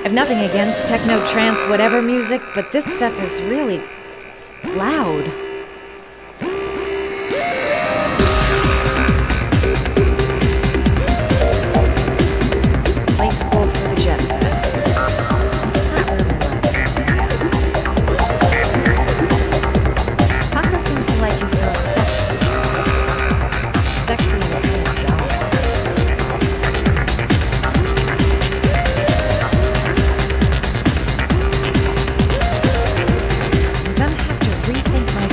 I've nothing against techno, trance, whatever music, but this stuff is really loud. Play school for the jet set. Paco seems to like his girl sexy. Sexy with a job. I'm gonna have to rethink my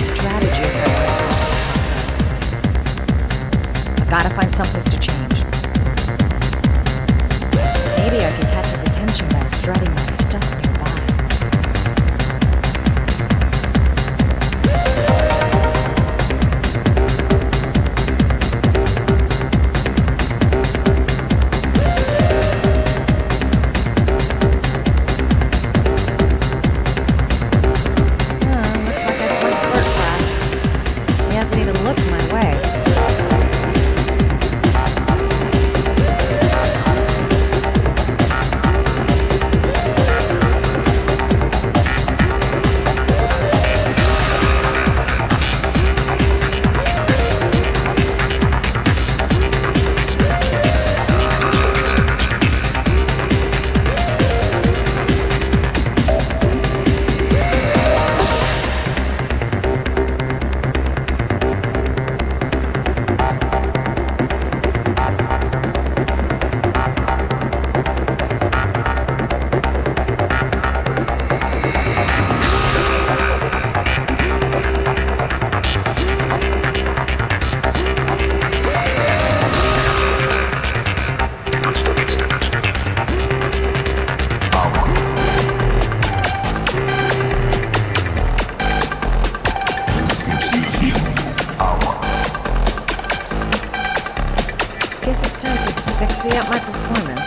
fancy up my performance.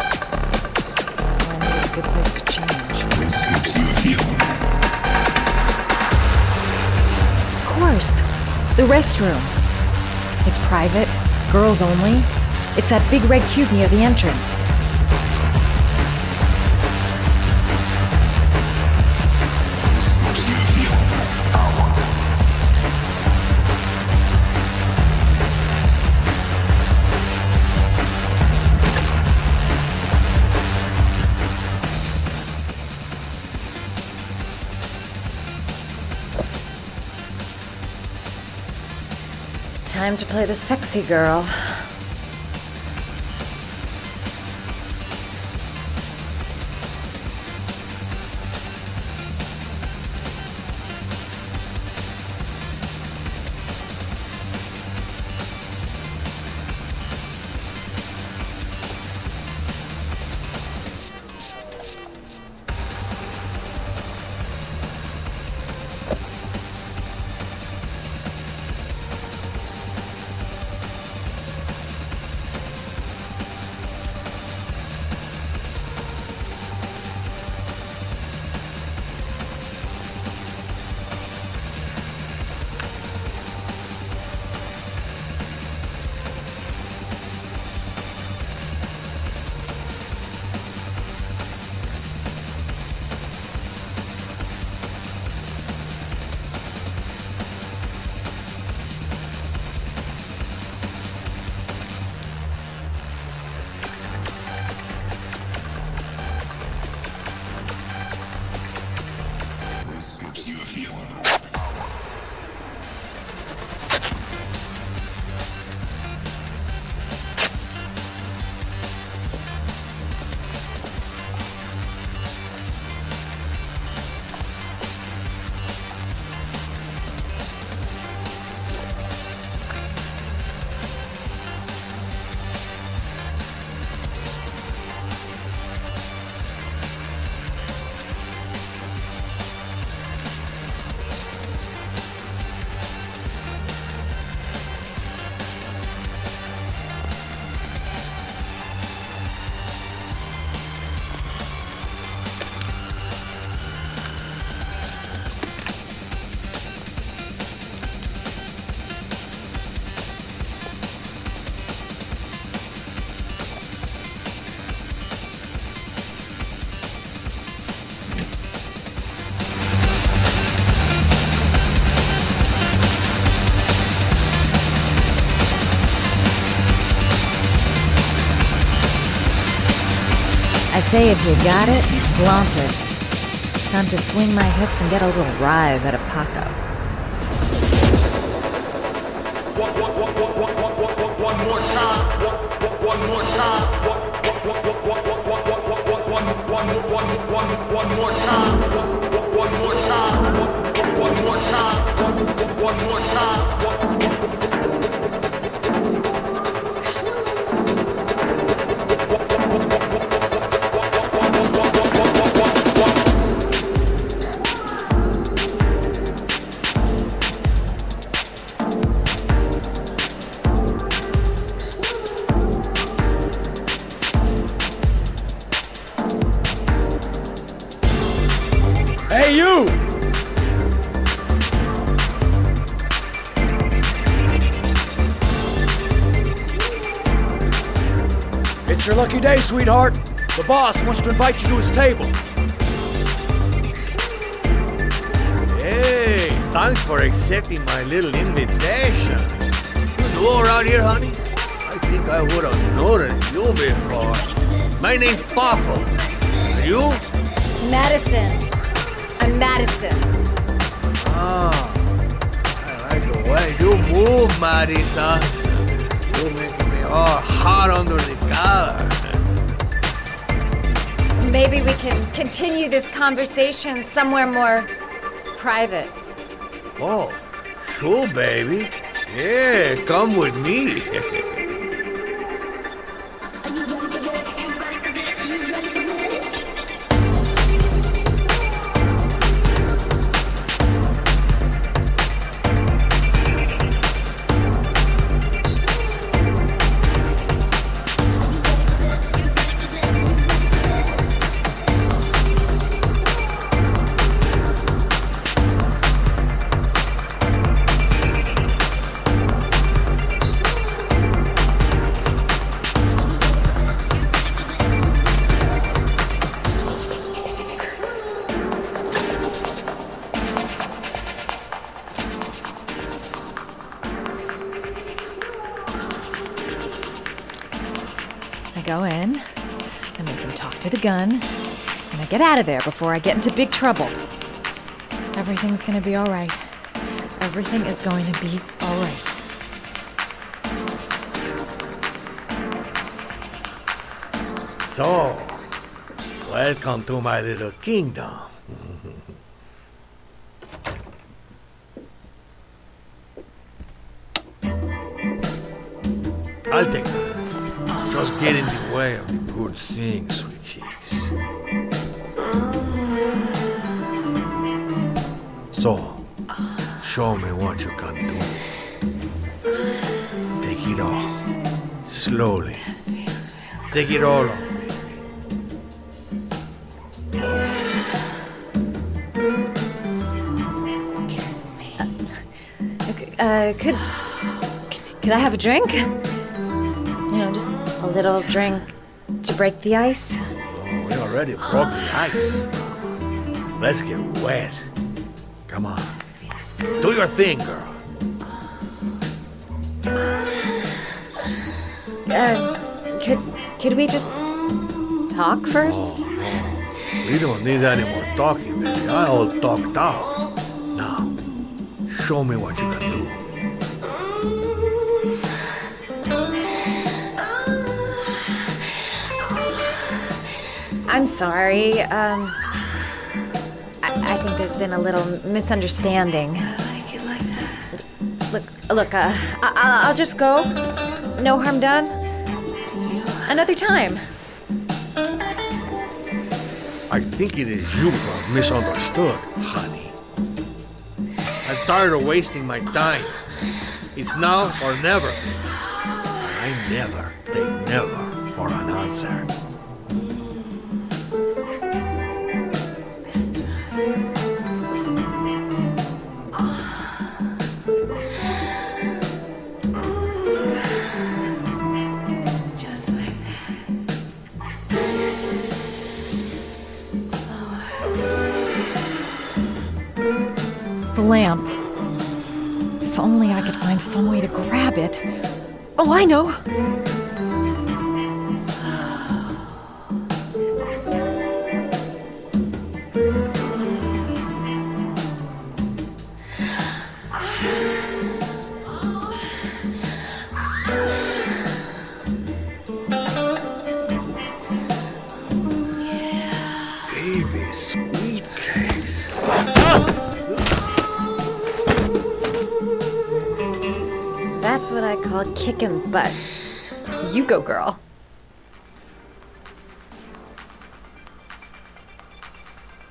Well, I need a good place to change. Of course. The restroom. It's private, girls only. It's that big red cube near the entrance. Time to play the sexy girl. I say if you got it, flaunt it. Time to swing my hips and get a little rise out of Paco. One more time. One more time. One more time. One more time. One more time. One more time. Hey, you! It's your lucky day, sweetheart. The boss wants to invite you to his table. Hey, thanks for accepting my little invitation. You new around here, honey? I think I would have noticed you before. My name's Paco. Are you? Madison. I'm Madison. Ah, I like the way you move, Marisa. You make me all hot under the collar. Maybe we can continue this conversation somewhere more private. Oh, sure, baby. Yeah, come with me. go in, I make him talk to the gun, and I get out of there before I get into big trouble. Everything's gonna be all right. Everything is going to be all right. So, welcome to my little kingdom. I'll take that. Just get in the way of the good things, sweet cheeks. So, show me what you can do. Take it all. Slowly. Take it all on. Could I have a drink? You know, just a little drink to break the ice. Oh, we already broke the ice. Let's get wet. Come on. Do your thing, girl. Could we just talk first? Oh, we don't need any more talking, baby. I all talked out. Now, show me what you can do. I'm sorry. I think there's been a little misunderstanding. Look, I'll just go. No harm done. Another time. I think it is you who have misunderstood, honey. I'm tired of wasting my time. It's now or never. I never take never for an answer. The lamp. If only I could find some way to grab it. Oh, I know! Baby, sweet cakes. That's what I call kicking butt. You go, girl.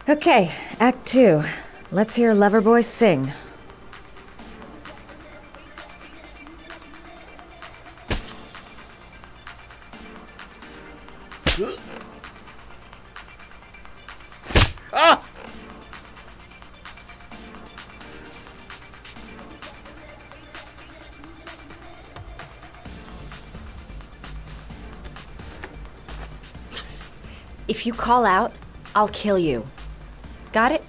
Okay, Act 2. Let's hear Loverboy sing. Ah! If you call out, I'll kill you. Got it?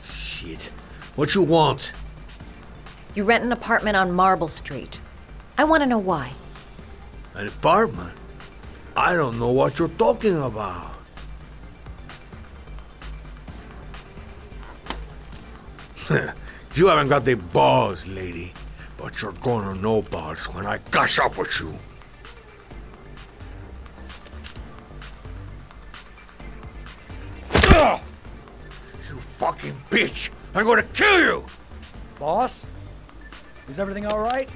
Shit. What you want? You rent an apartment on Marble Street. I want to know why. An apartment? I don't know what you're talking about. You haven't got the balls, lady. But you're gonna know balls when I catch up with you. Ugh! You fucking bitch! I'm gonna kill you! Boss? Is everything all right?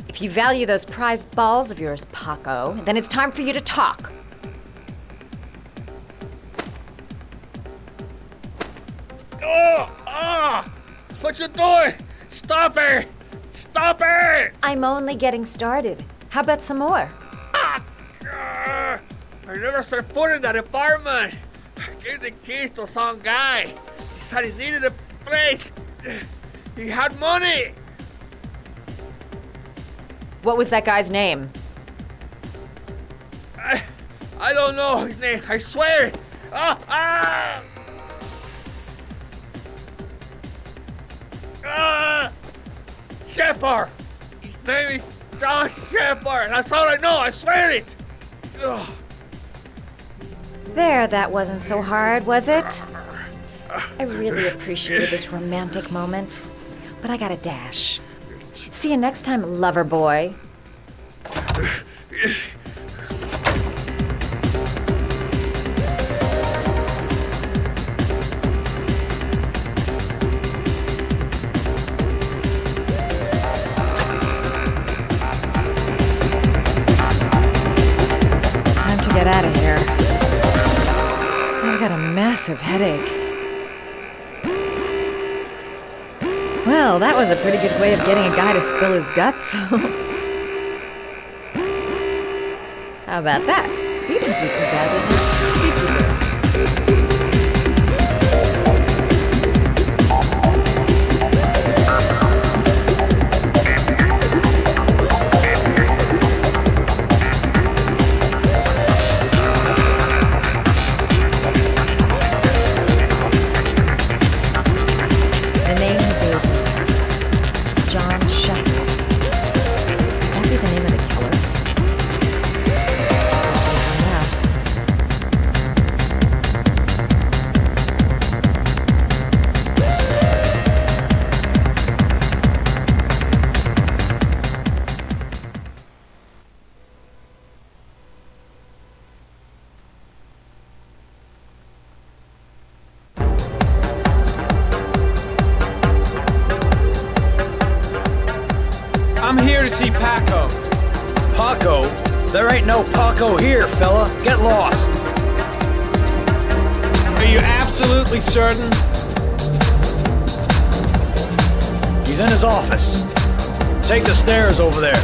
If you value those prized balls of yours, Paco, then it's time for you to talk. What you doing? Stop it! Stop it! I'm only getting started. How about some more? I never set foot in that apartment. I gave the keys to some guy. He said he needed a place. He had money. What was that guy's name? I don't know his name. I swear it. Shepard. His name is John Shepard. That's all I know. I swear it. Ugh. There, that wasn't so hard, was it? I really appreciated this romantic moment, but I gotta dash. See you next time, lover boy. Time to get out of here. I got a massive headache. Well, that was a pretty good way of getting a guy to spill his guts. How about that? You didn't do too badly, did you? The name of the John Shepard. Would that be the name of the killer? I'm here to see Paco. Paco? There ain't no Paco here, fella. Get lost. Are you absolutely certain? He's in his office. Take the stairs over there.